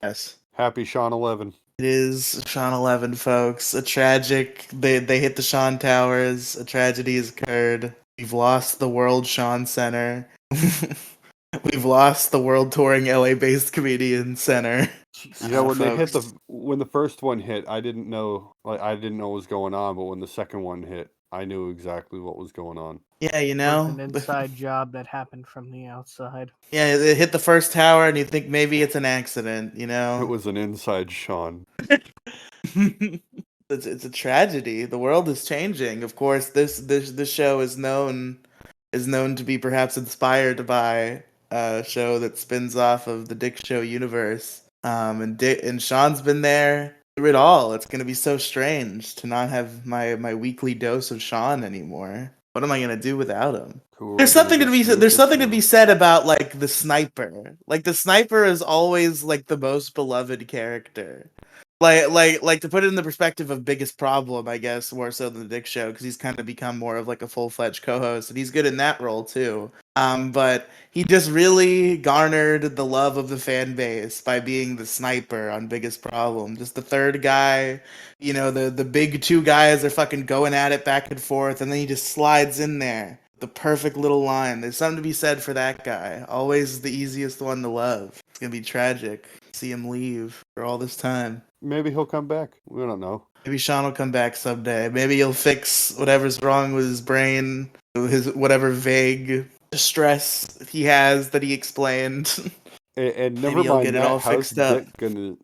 Yes. Happy Sean 11. It is Sean 11, folks. A tragic. They hit the Sean Towers. A tragedy has occurred. We've lost the World Sean Center. We've lost the world touring LA-based comedian center. You know, when they hit Folks. when the first one hit, I didn't know what was going on, but when the second one hit, I knew exactly what was going on. Yeah, It was an inside job that happened from the outside. Yeah, it hit the first tower, and you think maybe it's an accident. It was an inside Sean. It's a tragedy. The world is changing. Of course, this show is known to be perhaps inspired by a show that spins off of the Dick Show universe. And Sean's been there through it all. It's gonna be so strange to not have my weekly dose of Sean anymore. What am I gonna do without him? Cool. There's something to be said about like the sniper. Like the sniper is always like the most beloved character. Like to put it in the perspective of biggest problem, I guess more so than the Dick Show, because he's kind of become more of like a full-fledged co-host, and he's good in that role too. But he just really garnered the love of the fan base by being the sniper on Biggest Problem. Just the third guy, the big two guys are fucking going at it back and forth, and then he just slides in there. The perfect little line. There's something to be said for that guy. Always the easiest one to love. It's gonna be tragic. See him leave for all this time. Maybe he'll come back. We don't know. Maybe Sean will come back someday. Maybe he'll fix whatever's wrong with his brain, his whatever vague distress he has that he explained. And Maybe never he'll mind get it that, all fixed up.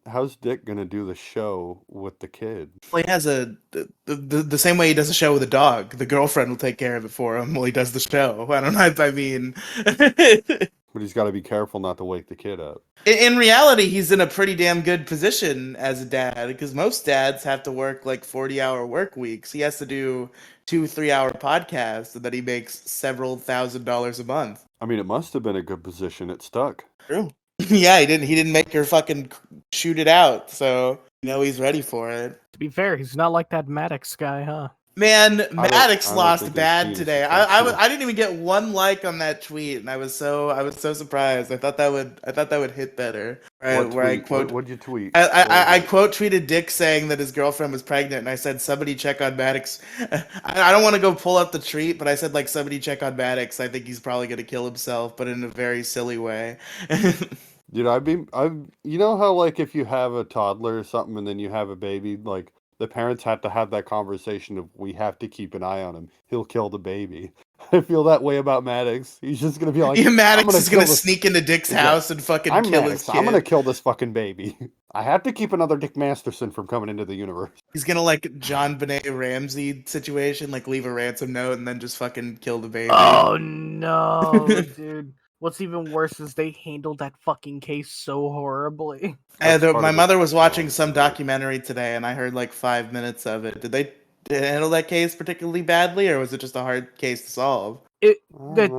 how's Dick gonna do the show with the kid? Well, he has the same way he does a show with a dog. The girlfriend will take care of it for him while he does the show. I don't know if I mean. But he's got to be careful not to wake the kid up. In reality, he's in a pretty damn good position as a dad, because most dads have to work like 40-hour work weeks. He has to do 2-3 hour podcasts, and then he makes several $1,000s a month. I mean, it must have been a good position. It stuck. True. Yeah, he didn't make her fucking shoot it out, so he's ready for it. To be fair, he's not like that Maddox guy, huh? Man, I Maddox don't lost think bad his today. team's I didn't even get one like on that tweet, and I was so surprised. I thought that would hit better. What'd you tweet? I quote tweeted Dick saying that his girlfriend was pregnant, and I said somebody check on Maddox. I don't want to go pull up the tweet, but I said like somebody check on Maddox. I think he's probably gonna kill himself, but in a very silly way. Dude, you know how like if you have a toddler or something and then you have a baby, like the parents have to have that conversation of we have to keep an eye on him. He'll kill the baby. I feel that way about Maddox. He's just gonna be like, Yeah, Maddox is gonna sneak into Dick's house and fucking kill Maddox. his kid. I'm gonna kill this fucking baby. I have to keep another Dick Masterson from coming into the universe. He's gonna like John Benet Ramsey situation, like leave a ransom note and then just fucking kill the baby. Oh no, dude. What's even worse is they handled that fucking case so horribly. My mother was watching some documentary today, and I heard like 5 minutes of it. Did they handle that case particularly badly, or was it just a hard case to solve?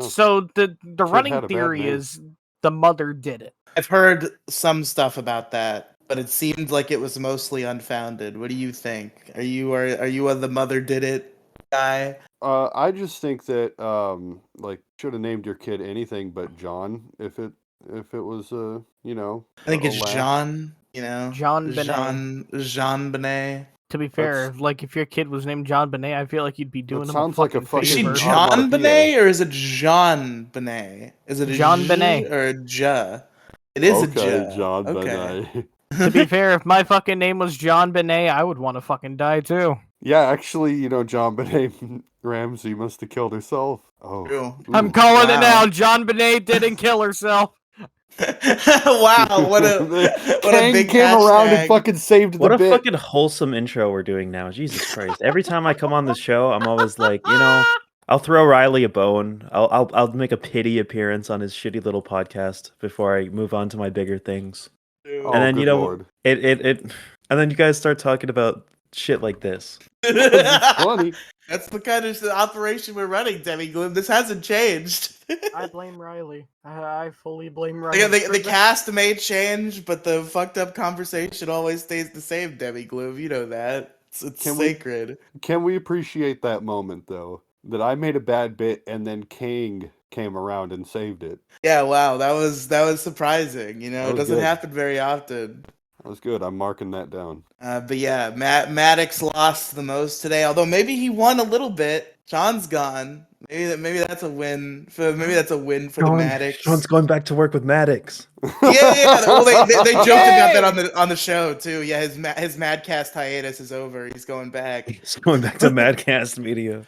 So the running theory is the mother did it. I've heard some stuff about that, but it seemed like it was mostly unfounded. What do you think? Are you a the mother did it guy? I just think that like should have named your kid anything but John if it was I think it's John. John Benet. Jean Benet. To be fair, like if your kid was named John Benet, I feel like you'd be doing him a fucking favor. Is she John Benet or is it Jean Benet? Is it a John Benet or a Ja? It is a Ja. John Benet. To be fair, if my fucking name was John Benet, I would want to fucking die too. Yeah, actually, John Benet Ramsey must have killed herself. Oh, Ooh. I'm calling it now. John Benet didn't kill herself. Wow, what a big came around and fucking saved the What a bit. fucking wholesome intro we're doing now. Jesus Christ. Every time I come on the show, I'm always like, I'll throw Riley a bone. I'll make a pity appearance on his shitty little podcast before I move on to my bigger things. Oh, and then Lord. and then you guys start talking about shit like this. It's funny. That's the kind of operation we're running, Demi Gloom. This hasn't changed. I blame Riley. I fully blame Riley. The cast may change, but the fucked up conversation always stays the same, Demi Gloom. You know that. It's sacred. Can we appreciate that moment, though? That I made a bad bit, and then King came around and saved it. Yeah, wow, that was surprising. You know, That it was doesn't good. happen very often. That was good. I'm marking that down. But yeah, Maddox lost the most today. Although maybe he won a little bit. Sean's gone. Maybe that's a win. Maybe that's a win for the Maddox. Sean's going back to work with Maddox. Yeah. Well, they joked about that Yay! on the show too. Yeah, his Madcast hiatus is over. He's going back. He's going back to Madcast Media.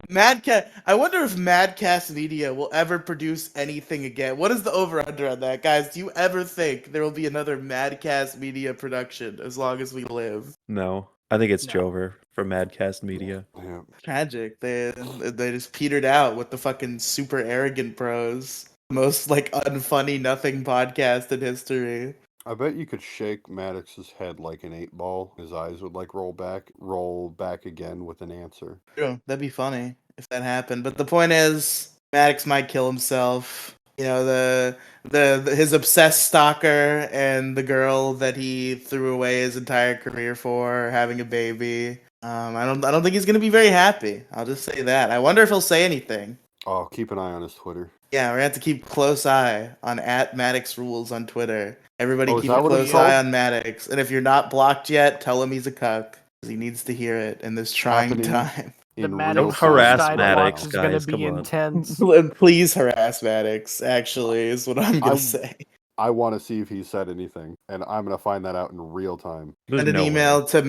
Madcast. I wonder if Madcast Media will ever produce anything again. What is the over/under on that, guys? Do you ever think there will be another Madcast Media production as long as we live? No, I think it's No. Jover from Madcast Media. Yeah. Tragic. They just petered out with the fucking super arrogant pros. Most like unfunny nothing podcast in history. I bet you could shake Maddox's head like an 8-ball. His eyes would like roll back again with an answer. True. That'd be funny if that happened. But the point is, Maddox might kill himself. You know, his obsessed stalker and the girl that he threw away his entire career for having a baby. I don't think he's gonna be very happy. I'll just say that. I wonder if he'll say anything. Oh, keep an eye on his Twitter. Yeah, we're gonna have to keep close eye on @MaddoxRules on Twitter. Everybody Oh, is keep a that what close it's called? eye on Maddox. And if you're not blocked yet, tell him he's a cuck. Because he needs to hear it in this trying Happening. time. The In Maddox real Don't harass time. Maddox, is going guys, to be come on. intense. Please harass Maddox, actually, is what I'm gonna I- say. I want to see if he said anything, and I'm going to find that out in real time. There's Send an no way. email to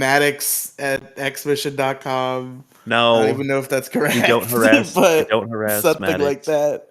maddox@xmission.com. I No, don't even know if that's correct. we don't harass. we but don't harass something Maddox. like that.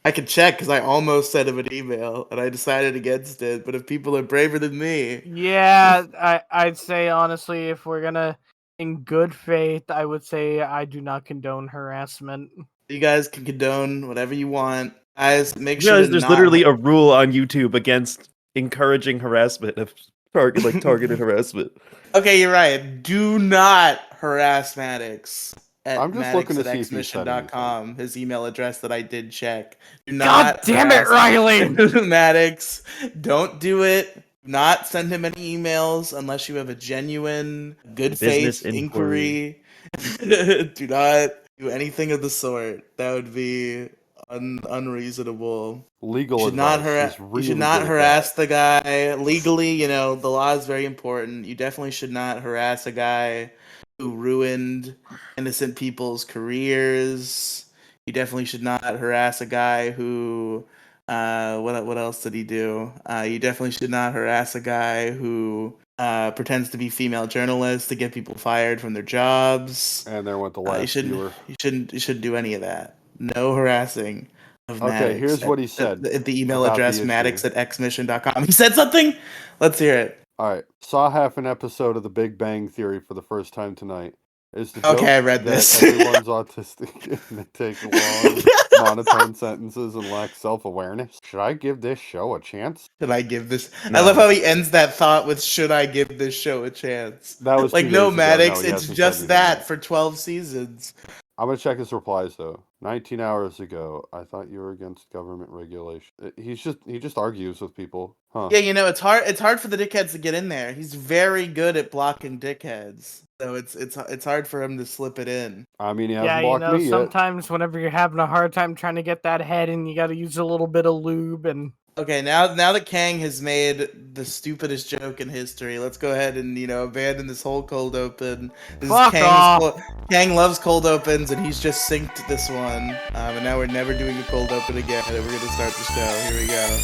I can check because I almost sent him an email and I decided against it. But if people are braver than me, Yeah, I'd say honestly, if we're gonna, in good faith, I would say I do not condone harassment. you guys can condone whatever you want. Guys, make You sure realize to there's not. literally a rule on YouTube against encouraging harassment of targeted harassment. Okay, you're right. Do not harass Maddox at I'm just looking to see if he said maddox@xmission.com, his email address that I did check. Do God not damn it, harass Riley! Maddox. Don't do it. Not send him any emails unless you have a genuine, good Business faith inquiry. Do not do anything of the sort. That would be unreasonable. Legal You should not advice. harass. He's You really should not good at harass the guy legally. You know the law is very important. You definitely should not harass a guy who ruined innocent people's careers. You definitely should not harass a guy who. What else did he do? You definitely should not harass a guy who pretends to be female journalists to get people fired from their jobs. And there went the You last viewer. shouldn't do any of that. No harassing of Okay, Maddox. here's what he said At the email about the address issue. maddox@xmission.com. He said something? Let's hear it. All right, saw half an episode of The Big Bang Theory for the first time tonight. Is the Okay, joke I read that this. everyone's autistic and they take long, monotone sentences and lack self-awareness? Should I give this show a chance? Should I give this? I No. love how he ends that thought with "Should I give this show a chance?" That was Like 2 no, days ago. Maddox, he it's hasn't said just anything that yet. for 12 seasons. I'm gonna check his replies though. 19 hours ago, I thought you were against government regulation. He just argues with people, huh? Yeah, you know it's hard. It's hard for the dickheads to get in there. He's very good at blocking dickheads, so it's hard for him to slip it in. I mean, he Yeah, hasn't you blocked know, me yet. sometimes whenever you're having a hard time trying to get that head in, you got to use a little bit of lube and. Okay, now that Kang has made the stupidest joke in history, let's go ahead and abandon this whole cold open. This Fuck is off. Kang loves cold opens, and he's just synced this one. And now we're never doing a cold open again. And we're gonna start the show. Here we go.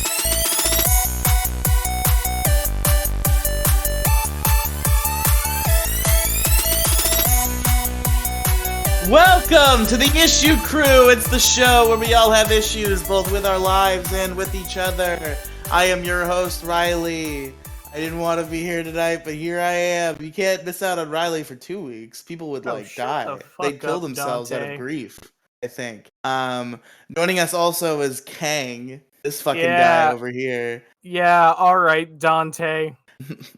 Welcome to the Issue Crew. It's the show where we all have issues, both with our lives and with each other. I am your host, Riley. I didn't want to be here tonight, but here I am. You can't miss out on Riley for 2 weeks. People would Oh, shut die. the They'd fuck kill up, themselves out of Dante. grief, I think. Joining us also is Kang, this fucking guy Yeah. over here. Yeah, alright, Dante.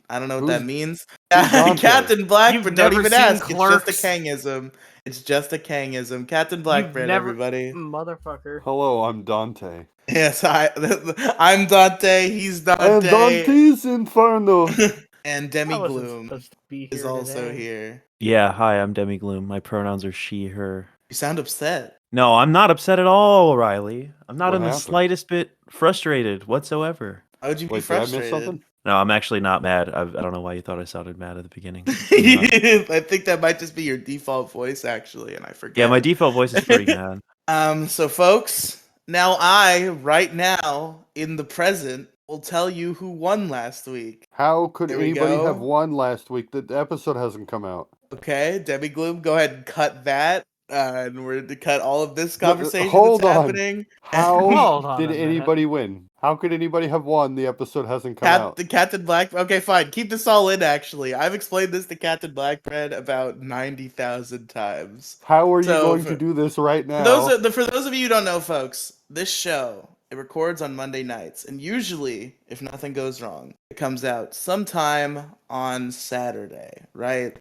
I don't know what Who's- that means. who's Dante? Captain Blackbird, You've don't never even seen ask. Clerks? It's just a Kangism. It's just a Kangism. Captain Blackbird, never- everybody. Motherfucker. Hello, I'm Dante. Yes, I'm Dante. He's Dante. And Dante's Inferno. And I Demi wasn't Gloom supposed to be is here also today. here. Yeah, hi, I'm Demi Gloom. My pronouns are she, her. You sound upset. No, I'm not upset at all, Riley. I'm not What in the happened? slightest bit frustrated whatsoever. How would you be Wait, did I miss frustrated? something? No, I'm actually not mad. I don't know why you thought I sounded mad at the beginning. I'm not. I think that might just be your default voice, actually, and I Yeah, my forget. default voice is pretty mad. So folks, now I, right now, in the present, will tell you who won last week. How could There we anybody have go. won last week? The episode hasn't come out. Okay, Debbie Gloom, go ahead and cut that. And we're to cut all of this No, conversation that's hold on. happening. How Hold on did a minute. anybody win? How could anybody have won? The episode hasn't come out. The Captain Black. Okay, fine. Keep this all in. Actually, I've explained this to Captain Blackbread about 90,000 times. How are you So, going for- to do this right now? For those of you who don't know, folks, this show it records on Monday nights, and usually, if nothing goes wrong, it comes out sometime on Saturday, right?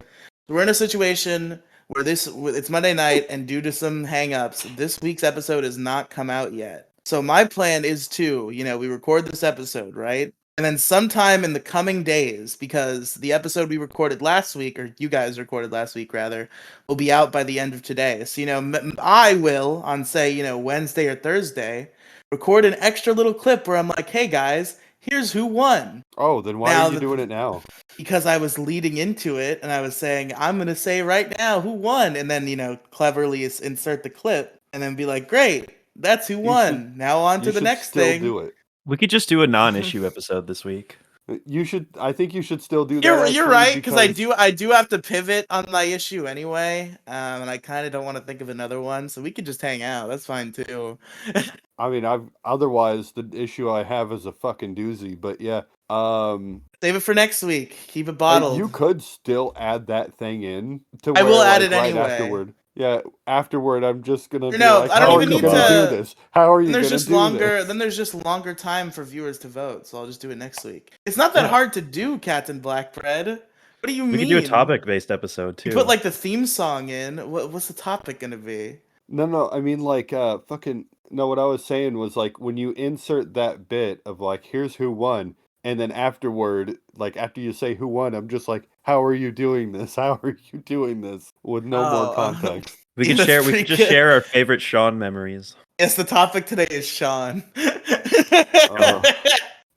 We're in a situation where it's Monday night, and due to some hangups, this week's episode has not come out yet. So my plan is to, we record this episode, right? And then sometime in the coming days, because the episode we recorded last week, or you guys recorded last week rather, will be out by the end of today. So, I will, on say, Wednesday or Thursday, record an extra little clip where I'm like, hey guys, here's who won. Oh, then why Now are you doing it now? Because I was leading into it and I was saying, I'm going to say right now who won. And then, cleverly insert the clip and then be like, great, that's who won. Now on to You the should next still thing. do it. We could just do a non-issue episode this week. You should. I think you should still do that. You're actually, right, because I do have to pivot on my issue anyway, and I kind of don't want to think of another one, so we could just hang out. That's fine too. I mean, otherwise the issue I have is a fucking doozy. But yeah, Save it for next week. Keep it bottled. you could still add that thing in to I where, will add it right anyway. afterward. Yeah, afterward, I'm just gonna be No, like, I don't how are even you need gonna to- do this? How are you Then gonna there's just do longer. this? Then there's just longer time for viewers to vote, so I'll just do it next week. It's not that Yeah. hard to do, Captain Blackbread. What do you mean? We could do a topic-based episode too. You put like the theme song in. What's the topic gonna be? No, I mean like fucking no, what I was saying was like when you insert that bit of like here's who won and then afterward, like after you say who won, I'm just like, how are you doing this? How are you doing this? With no more context. we could that's share. We pretty could just good. share our favorite Sean memories. Yes, the topic today is Sean.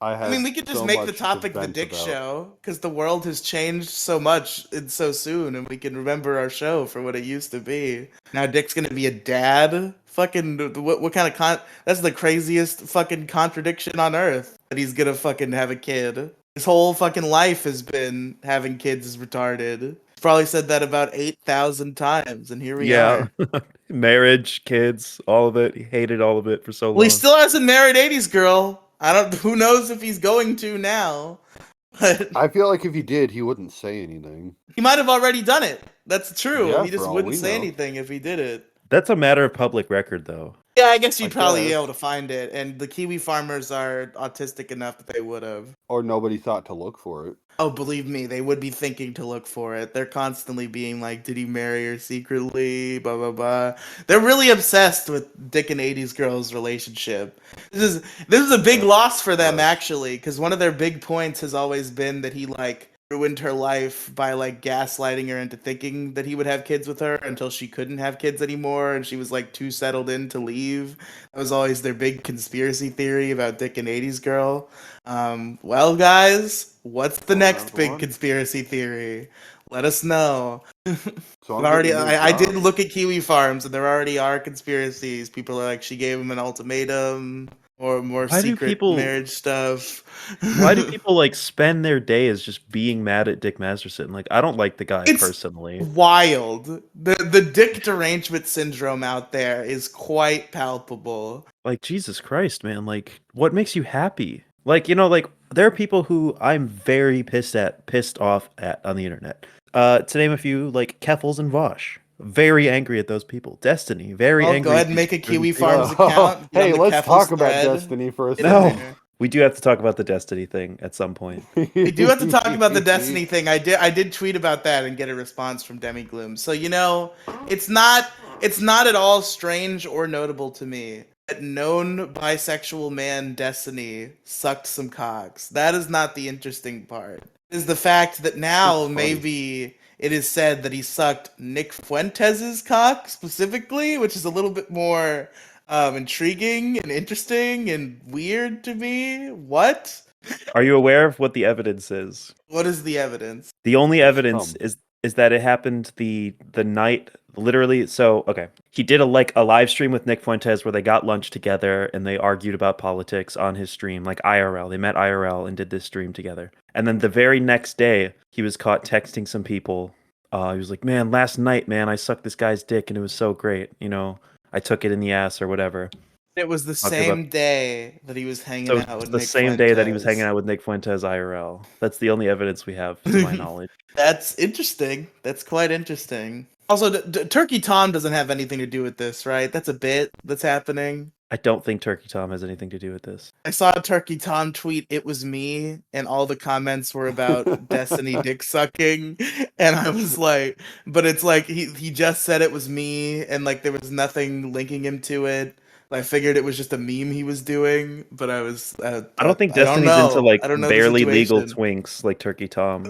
I I mean, we could just so make the much to topic the vent Dick about. Show, because the world has changed so much and so soon, and we can remember our show for what it used to be. Now Dick's gonna be a dad? Fucking, what kind of that's the craziest fucking contradiction on earth, that he's gonna fucking have a kid. His whole fucking life has been having kids is retarded. He's probably said that about 8,000 times, and here we are. Marriage, kids, all of it. He hated all of it for so long. Well, he still hasn't married 80s girl. Who knows if he's going to now. But I feel like if he did, he wouldn't say anything. he might have already done it. That's true. Yeah, He just for all wouldn't we say know. anything if he did it. That's a matter of public record, though. Yeah, I guess you'd I probably be guess. able to find it. And the Kiwi farmers are autistic enough that they would have. Or nobody thought to look for it. Oh, believe me, they would be thinking to look for it. They're constantly being like, did he marry her secretly? Blah, blah, blah. They're really obsessed with Dick and 80s girls' relationship. This is a big loss for them, Gross. actually, because one of their big points has always been that he, ruined her life by, gaslighting her into thinking that he would have kids with her until she couldn't have kids anymore, and she was, too settled in to leave. That was always their big conspiracy theory about Dick and 80s girl. Well, guys, what's the Well, next round big one. conspiracy theory? Let us know. So But getting a new I did job. look at Kiwi Farms, and there already are conspiracies. People are like, she gave him an ultimatum, or more Why do secret people- marriage stuff. Why do people spend their days just being mad at Dick Masterson? I don't like the guy It's- personally. Wild. The dick derangement syndrome out there is quite palpable. Jesus Christ, man! What makes you happy? There are people who I'm very pissed off at on the internet. To name a few, Keffels and Vosh. Very angry at those people. Destiny, very I'll angry. go ahead at and these make a certain Kiwi people. Farms account. get on Hey, the let's Keffels talk about thread. Destiny for a Get in second. there. We do have to talk about the Destiny thing at some point. We do have to talk about the Destiny thing. I did tweet about that and get a response from Demi Gloom. So it's not at all strange or notable to me that known bisexual man Destiny sucked some cocks. That is not the interesting part. It is the fact that now It's funny. maybe it is said that he sucked Nick Fuentes' cock specifically, which is a little bit more intriguing and interesting and weird to me. What? Are you aware of what the evidence is? What is the evidence? The only It's evidence cum. is that it happened the night literally. So okay, he did a live stream with Nick Fuentes where they got lunch together and they argued about politics on his stream, like IRL. They met IRL and did this stream together. And then the very next day, he was caught texting some people. He was like, "Man, last night, man, I sucked this guy's dick and it was so great. You know, I took it in the ass or whatever." It was the Talking about same day that he was hanging so out with it's the Nick same day that he was hanging Fuentes. out with Nick Fuentes IRL. That's the only evidence we have, to my knowledge. That's interesting. That's quite interesting. Also, Turkey Tom doesn't have anything to do with this, right? That's a bit that's happening. I don't think Turkey Tom has anything to do with this. I saw a Turkey Tom tweet, "It was me," and all the comments were about Destiny dick sucking. And I was like, but it's like he just said it was me, and like there was nothing linking him to it. I figured it was just a meme he was doing, but I was I don't think I don't Destiny's into know. like I don't know the barely legal situation. twinks like Turkey Tom.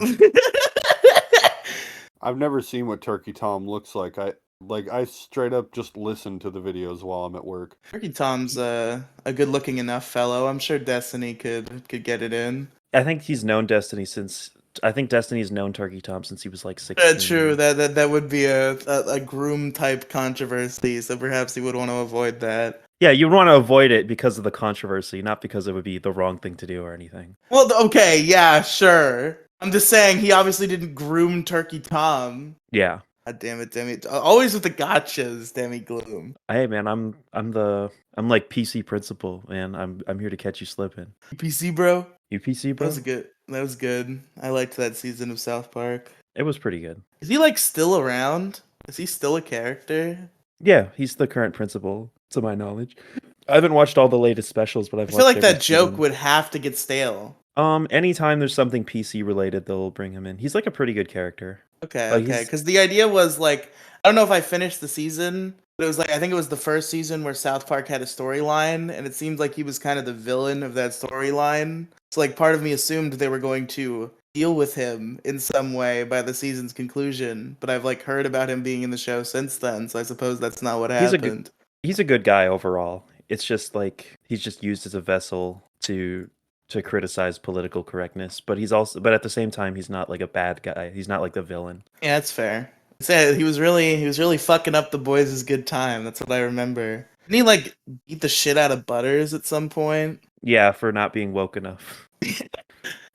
I've never seen what Turkey Tom looks like. I straight up just listen to the videos while I'm at work. Turkey Tom's a good-looking enough fellow. I'm sure Destiny could get it in. I think he's known Destiny since I think Destiny's known Turkey Tom since he was like 16. True. That would be a groom type controversy. So perhaps he would want to avoid that. Yeah, you want to avoid it because of the controversy, not because it would be the wrong thing to do or anything. Well, okay, yeah, sure. I'm just saying he obviously didn't groom Turkey Tom. Yeah. God damn it, Demi. Always with the gotchas, Demi Gloom. Hey man, I'm like PC principal, man. I'm here to catch you slipping. PC, bro. You PC, That bro? was good. That was good. I liked that season of South Park. It was pretty good. Is he like still around? Is he still a character? Yeah, he's the current principal, to my knowledge. I haven't watched all the latest specials, but I've I feel watched like every that joke season. would have to get stale. Anytime there's something PC related, they'll bring him in. He's like a pretty good character. Okay, Like okay. he's Because the idea was like, I don't know if I finished the season, but it was like, I think it was the first season where South Park had a storyline, and it seemed like he was kind of the villain of that storyline. So, like, part of me assumed they were going to deal with him in some way by the season's conclusion, but I've like heard about him being in the show since then, so I suppose that's not what he's happened. he's a good guy overall. It's just like he's just used as a vessel to criticize political correctness, but but at the same time he's not like a bad guy. He's not like the villain. Yeah, that's fair. He was really fucking up the boys' good time. That's what I remember. Didn't he like beat the shit out of Butters at some point? Yeah, for not being woke enough.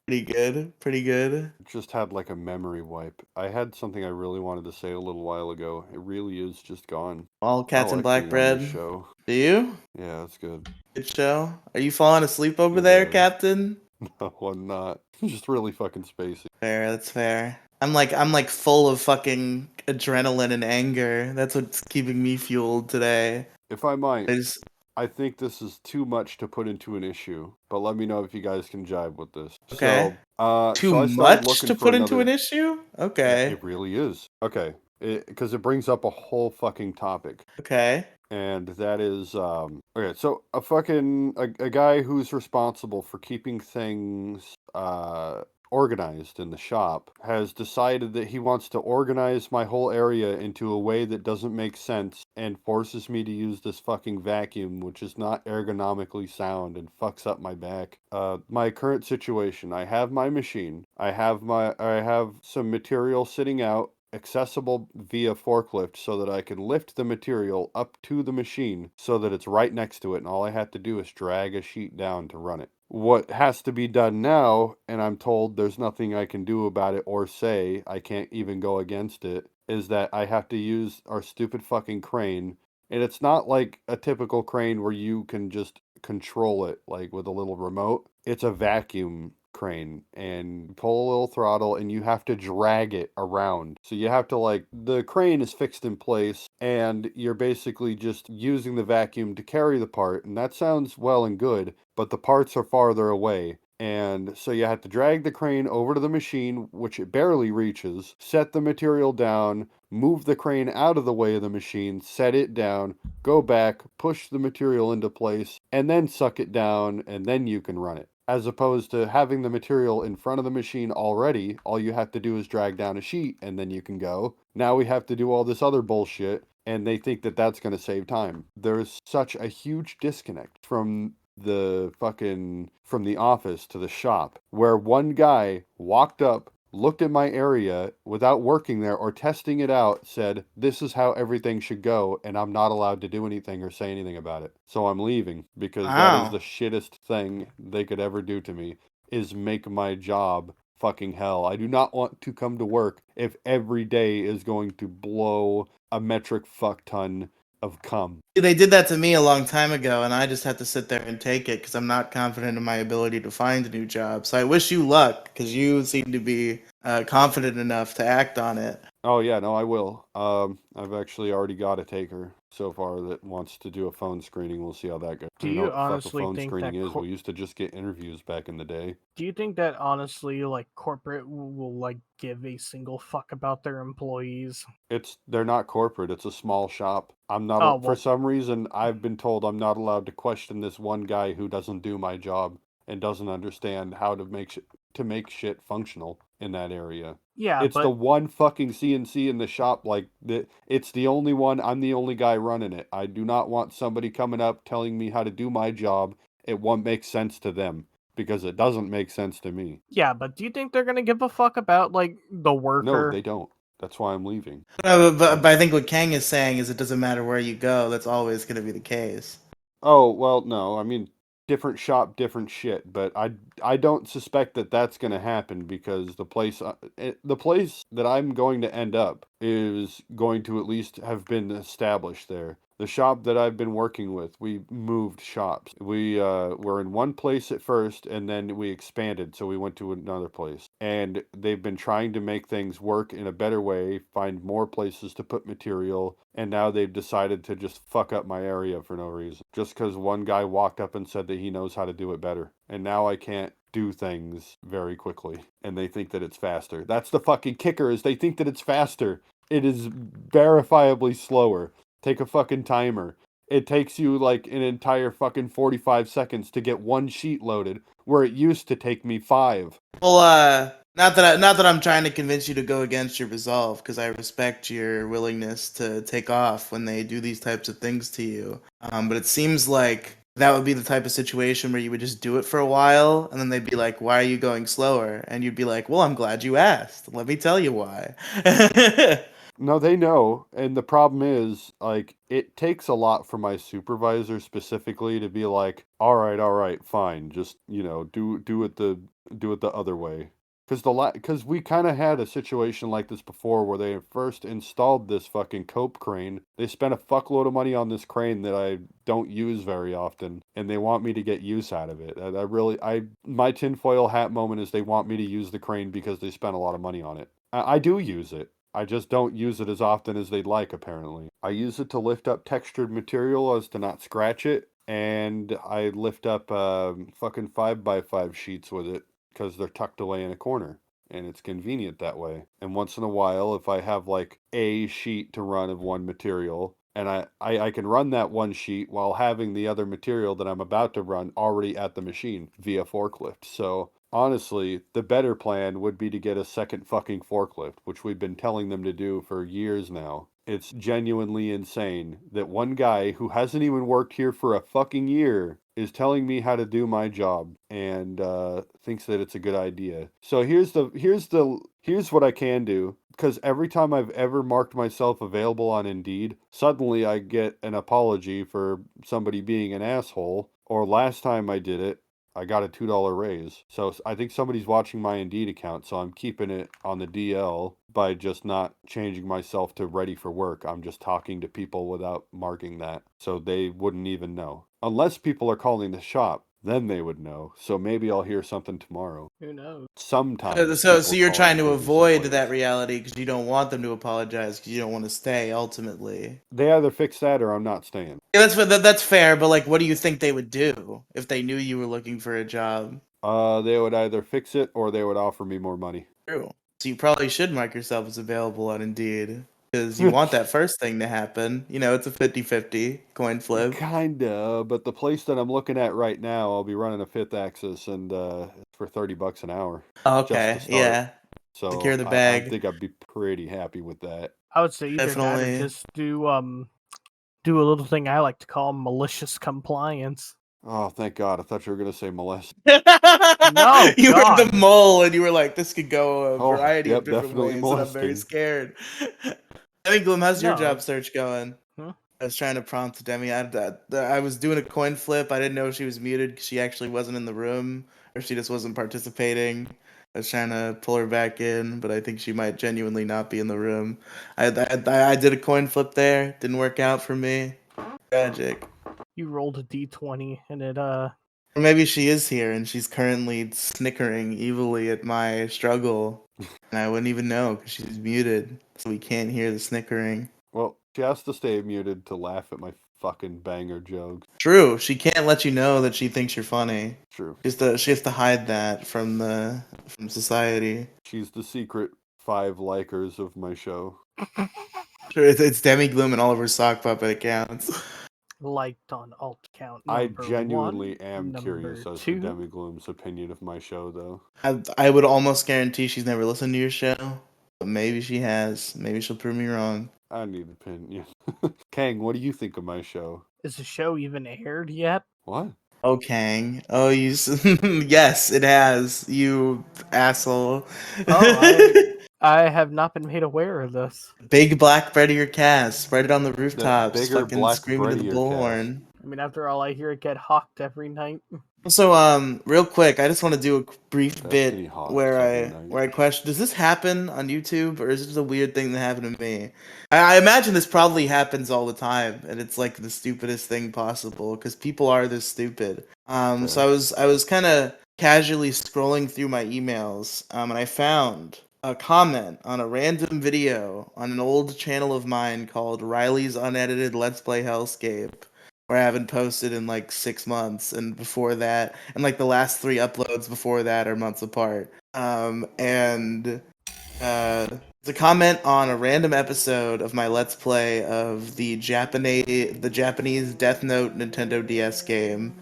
Pretty good. Pretty good. Just had like a memory wipe. I had something I really wanted to say a little while ago. It really is just gone. All cats I and like black being on bread. this show. Do you? Yeah, that's good. Good show. Are you falling asleep over Good there, day. Captain? No, I'm not. Just really fucking spacey. Fair, that's fair. I'm like full of fucking adrenaline and anger. That's what's keeping me fueled today. If I might, I just I think this is too much to put into an issue, but let me know if you guys can jive with this. Okay. So, too I started much looking to for put into another- an issue? Yeah, Okay. it really is. Okay, because it brings up a whole fucking topic. Okay. And that is okay, so a guy who's responsible for keeping things organized in the shop has decided that he wants to organize my whole area into a way that doesn't make sense and forces me to use this fucking vacuum, which is not ergonomically sound and fucks up my back. My current situation, I have my machine. I have some material sitting out, accessible via forklift, so that I can lift the material up to the machine so that it's right next to it, and all I have to do is drag a sheet down to run it. What has to be done now, and I'm told there's nothing I can do about it or say, I can't even go against it, is that I have to use our stupid fucking crane. And it's not like a typical crane where you can just control it like with a little remote. It's a vacuum crane, and pull a little throttle and you have to drag it around. So you have to the crane is fixed in place and you're basically just using the vacuum to carry the part, and that sounds well and good, but the parts are farther away. And so you have to drag the crane over to the machine, which it barely reaches, set the material down, move the crane out of the way of the machine, set it down, go back, push the material into place, and then suck it down, and then you can run it. As opposed to having the material in front of the machine already, all you have to do is drag down a sheet, and then you can go. Now we have to do all this other bullshit, and they think that that's going to save time. There's such a huge disconnect from the office to the shop, where one guy walked up, looked at my area without working there or testing it out, said, "This is how everything should go," and I'm not allowed to do anything or say anything about it. So I'm leaving, because that is Wow. the shittest thing they could ever do to me, is make my job fucking hell. I do not want to come to work if every day is going to blow a metric fuck ton of cum. They did that to me a long time ago, and I just had to sit there and take it because I'm not confident in my ability to find a new job. So I wish you luck, because you seem to be confident enough to act on it. Oh yeah, no, I will. I've actually already got a taker so far that wants to do a phone screening. We'll see how that goes. Do I don't know you what the fuck a honestly phone think screening that is. We used to just get interviews back in the day. Do you think that honestly, like, corporate will like give a single fuck about their employees? They're not corporate. It's a small shop. I'm not Oh, for well, some reason I've been told I'm not allowed to question this one guy who doesn't do my job and doesn't understand how to make shit functional in that area. yeah, It's the but one fucking CNC in the shop. It's the only one. I'm the only guy running it. I do not want somebody coming up telling me how to do my job. It won't make sense to them, because it doesn't make sense to me. yeah, but do you think they're gonna give a fuck about like the No, worker? they don't. That's why I'm leaving. But I think what Kang is saying is it doesn't matter where you go. That's always going to be the case. Oh, well, no. I mean, different shop, different shit. But I don't suspect that that's going to happen, because the place that I'm going to end up is going to at least have been established there. The shop that I've been working with, we moved shops. We were in one place at first, and then we expanded, so we went to another place. And they've been trying to make things work in a better way, find more places to put material, and now they've decided to just fuck up my area for no reason. Just because one guy walked up and said that he knows how to do it better. And now I can't do things very quickly, and they think that it's faster. That's the fucking kicker, is they think that it's faster. It is verifiably slower. Take a fucking timer. It takes you like an entire fucking 45 seconds to get one sheet loaded, where it used to take me 5. Well, not that I'm trying to convince you to go against your resolve, because I respect your willingness to take off when they do these types of things to you. But it seems like that would be the type of situation where you would just do it for a while, and then they'd be like, "Why are you going slower?" And you'd be like, "Well, I'm glad you asked. Let me tell you why." No, they know, and the problem is, like, it takes a lot for my supervisor specifically to be like, all right, fine, just, do it the other way. Because we kind of had a situation like this before, where they first installed this fucking cope crane. They spent a fuckload of money on this crane that I don't use very often, and they want me to get use out of it. My tinfoil hat moment is they want me to use the crane because they spent a lot of money on it. I do use it. I just don't use it as often as they'd like, apparently. I use it to lift up textured material as to not scratch it, and I lift up fucking 5x5 sheets with it, because they're tucked away in a corner, and it's convenient that way. And once in a while, if I have like a sheet to run of one material, and I can run that one sheet while having the other material that I'm about to run already at the machine via forklift. So honestly, the better plan would be to get a second fucking forklift, which we've been telling them to do for years now. It's genuinely insane that one guy who hasn't even worked here for a fucking year is telling me how to do my job, and thinks that it's a good idea. So here's what I can do, because every time I've ever marked myself available on Indeed, suddenly I get an apology for somebody being an asshole. Or last time I did it, I got a $2 raise. So I think somebody's watching my Indeed account, so I'm keeping it on the DL by just not changing myself to ready for work. I'm just talking to people without marking that, so they wouldn't even know. Unless people are calling the shop, then they would know. So maybe I'll hear something tomorrow. Who knows? Sometimes. So people you're call trying to and give me some avoid plays. that reality because you don't want them to apologize because you don't want to stay ultimately. They either fix that or I'm not staying. Yeah, that's fair, but like, what do you think they would do if they knew you were looking for a job? They would either fix it or they would offer me more money. True. So you probably should mark yourself as available on Indeed. Because you want that first thing to happen. You know, it's a 50-50 coin flip. Kinda, but the place that I'm looking at right now, I'll be running a fifth axis, and it's for $30 an hour. Okay, Just to start. yeah. So Secure the I bag. think I'd be pretty happy with that. I would say either that or Definitely. just do a little thing I like to call malicious compliance. Oh, thank God! I thought you were gonna say molest. No, You were the God. mole, and you were like, "This could go a Oh, variety yep, of different definitely ways," and I'm very molesting. scared. I think, Gloom, how's your No. job search going? Huh? I was trying to prompt Demi. I was doing a coin flip. I didn't know she was muted because she actually wasn't in the room, or she just wasn't participating. I was trying to pull her back in, but I think she might genuinely not be in the room. I did a coin flip there. Didn't work out for me. Tragic. You rolled a d20 and it Or maybe she is here and she's currently snickering evilly at my struggle, and I wouldn't even know because she's muted, so we can't hear the snickering. Well, she has to stay muted to laugh at my fucking banger jokes. True, she can't let you know that she thinks you're funny. True. She has to hide that from society. She's the secret 5 likers of my show. Sure, it's Demi Gloom and all of her sock puppet accounts. liked on alt count. I Number genuinely one, am number curious as two. to Demi Gloom's opinion of my show, though. I would almost guarantee she's never listened to your show, but maybe she has. Maybe she'll prove me wrong. I need an opinion. Kang, what do you think of my show? Is the show even aired yet? What? Oh, Kang. Oh, you. Yes, it has. You asshole. Oh, I have not been made aware of this. Big black breadier cast. Spread it on the rooftops. bigger Fucking black screaming to the breadier bullhorn. I mean, after all, I hear it get hawked every night. So, real quick, I just want to do a brief Destiny bit Hawks where every I night. question: does this happen on YouTube, or is it just a weird thing that happened to me? I imagine this probably happens all the time, and it's like the stupidest thing possible because people are this stupid. So Fair. I was kind of casually scrolling through my emails, and I found a comment on a random video on an old channel of mine called Riley's Unedited Let's Play Hellscape, where I haven't posted in like 6 months, and before that, and like the last 3 uploads before that are months apart. And it's a comment on a random episode of my Let's Play of the Japanese Death Note Nintendo DS game,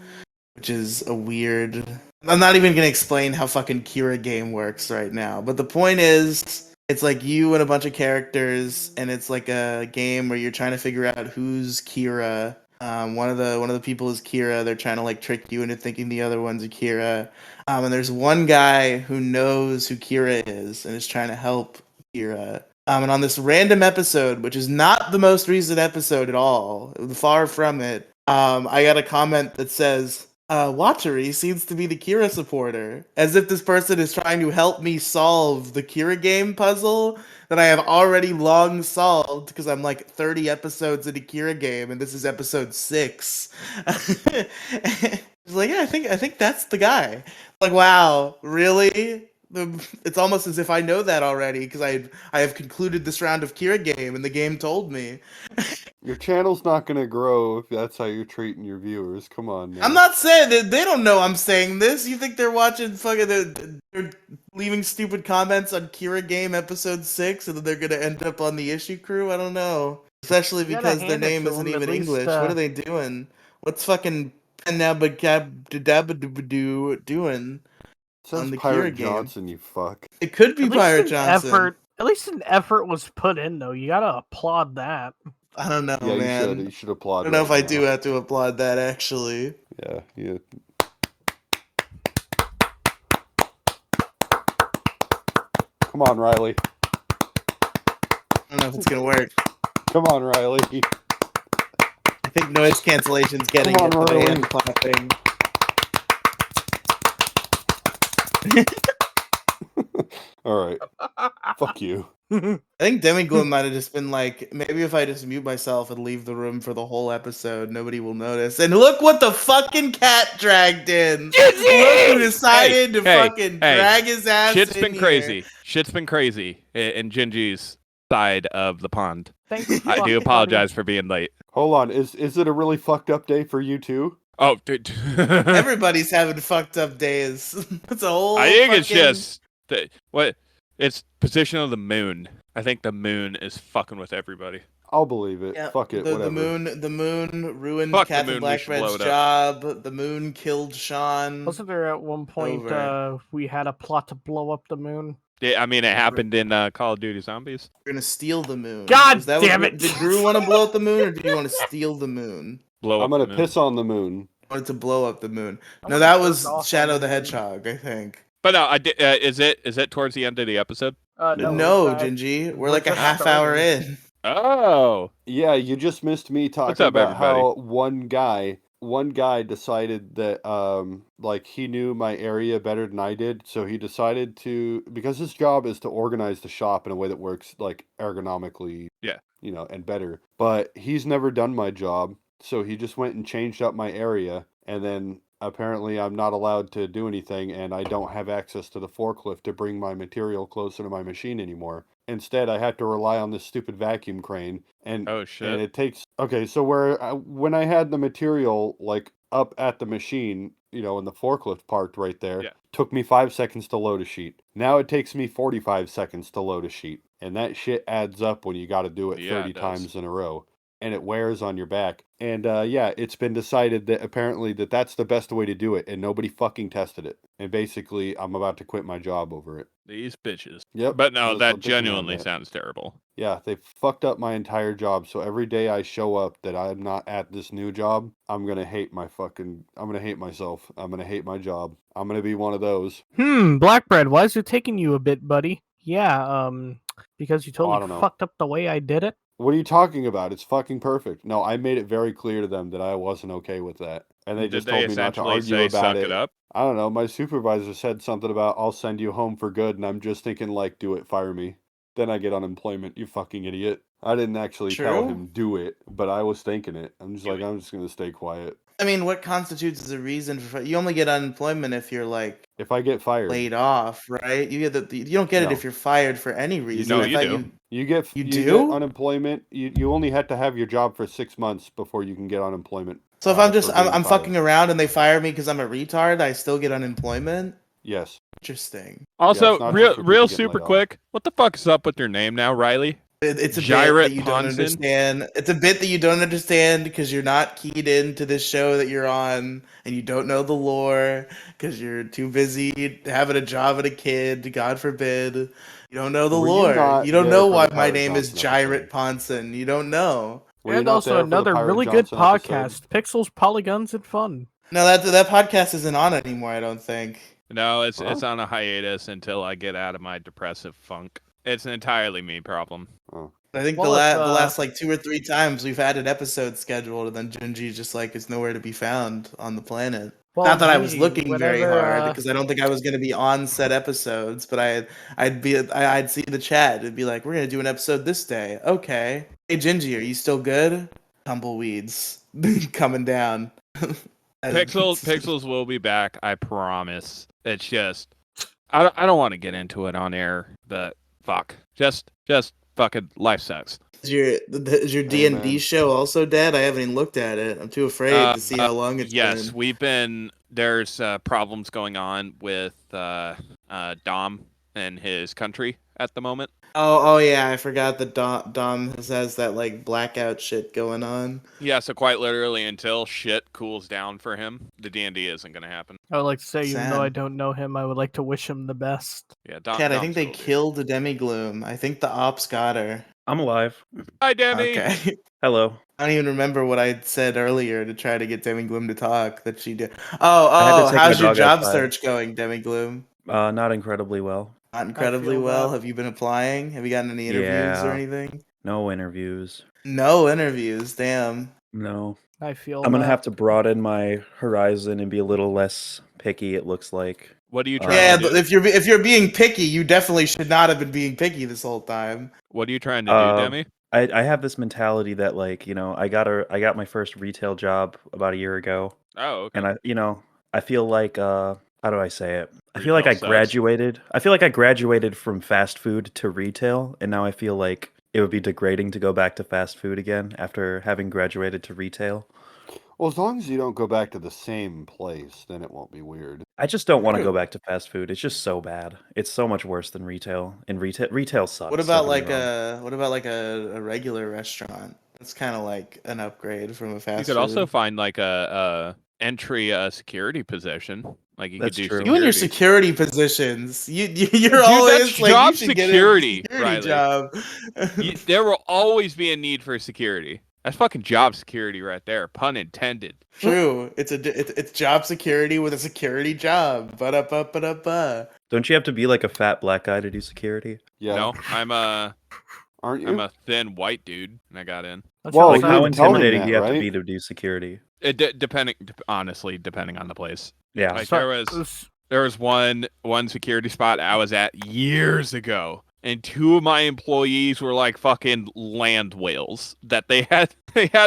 which is a weird. I'm not even gonna explain how fucking Kira game works right now, but the point is, it's like you and a bunch of characters, and it's like a game where you're trying to figure out who's Kira. One of the people is Kira. They're trying to like trick you into thinking the other one's Kira. And there's one guy who knows who Kira is and is trying to help Kira. And on this random episode, which is not the most recent episode at all, far from it, I got a comment that says, Watchery seems to be the Kira supporter, as if this person is trying to help me solve the Kira game puzzle that I have already long solved because I'm like 30 episodes into Kira game and this is episode 6. It's like, yeah, I think that's the guy. Like, wow, really? It's almost as if I know that already because I have concluded this round of Kira game and the game told me. Your channel's not gonna grow if that's how you're treating your viewers. Come on, now. I'm not saying that they don't know I'm saying this. You think they're watching they're leaving stupid comments on Kira Game episode 6 and then they're gonna end up on the issue crew? I don't know. Especially You gotta because their hand it name to isn't 'em, at even least, English. What are they doing? What's fucking Penabadabadoo doing It says on the Pirate Kira game? Johnson, you fuck. It could be At least Pirate an Johnson. At least an effort was put in, though. You gotta applaud that. I don't know, Yeah, you man. should. You should applaud. I don't know if right I now. do have to applaud that actually. Yeah, yeah. Come on, Riley. I don't know if it's gonna work. Come on, Riley. I think noise cancellation's getting Come on, it, but I Riley. am clapping. All right. Fuck you. I think Demigloom might have just been like, maybe if I just mute myself and leave the room for the whole episode, nobody will notice. And look what the fucking cat dragged in. Look who decided to fucking drag his ass Shit's in been here. crazy. Shit's been crazy in Gingy's side of the pond. Thanks, I do apologize for being late. Hold on. Is it a really fucked up day for you too? Oh, dude. Everybody's having fucked up days. It's a whole. I think it's fucking- just what it's position of the moon. I think the moon is fucking with everybody. I'll believe it. Yeah, Fuck it. the whatever. moon ruined Fuck the Catherine moon, we should blow Blackbread's it up. job. The moon killed Sean. Wasn't there at one point Over. we had a plot to blow up the moon? Yeah, I mean, it happened in Call of Duty Zombies. We're gonna steal the moon. God Is that damn what, it! Did Gru want to blow up the moon, or did he want to steal the moon? Blow I'm up gonna the moon. piss on the moon. Wanted to blow up the moon. I'm No, gonna that jerk was off on Shadow the the moon. Hedgehog, I think. But no, I did. Is it towards the end of the episode? No, it's, Gingy, we're we're like a just half hour starting. in. Oh, Yeah, you just missed me talking up, about everybody? how one guy decided that like he knew my area better than I did, so he decided to, because his job is to organize the shop in a way that works like ergonomically, Yeah. you know, and better. But he's never done my job, so he just went and changed up my area, and then apparently I'm not allowed to do anything, and I don't have access to the forklift to bring my material closer to my machine anymore. Instead, I had to rely on this stupid vacuum crane, and oh and shit. it takes, okay, so when I had the material like up at the machine, you know, in the forklift parked right there, Yeah. took me 5 seconds to load a sheet. Now it takes me 45 seconds to load a sheet, and that shit adds up when you got to do it Yeah, 30 it does. times in a row, and it wears on your back. And yeah, it's been decided that apparently that's the best way to do it, and nobody fucking tested it. And basically, I'm about to quit my job over it. These bitches. Yep. But no, I'm that thinking on genuinely that. sounds terrible. Yeah, they fucked up my entire job. So every day I show up that I'm not at this new job, I'm gonna hate myself. I'm gonna hate my job. I'm gonna be one of those. Blackbread, why is it taking you a bit, buddy? Yeah, because you I totally don't know. fucked up the way I did it. What are you talking about? It's fucking perfect. No, I made it very clear to them that I wasn't okay with that. And they Did just they told me not to essentially argue say about suck it up? I don't know. My supervisor said something about I'll send you home for good, and I'm just thinking like, do it, fire me. Then I get unemployment, you fucking idiot. I didn't actually tell True. him do it, but I was thinking it. I'm just Do like, it. I'm just gonna stay quiet. I mean, what constitutes as a reason for you only get unemployment if you're like If I get fired, laid off, right? You get you don't get it No. if you're fired for any reason. No, I you thought do. you get You get do? unemployment. You only have to have your job for 6 months before you can get unemployment. So if I'm for just being I'm fired. fucking around and they fire me because I'm a retard, I still get unemployment. Yes. Interesting. Also, it's not real just for people real getting super laid off. quick. What the fuck is up with your name now, Riley? It's a bit Gyrate that you don't Ponson? understand. It's a bit that you don't understand because you're not keyed into this show that you're on, and you don't know the lore because you're too busy having a job and a kid. God forbid. You don't know the Were you lore. not You don't there know for why the my Pirate name is Johnson episode? Gyrate Ponson. You don't know. Were you And not also there for the another Pirate really good Johnson episode? podcast, Pixels, Polygons, and Fun. No, that podcast isn't on anymore. I don't think. No, it's Huh? on a hiatus until I get out of my depressive funk. It's an entirely me problem. I think Well, the if, last like 2 or 3 times we've had an episode scheduled, and then Junji just like is nowhere to be found on the planet. Well, Not that I was Gingy, looking very whenever, hard because I don't think I was going to be on set episodes, but I'd see the chat. It'd be like, we're going to do an episode this day. Okay. Hey Gingy, are you still good? Tumbleweeds coming down. Pixels will be back. I promise. It's just I don't want to get into it on air. But fuck, just fucking life sucks. Is your D&D man. show also dead? I haven't even looked at it. I'm too afraid to see how long it's Yes, been. there's problems going on with Dom and his country at the moment. Oh yeah, I forgot that Dom has that like blackout shit going on. Yeah, so quite literally until shit cools down for him, the D&D isn't going to happen. I would like to say, even though I Sad. don't know him, I would like to wish him the best. Yeah, Cat, I think Dom's they cool, dude. killed the Demigloom. I think the ops got her. I'm alive. Hi, Demi. Okay. Hello. I don't even remember what I said earlier to try to get Demigloom to talk that she did. had to Oh, take my how's your dog job outside. search going, Demigloom? Not incredibly well. Not incredibly feel well. that. Have you been applying? Have you gotten any interviews or Yeah. anything? No interviews. No interviews. Damn. No. I feel I'm gonna that. have to broaden my horizon and be a little less picky. It looks like. What are you trying Yeah, to do? but if you're being picky, you definitely should not have been being picky this whole time. What are you trying to do, Demi? I have this mentality that like I got my first retail job about a year ago, Oh, okay. and I feel like how do I say it? I feel like Retail I sucks. graduated. I feel like I graduated from fast food to retail, and now I feel like it would be degrading to go back to fast food again after having graduated to retail. Well, as long as you don't go back to the same place, then it won't be weird. I just don't want to go True. back to fast food. It's just so bad. It's so much worse than retail. And retail sucks. What don't about get me like wrong. a regular restaurant? That's kind of like an upgrade from a You fast could food. also find like a entry security position. Like you That's could do true. You and your security. security positions. You're Dude, always that's like you job should get security, a security Riley. job. There will always be a need for security. That's fucking job security right there. Pun intended. True. It's job security with a security job. Ba-da-ba-ba-da-ba. Don't you have to be like a fat black guy to do security? Yeah, No, I'm a aren't you? I'm a thin white dude, and I got in. That's Well, how Like it how you're sounds. telling intimidating that, do you have to right? be to do security? Honestly, depending on the place. Yeah. Like So- there was one security spot I was at years ago, and two of my employees were like fucking land whales that they had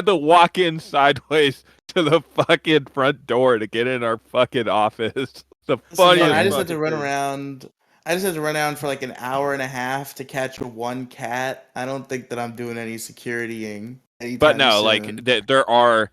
to walk in sideways to the fucking front door to get in our fucking office. The Listen, funniest man, I just had to fucking run thing. around. I just had to run around for like an hour and a half to catch one cat. I don't think that I'm doing any securitying anytime But no, soon. like there are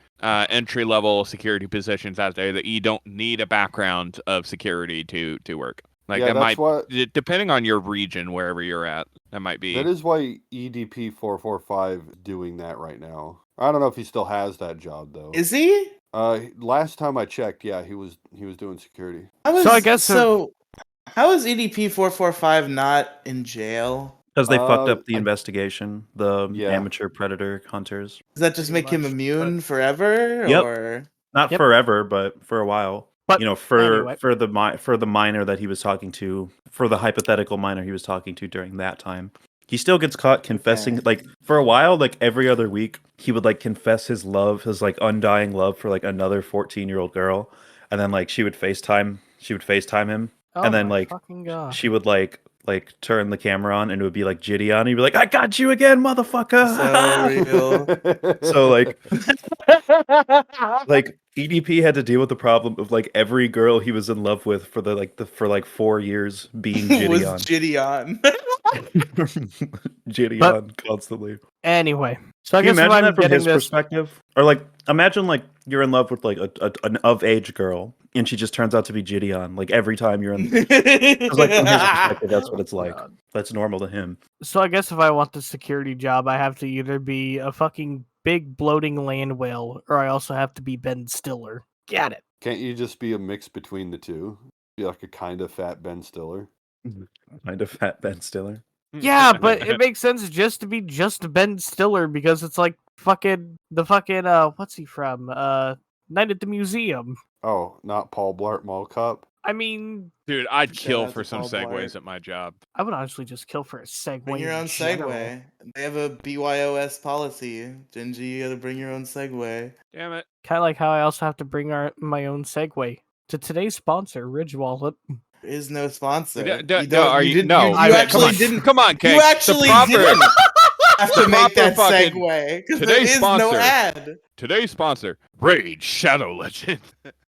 entry level security positions out there that you don't need a background of security to work. Like Yeah, that that's might, what. depending on your region, wherever you're at, that might be. That is why EDP 445 is doing that right now. I don't know if he still has that job though. Is he? Last time I checked, yeah, he was doing security. So I guess how is EDP 445 not in jail? Because they fucked up the I- investigation, the Yeah. amateur predator hunters. Does that just Pretty make him much, immune forever? Yep. Or Not Yep. forever, but for a while. But You know, for anyway. for the minor that he was talking to, for the hypothetical minor he was talking to during that time, he still gets caught confessing. Okay. Like for a while, like every other week, he would like confess his love, his like undying love for like another 14-year-old girl, and then like she would FaceTime him, Oh and then my like fucking God. she would like turn the camera on, and it would be like Gideon. He'd be like, "I got you again, motherfucker!" so real. So like EDP had to deal with the problem of like every girl he was in love with for for 4 years being was Gideon. Gideon. Gideon constantly. Anyway, so I Can you guess if imagine I'm that from getting his this, perspective? Or like imagine like you're in love with like an of age girl and she just turns out to be Gideon. Like every time you're in, because like from his perspective, that's what it's like. God. That's normal to him. So I guess if I want the security job, I have to either be a fucking big bloating land whale, or I also have to be Ben Stiller. Got it. Can't you just be a mix between the two? Be like a kind of fat Ben Stiller. Kind of fat Ben Stiller. Yeah, but it makes sense just to be just Ben Stiller because it's like the fucking what's he from? Night at the Museum. Oh, not Paul Blart Mall Cop. I mean, Dude, I'd Shout kill out for to some Paul segues Blart. at my job. I would honestly just kill for a Segway. Bring your in own general. Segway. They have a BYOS policy. Genji, you gotta bring your own Segway. Damn it. Kind of like how I also have to bring my own Segway. To today's sponsor, Ridge Wallet. There is no sponsor. No, You no, don't- are you you? didn't- No, you I mean, actually didn't. Come on, Kay. You actually didn't have to the make that proper fucking- segue because there today's is no sponsor. ad. Today's sponsor, Raid Shadow Legend.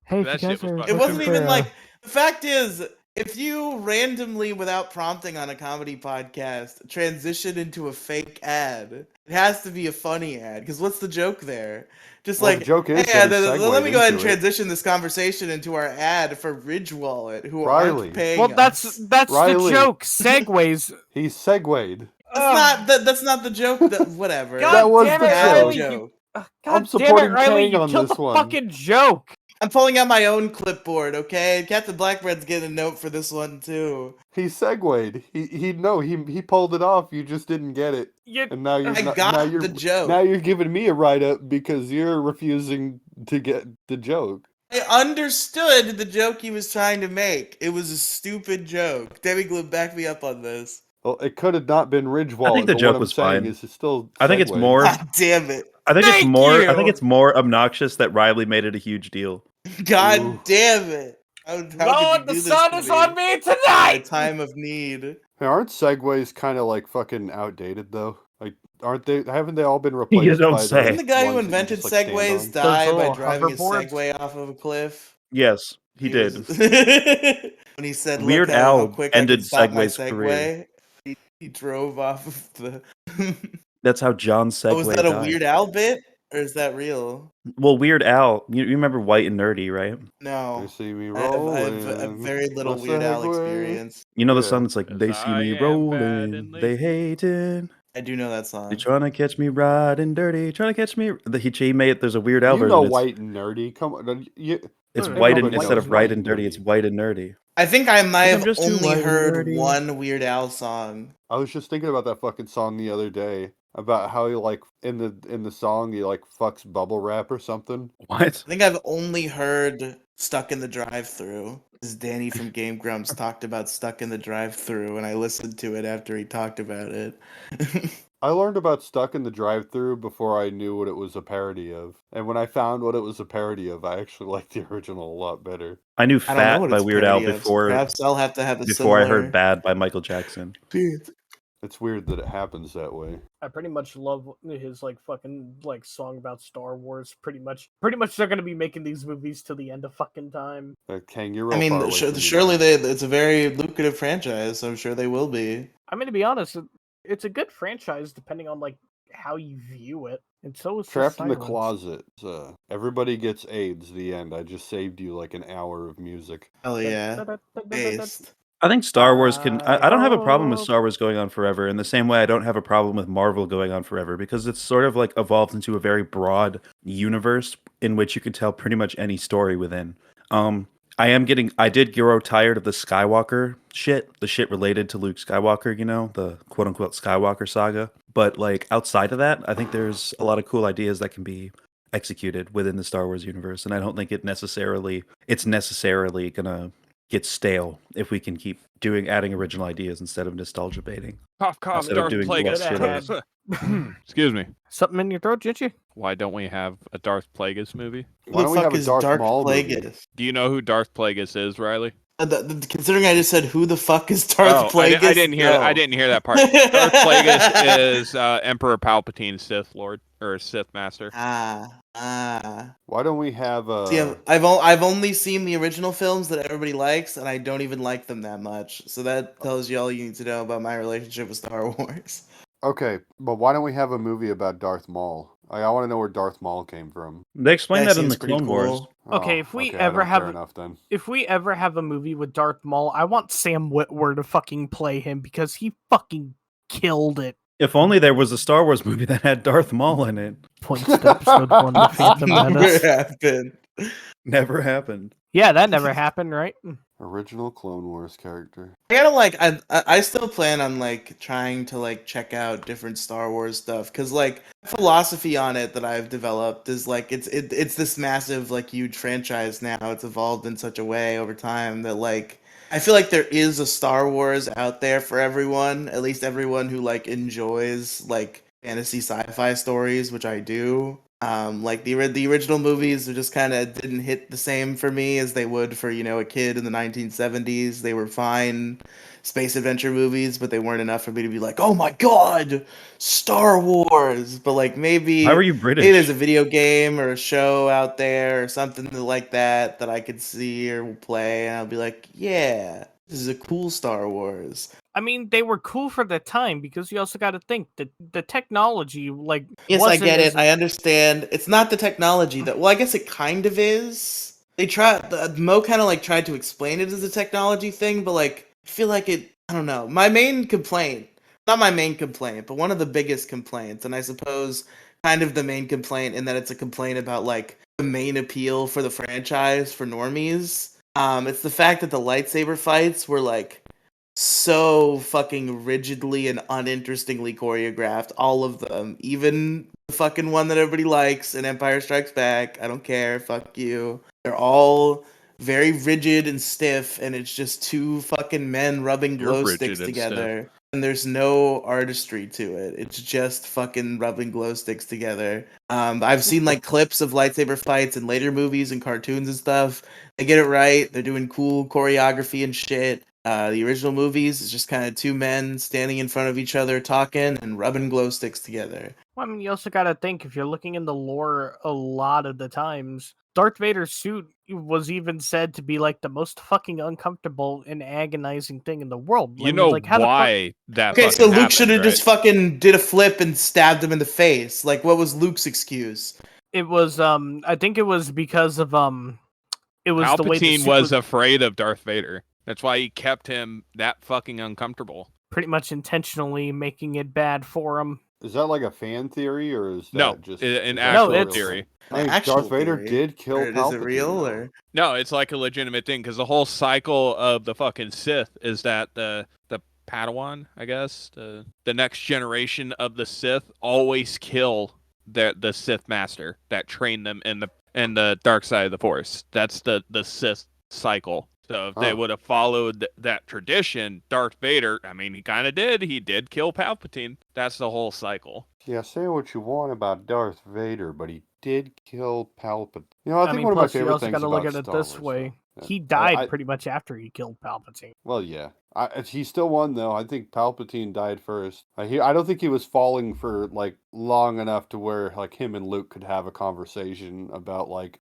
Hey, if That you shit guys was are fucking It wasn't looking even for, like the fact is, if you randomly, without prompting on a comedy podcast, transition into a fake ad, it has to be a funny ad. Because what's the joke there? Just Well, like, the joke is hey, that he let me go ahead and segued into it. transition this conversation into our ad for Ridge Wallet, who Riley. aren't paying well, that's us. the Riley. joke. Segways. He segued. That's not the joke. Whatever. God That was damn the it, Bad Riley, joke. joke. God I'm damn it, supporting Riley! Kang You on killed this the one. fucking joke. I'm pulling out my own clipboard, okay? Captain Blackbread's getting a note for this one too. He segued. He pulled it off. You just didn't get it, You, and now you're I not, got now you're the joke. now you're giving me a write up because you're refusing to get the joke. I understood the joke he was trying to make. It was a stupid joke. Debbie Glue, back me up on this. Well, it could have not been Ridge Wallet. the but joke what I'm was saying fine. is it's still. I think it's segued. more. God damn it. I think Thank it's more. you! I think it's more obnoxious that Riley made it a huge deal. God Ooh. damn it. How Lord, could the you do this sun to is me on me at a tonight. time of need? Hey, aren't segues kind of like fucking outdated though? Like, aren't they? Haven't they all been replaced? You don't by say. Didn't the guy who ones that you invented just, like, stand segways on? die Those by little driving his hoverboards? segway off of a cliff? Yes, he did. Was- when he said, Weird "Look how Al quick ended I can stop my Segway's career. Segway," he drove off of the. That's how John Segway Oh, was that a died. Weird Al bit, or is that real? Well, Weird Al, you remember White and Nerdy, right? They No, see me I have rolling. very little What's Weird the Al Segway? experience. You know the Yeah. song that's like, 'Cause they see I me am bad rolling, and they lazy. hating. I do know that They song. trying to catch me riding dirty, trying to catch me. He made there's a Weird Al You version. know It's, White and Nerdy. Come on. it's I white know and White instead and of right Nerdy. and dirty, it's white and nerdy. I think I might 'Cause I'm have just too only white and heard nerdy. one Weird Al song. I was just thinking about that fucking song the other day about how he like in the song he like fucks bubble wrap or something. What? I think I've only heard "Stuck in the Drive-Thru" because Danny from Game Grumps talked about "Stuck in the Drive-Thru," and I listened to it after he talked about it. I learned about Stuck in the Drive-Thru before I knew what it was a parody of. And when I found what it was a parody of, I actually liked the original a lot better. I knew I don't know Fat what by it's Weird Al parody of, so before perhaps I'll have to have a I heard similar Bad by Michael Jackson. experience. It's weird that it happens that way. I pretty much love his like fucking like song about Star Wars. Pretty much they're gonna be making these movies till the end of fucking time. Kang, you're real I far mean, away from me surely now. it's a very lucrative franchise, so I'm sure they will be. I mean, to be honest, it's a good franchise depending on like how you view it. And so is Trapped in the Silence. Closet. Everybody gets AIDS. The end. I just saved you like an hour of music. Hell yeah. Based. I think Star Wars can. I don't have a problem with hope- Star Wars going on forever. In the same way, I don't have a problem with Marvel going on forever because it's sort of like evolved into a very broad universe in which you can tell pretty much any story within. I did grow tired of the Skywalker shit, the shit related to Luke Skywalker, you know, the quote unquote Skywalker saga. But like outside of that, I think there's a lot of cool ideas that can be executed within the Star Wars universe, and I don't think it's necessarily gonna get stale if we can keep adding original ideas instead of nostalgia baiting. Cough, cough, Instead of Darth doing Plagueis. bullshit Excuse me. Something in your throat, did you? Why don't we have a Darth Plagueis movie? Why don't we have a Darth Maul movie? Plagueis? Do you know who Darth Plagueis is, Riley? Considering I just said who the fuck is Darth Plagueis? I didn't hear. No. I didn't hear that part. Darth Plagueis is Emperor Palpatine's Sith Lord or Sith Master. Why don't we have See, I've only seen the original films that everybody likes, and I don't even like them that much. So that tells you all you need to know about my relationship with Star Wars. Okay, but why don't we have a movie about Darth Maul? I want to know where Darth Maul came from. They explain That that in seems the pretty Clone Wars. cool. Okay, if we I ever don't have- care enough then. If we ever have a movie with Darth Maul, I want Sam Witwer to fucking play him because he fucking killed it. If only there was a Star Wars movie that had Darth Maul in it. Points to episode 1 of Phantom Never Menace. happened. Never happened. Yeah, that never happened, right? Original Clone Wars character. I gotta like I still plan on like trying to like check out different Star Wars stuff because like philosophy on it that I've developed is like it's this massive like huge franchise now. It's evolved in such a way over time that like I feel like there is a Star Wars out there for everyone, at least everyone who like enjoys like fantasy sci-fi stories, which I do. Like the original movies just kind of didn't hit the same for me as they would for a kid in the 1970s. They were fine space adventure movies, but they weren't enough for me to be like, oh my god, Star Wars. But like maybe How are you British? maybe there's a video game or a show out there or something like that I could see or play, and I'll be like, yeah, this is a cool Star Wars. I mean, they were cool for the time because you also got to think that the technology, like, Yes, I wasn't get as- it. I understand. It's not the technology that. Well, I guess it kind of is. They Mo kind of like tried to explain it as a technology thing, but like I feel like it. I don't know. My main complaint, not my main complaint, but one of the biggest complaints, and I suppose kind of the main complaint in that it's a complaint about like the main appeal for the franchise for normies. It's the fact that the lightsaber fights were like so fucking rigidly and uninterestingly choreographed, all of them, even the fucking one that everybody likes in Empire Strikes Back. I don't care, fuck you. They're all very rigid and stiff, and it's just two fucking men rubbing You're glow rigid sticks and together, and there's no artistry to it. It's just fucking rubbing glow sticks together. I've seen like clips of lightsaber fights in later movies and cartoons and stuff. They get it right. They're doing cool choreography and shit. The original movies is just kind of two men standing in front of each other talking and rubbing glow sticks together. Well, I mean, you also got to think if you're looking in the lore, a lot of the times, Darth Vader's suit was even said to be like the most fucking uncomfortable and agonizing thing in the world. You know like, how the fuck- why that? Okay, so fucking Luke happened, should have right? just fucking did a flip and stabbed him in the face. Like, what was Luke's excuse? It was I think it was because of it was the way the Palpatine suit was afraid of Darth Vader. That's why he kept him that fucking uncomfortable. pretty much intentionally making it bad for him. Is that like a fan theory, or is No, that just an is that actual a it's- real theory. thing? I mean, actual Darth Vader theory. did kill Or Palpatine. is it real though. or No, it's like a legitimate thing because the whole cycle of the fucking Sith is that the Padawan, I guess, the next generation of the Sith always kill the Sith master that trained them in the dark side of the Force. That's the Sith cycle. So if they Huh. would have followed that tradition, Darth Vader, I mean, he kind of did. He did kill Palpatine. That's the whole cycle. Yeah, say what you want about Darth Vader, but he did kill Palpatine. You know, I think mean, one of my plus you favorite also things got to look about at it Star this Wars, way. though. He Yeah. died pretty much after he killed Palpatine. Well, yeah. He still won, though. I think Palpatine died first. I don't think he was falling for, like, long enough to where, like, him and Luke could have a conversation about, like,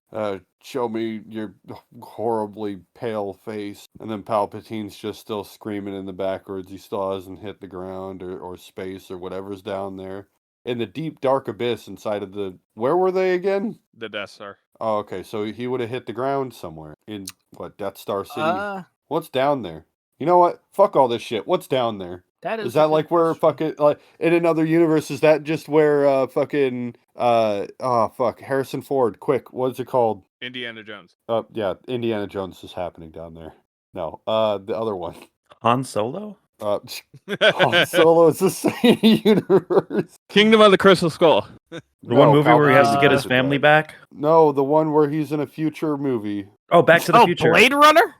show me your horribly pale face. And then Palpatine's just still screaming in the backwards. He still hasn't hit the ground or space or whatever's down there. In the deep, dark abyss inside of the... Where were they again? The Death Star. Oh, okay. So he would have hit the ground somewhere. In, what, Death Star City? What's down there? You know what? Fuck all this shit. What's down there? That Is that like where fucking like in another universe? Is that just where fucking Harrison Ford? Quick, what's it called? Indiana Jones. Yeah, Indiana Jones is happening down there. No, the other one. Han Solo? Han Solo is the same universe. Kingdom of the Crystal Skull. The one movie where he has to get his Palpatine family isn't back? that. No, the one where he's in a future movie. Oh, Back to the Future. Blade Runner?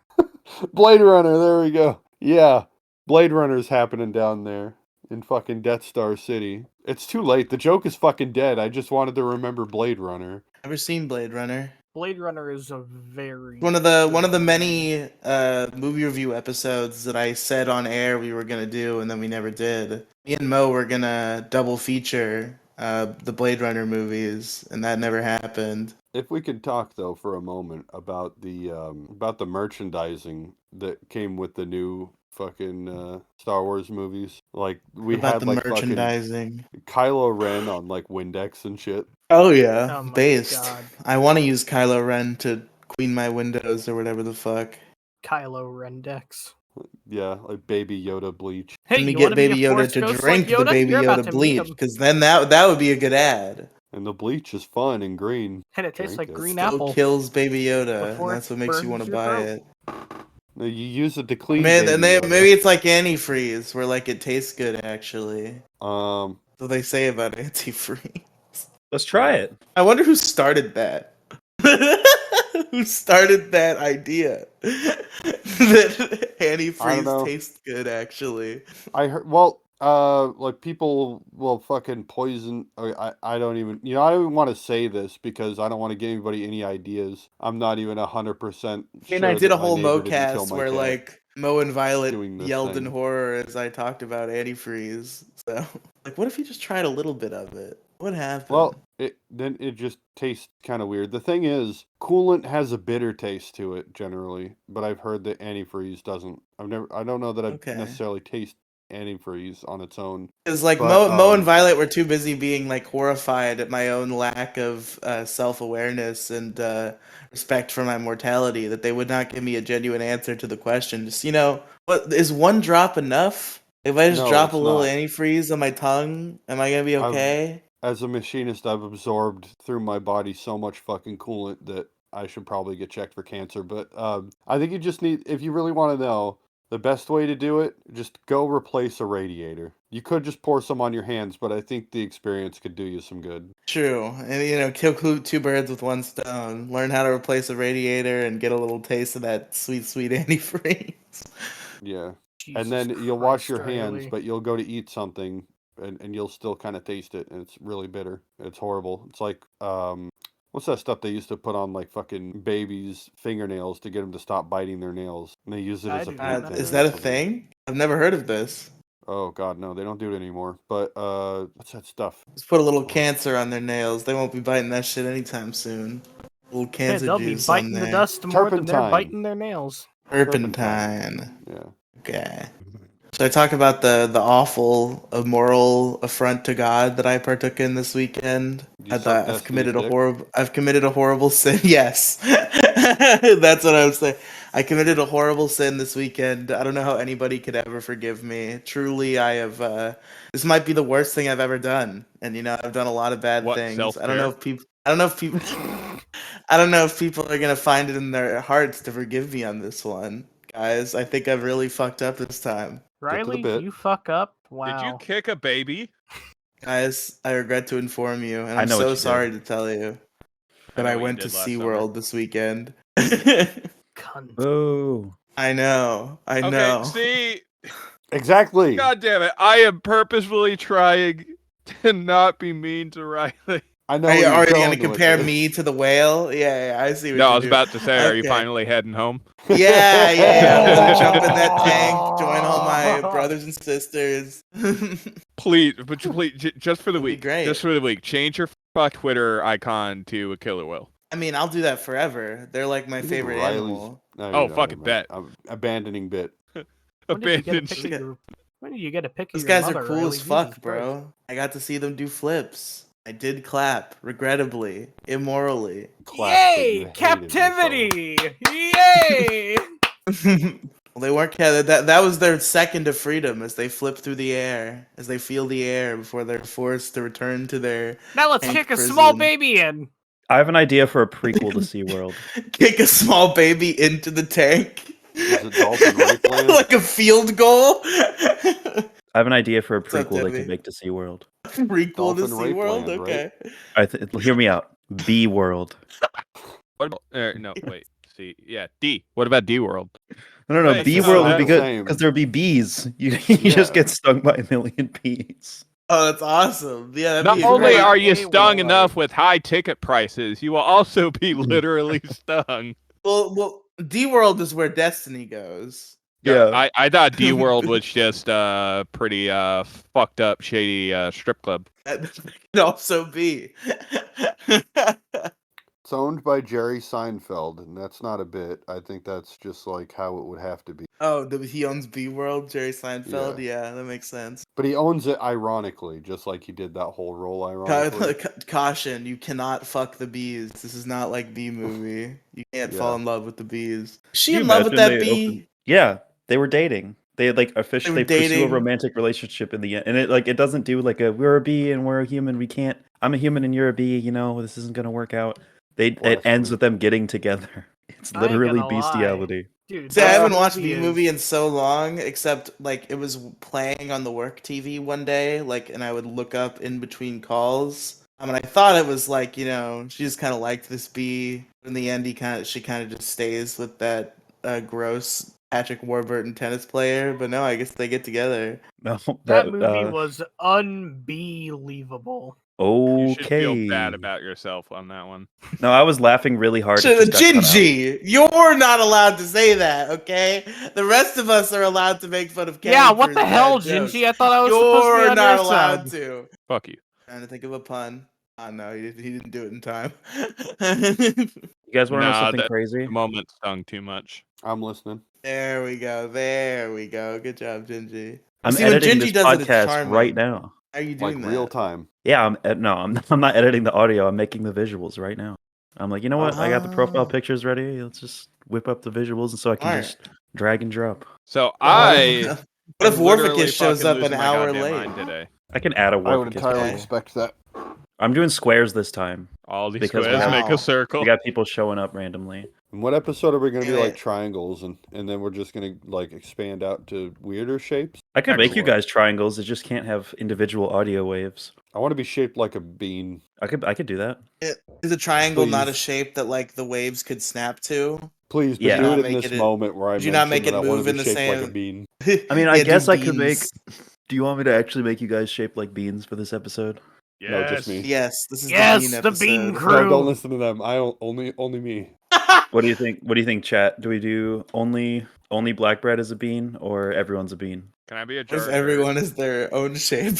Blade Runner. There we go. Yeah, Blade Runner's happening down there in fucking Death Star City. It's too late. The joke is fucking dead. I just wanted to remember Blade Runner. Never seen Blade Runner. Blade Runner is a very One of the many movie review episodes that I said on air we were gonna do and then we never did. Me and Mo were gonna double feature the Blade Runner movies, and that never happened. If we could talk though for a moment about the merchandising that came with the new fucking Star Wars movies, like we About had the like merchandising. fucking Kylo Ren on like Windex and shit. Oh yeah, Oh my based. God. I want to use Kylo Ren to clean my windows or whatever the fuck. Kylo Rendex. Yeah, like Baby Yoda bleach. Hey, Let me you get wanna be a Baby Yoda Force to ghost drink like the Yoda? Baby You're about Yoda to meet bleach, him. because then that would be a good ad. And the bleach is fun and green. And it tastes Drink like it. green Still apple. kills Baby Yoda. Before And it that's what makes you want to burns your buy throat. it. No, you use it to clean. Man, Baby and they, Yoda. maybe it's like antifreeze, where like it tastes good actually. Um, So they say about antifreeze. Let's try it. I wonder who started that. Who started that idea? That I don't antifreeze know. tastes good actually. I heard. Like people will fucking poison. I don't even. You know, I don't even want to say this because I don't want to give anybody any ideas. I'm not even 100% I mean, I sure did that a my whole neighbor didn't kill mocast my where cat like Mo and Violet doing this yelled in thing. horror as I talked about antifreeze. So, like, what if you just tried a little bit of it? What happened? Well, then it just tastes kind of weird. The thing is, coolant has a bitter taste to it generally, but I've heard that antifreeze doesn't. I don't know that I've Okay. necessarily tasted antifreeze on its own. Because like But, Mo and Violet were too busy being like horrified at my own lack of self-awareness and respect for my mortality that they would not give me a genuine answer to the question. Just what is one drop enough? If I just No, drop it's a little not. antifreeze on my tongue, am I gonna be okay? As a machinist, I've absorbed through my body so much fucking coolant that I should probably get checked for cancer. But I think you just need, if you really want to know, the best way to do it, just go replace a radiator. You could just pour some on your hands, but I think the experience could do you some good. True, and kill two birds with one stone. Learn how to replace a radiator and get a little taste of that sweet, sweet antifreeze. Yeah. Jesus And then you'll wash Christ, your hands, Riley. but you'll go to eat something and you'll still kind of taste it, and it's really bitter. It's horrible. It's like, what's that stuff they used to put on like fucking babies' fingernails to get them to stop biting their nails? And they use it I as a do paint not thinner Is or that a something. thing? I've never heard of this. Oh god, no, they don't do it anymore. But what's that stuff? Just put a little cancer on their nails. They won't be biting that shit anytime soon. A little Yeah, cancer they'll be juice biting on the there. dust more than they're Turpentine. biting their nails. Turpentine. Yeah. Okay. Should I talk about the awful, immoral affront to God that I partook in this weekend? You I suck thought Destiny's dick? I've committed a horrible sin. Yes. That's what I would say. I committed a horrible sin this weekend. I don't know how anybody could ever forgive me. Truly, I have this might be the worst thing I've ever done. And I've done a lot of bad What, things. I don't know self-care? if people I don't know if people I don't know if people are going to find it in their hearts to forgive me on this one. Guys, I think I've really fucked up this time. Riley, bit. you fuck up. Did you Wow. kick a baby? Guys, I regret to inform you, and I I'm know what so you did. sorry to tell you that know I what you went to did last summer. SeaWorld this weekend. Cunt. Boo. I know. I Okay, know. see, Exactly. God damn it, I am purposefully trying to not be mean to Riley. I know Are you where you're going to going with compare this. me to the whale? Yeah, I see what No, I you're was doing. about to say, are you Okay. finally heading home? Yeah. I'm gonna jump in that tank, join all my brothers and sisters. Please, just for the It'll be week, great. just for the week, change your Twitter icon to a killer whale. I mean, I'll do that forever. They're like my You think favorite Riley's- animal. No, Oh, you're not, fucking never mind. bet. I'm abandoning bit. When did you get a Abandoned pic of shit. your? When did you get a pic of Those your guys mother, are cool Riley? as Jesus fuck, Christ. bro. I got to see them do flips. I did clap, regrettably, immorally. Clap that you Yay! hated Captivity! Yay! Well, they weren't. Yeah, that was their second of freedom as they flip through the air, as they feel the air before they're forced to return to their Now let's tank kick a prison. small baby in. I have an idea for a prequel to SeaWorld. Kick a small baby into the tank. Is it Dolphin Rape Land? Like a field goal. I have an idea for a What's up, prequel they Debbie? could make to SeaWorld. Prequel to Dolphin Rape SeaWorld? Land, Okay. Hear me out. B World. What about, no, wait. See, yeah, D. What about D World? No, Wait, B no, World would be that's- good because there'd be bees. You just Yeah. get stung by a million bees. Oh, that's awesome. Yeah, that'd Not be only great. are you Hey, stung well, enough with high ticket prices, you will also be Mm-hmm. literally stung. Well, D World is where Destiny goes. Yeah. I thought D World was just pretty fucked up, shady strip club. That could also be. It's owned by Jerry Seinfeld, and that's not a bit. I think that's just like how it would have to be. Oh, he owns B World, Jerry Seinfeld. Yeah, that makes sense. But he owns it ironically, just like he did that whole role ironically. Caution: you cannot fuck the bees. This is not like Bee Movie. You can't fall in love with the bees. Is she Can in you love with imagine that they bee? opened- Yeah, they were dating. They had like officially pursue a dating. romantic relationship in the end, and it doesn't do like a we're a bee and we're a human. We can't. I'm a human and you're a bee. This isn't gonna work out. It ends Blasphemy. with them getting together. It's I ain't literally gonna lie. bestiality. Dude, See, I that haven't watched movie B Movie is- in so long, except like it was playing on the work TV one day, like, and I would look up in between calls. And I thought it was like, she just kind of liked this bee. In the end, she kind of just stays with that gross Patrick Warburton tennis player. But no, I guess they get together. No, that movie was unbelievable. You should feel okay. bad about yourself on that one. No, I was laughing really hard. It just got cut out. Gingy, you're not allowed to say that, okay? The rest of us are allowed to make fun of Kenny Yeah, for what his the bad hell, jokes. Gingy? I thought I was supposed to be You're on not your allowed side. to. Fuck you. Trying to think of a pun. Oh no, he didn't do it in time. You guys want to know Nah, something that crazy? moment stung too much. I'm listening. There we go. Good job, Gingy. I'm See, when editing Gingy this does it, it's podcast charming. right now. How are you Like doing real that? time. Yeah, I'm not editing the audio. I'm making the visuals right now. I'm like, you know what? I got the profile Oh. pictures ready. Let's just whip up the visuals, and so I can Smart. just drag and drop. So What if am literally Warficus shows fucking up an losing my hour goddamn late? mind today. I can add a I would Warficus. entirely Okay. respect that. I'm doing squares this time. All these Because we squares have- make Wow. a circle. We got people showing up randomly. In what episode are we going to be Wait. like triangles, and then we're just going to like expand out to weirder shapes? I could make you Excellent. guys triangles. It just can't have individual audio waves. I want to be shaped like a bean. I could do that. Is a triangle not a Please. shape that like the waves could snap to? Please, but Yeah. do Not it in make this it- moment where I Did you not mentioned make it that I want move to in be the shaped like a same- bean. I mean, I Yeah, do guess I could make. beans. Do you want me to actually make you guys shaped like beans for this episode? No, just me. Yes, this is Yes, the bean the bean episode. crew. No, don't listen to them. Only me. What do you think? What do you think, chat? Do we do only black bread is a bean, or everyone's a bean? Can I be a What jar? if everyone is their own shape?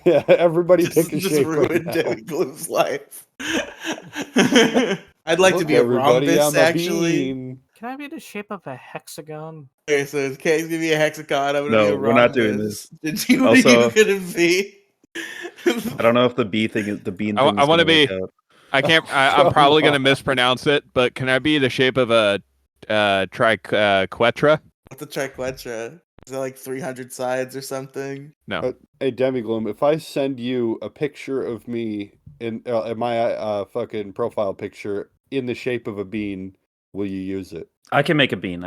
Yeah, everybody just pick a shape ruined right now. Joey Gloom's life. I'd like to Look, be a everybody, rhombus, I'm a actually. bean. Can I be the shape of a hexagon? Okay, so K's gonna be a hexagon. I'm gonna No, be a we're not doing rhombus. this. What are you Also- gonna be? I don't know if the bean thing is I want to be. Out. I can't. I'm probably gonna mispronounce it, but can I be the shape of a triquetra? What's a triquetra? Is that like 300 sides or something? No. Hey, Demigloom, if I send you a picture of me in my fucking profile picture in the shape of a bean, will you use it? I can make a bean.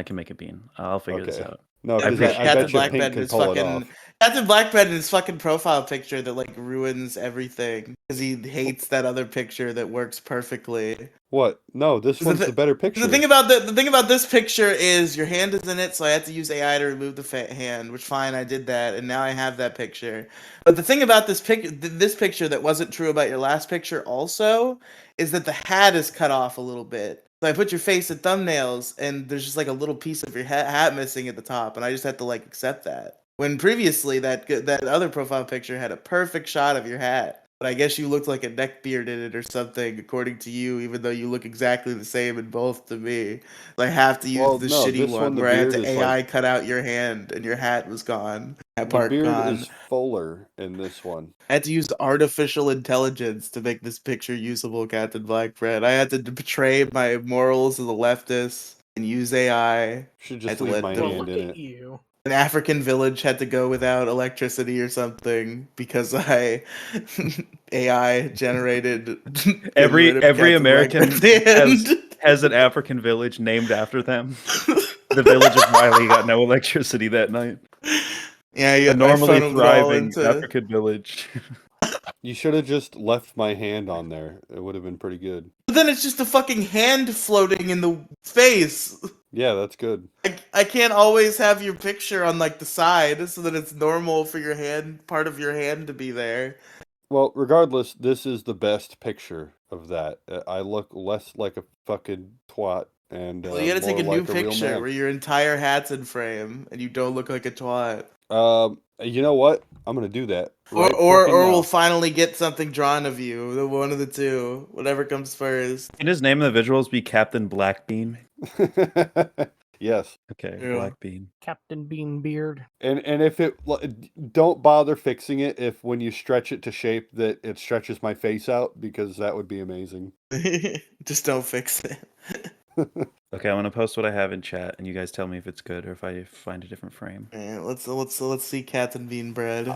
I'll figure this Okay. out. No, Yeah, because I bet you Blackbed Pink could is pull it fucking off. Captain Blackbed in his fucking profile picture that like ruins everything because he hates that other picture that works perfectly. What? No, this one's the better picture. The thing about the thing about this picture is your hand is in it, so I had to use AI to remove the hand. Which fine, I did that, and now I have that picture. But the thing about this picture that wasn't true about your last picture also is that the hat is cut off a little bit. So I put your face at thumbnails, and there's just like a little piece of your hat missing at the top, and I just had to like accept that. When previously that other profile picture had a perfect shot of your hat. But I guess you looked like a neckbeard in it or something, according to you, even though you look exactly the same in both to me. I have to use the shitty this one the where I had beard to is AI cut out your hand and your hat was gone. That the part beard gone. is fuller in this one. I had to use artificial intelligence to make this picture usable, Captain Blackbread. I had to betray my morals as a leftist and use AI. Should I just had to leave let my them- Well, hand look in at it. you. An African village had to go without electricity or something because I AI generated Every Captain American Blackbeard's hand. has an African village named after them. The village of Riley got no electricity that night. Yeah, A I normally funneled it all thriving into. African village. You should have just left my hand on there. It would have been pretty good. But then it's just a fucking hand floating in the face. Yeah, that's good. I can't always have your picture on like the side so that it's normal for your hand, part of your hand to be there. Well, regardless, this is the best picture of that. I look less like a fucking twat and Well, you gotta take more a new like a real picture man. where your entire hat's in frame and you don't look like a twat. You know what? I'm gonna do that. Or Right or, fucking or now. we'll finally get something drawn of you. The one of the two. Whatever comes first. Can his name in the visuals be Captain Blackbean? Yes. Okay, Yeah. Blackbean. Captain Beanbeard. And if it don't bother fixing it if when you stretch it to shape that it stretches my face out because that would be amazing. Just don't fix it. Okay, I'm gonna post what I have in chat, and you guys tell me if it's good or if I find a different frame. Alright, let's see Captain Beanbread.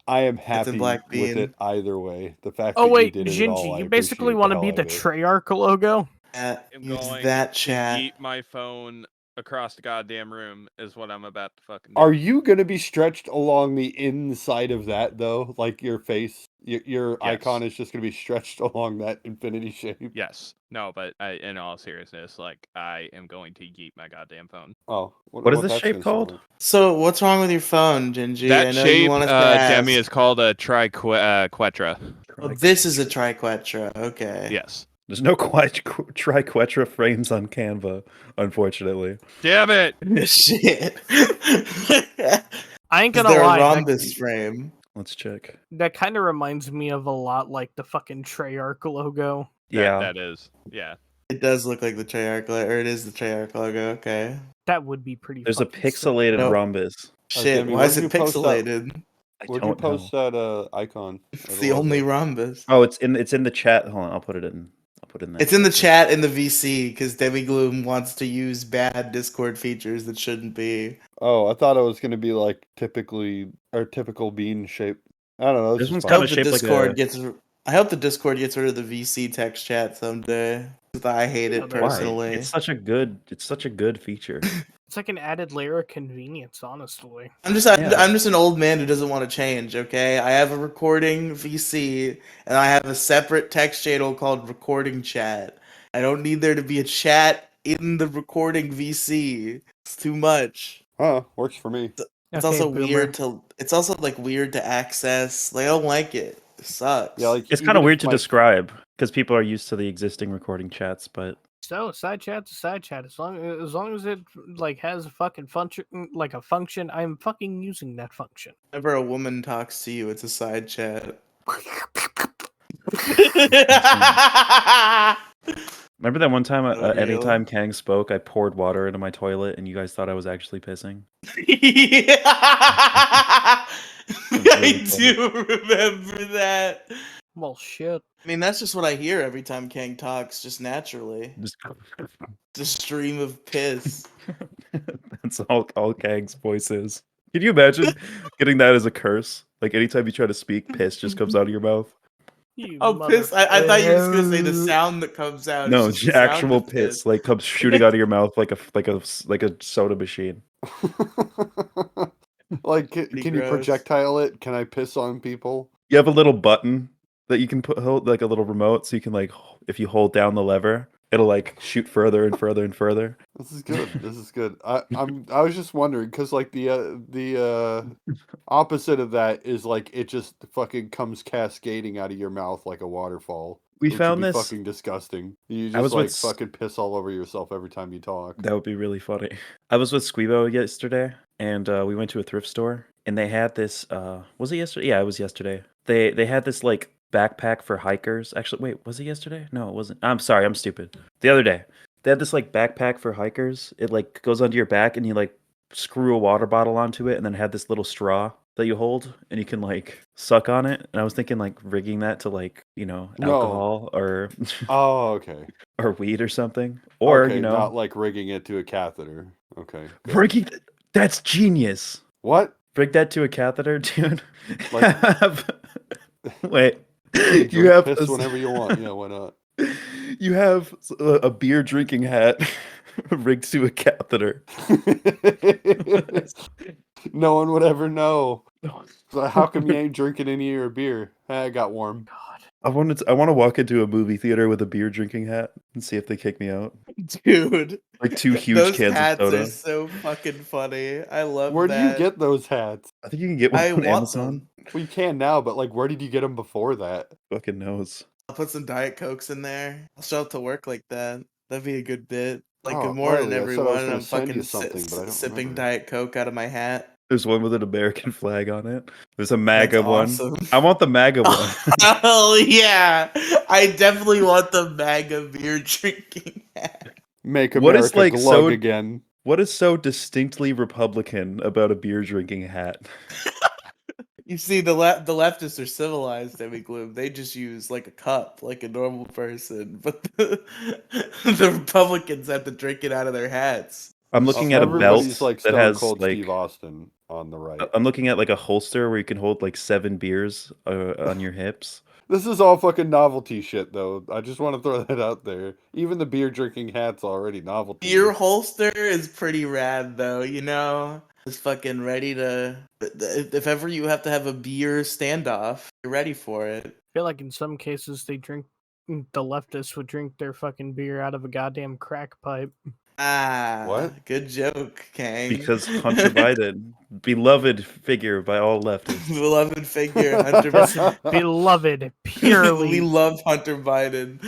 I am happy Black with Bean. it either way. The fact Oh that wait, you did it at all, Gingy, I you basically appreciate want to hell be out the of it. Treyarch logo? I'm Use going that to chat. yeet my phone across the goddamn room is what I'm about to fucking do. Are you gonna be stretched along the inside of that though? Like your face, your icon is just gonna be stretched along that infinity shape. Yes. No, but in all seriousness, like I am going to yeet my goddamn phone. Oh, What is this that's shape gonna sound called? like. So what's wrong with your phone, Gingy? That I know shape, you want us to ask. Demi, is called a triquetra. Oh, this is a triquetra. Okay. Yes. There's no triquetra frames on Canva, unfortunately. Damn it! Shit. I ain't Is gonna there a lie. rhombus frame? Let's check. That kind of reminds me of a lot like the fucking Treyarch logo. Yeah, That is. Yeah. It does look like the Treyarch logo, or it is the Treyarch logo. Okay. That would be pretty. there's a fucking sick. pixelated No. rhombus. Shit. Demi, Why is where'd it you post that? pixelated? I Where'd you don't know. post that icon? It's the only rhombus. Oh, it's in the chat. Hold on, I'll put it in. I'll put it in there. It's in the chat in the VC because Demigloom wants to use bad Discord features that shouldn't be. Oh, I thought it was gonna be like typical bean shape. I don't know. This one's I kinda hope the shaped like Discord a- gets. I hope the Discord gets rid of the VC text chat someday. 'Cause I hate Yeah, it but why? personally. It's such a good feature. It's like an added layer of convenience, honestly. I'm just an old man who doesn't want to change. Okay, I have a recording VC and I have a separate text channel called recording chat. I don't need there to be a chat in the recording VC. It's too much. Works for me. It's Okay, also boomer. weird to. It's also like weird to access. Like I don't like it. It sucks. Yeah, like It's even kind of if weird to my- describe because people are used to the existing recording chats, but So side chat's a side chat. As long as it like has a fucking function, like a function, I'm fucking using that function. Whenever a woman talks to you, it's a side chat. remember that one time Unreal. anytime Kang spoke, I poured water into my toilet and you guys thought I was actually pissing? Yeah. It was really I funny. do remember that. Well, shit. I mean, that's just what I hear every time Kang talks, just naturally. Just The stream of piss. that's all Kang's voice is. Can you imagine getting that as a curse? Like anytime you try to speak, piss just comes out of your mouth. You Oh, piss! I thought you were just gonna say the motherfucker. sound that comes out. No, It's just the sound actual of piss like comes shooting out of your mouth like a soda machine. Like, Pretty can you gross. projectile it? Can I piss on people? You have a little button that you can hold like a little remote, so you can like if you hold down the lever, it'll like shoot further and further and further. This is good. This is good. I was just wondering because like the opposite of that is like it just fucking comes cascading out of your mouth like a waterfall. We Which found would be this. fucking disgusting. You I was just with like fucking piss all over yourself every time you talk. That would be really funny. I was with Squeebo yesterday, and we went to a thrift store, and they had this. Was it yesterday? Yeah, it was yesterday. They had this like backpack for hikers. Actually, wait, was it yesterday? No, it wasn't. I'm sorry, I'm stupid. The other day, they had this like backpack for hikers. It like goes onto your back, and you like screw a water bottle onto it, and then had this little straw that you hold, and you can like suck on it. And I was thinking like rigging that to like No. alcohol or Oh, okay. or weed or something, or Okay, not like rigging it to a catheter. Okay. good. rigging. That's genius. What? Rig that to a catheter, dude. Like- Wait, You you have piss a- whenever you want. Yeah, why not? You have a beer drinking hat rigged to a catheter. No one would ever know. So how come you ain't drinking any of your beer? I got warm. I want to walk into a movie theater with a beer drinking hat and see if they kick me out. Dude, Like two huge those cans of hats soda. are so fucking funny. I love Where do that. you get those hats? I think you can get one I on want Amazon. them. Well, you can now, but like, where did you get them before that? Fucking knows. I'll put some Diet Cokes in there. I'll show up to work like that. That'd be a good bit. Like, Oh, good morning, Riley, I said I was everyone. gonna I'm send fucking you something, but I don't sipping remember. Diet Coke out of my hat. There's one with an American flag on it. There's a That's MAGA one. awesome. I want the MAGA one. Hell yeah! I definitely want the MAGA beer drinking hat. Make What America is, like, glug so- again. What is so distinctly Republican about a beer drinking hat? You see, the leftists are civilized, Demi Gloom. They just use like a cup, like a normal person. But the Republicans have to drink it out of their hats. I'm looking at a belt Everybody's like that Stone has Cold like Steve Austin on the right. I'm looking at like a holster where you can hold like 7 beers on your hips. This is all fucking novelty shit, though. I just want to throw that out there. Even the beer drinking hat's already novelty. Beer holster is pretty rad, though. You know, it's fucking ready to. If ever you have to have a beer standoff, you're ready for it. I feel like in some cases the leftists would drink their fucking beer out of a goddamn crack pipe. Ah, What? Good joke, Kang. Because Hunter Biden, beloved figure by all leftists. Beloved figure, Hunter Biden. Beloved, purely We love Hunter Biden.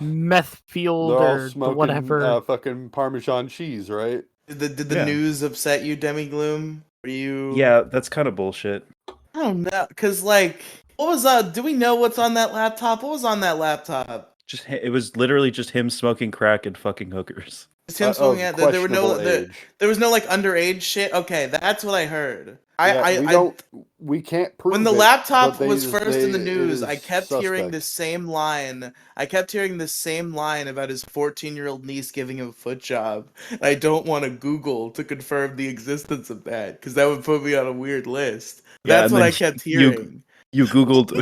meth fueled They're all or smoking whatever. fucking Parmesan cheese, right? Did the Yeah. news upset you, Demi Gloom? Were you? Yeah, that's kind of bullshit. I don't know, cause like, what was do we know what's on that laptop? What was on that laptop? It was literally just him smoking crack and fucking hookers. It's him Of smoking at there were no questionable age. there was no like underage shit. Okay, that's what I heard. Yeah, we can't prove when the it, laptop but was first in the it news, is I kept hearing suspect. this same line. I kept hearing the same line about his 14-year-old niece giving him a foot job. And I don't want to Google to confirm the existence of that because that would put me on a weird list. Yeah, That's and what then I kept you- hearing. You Googled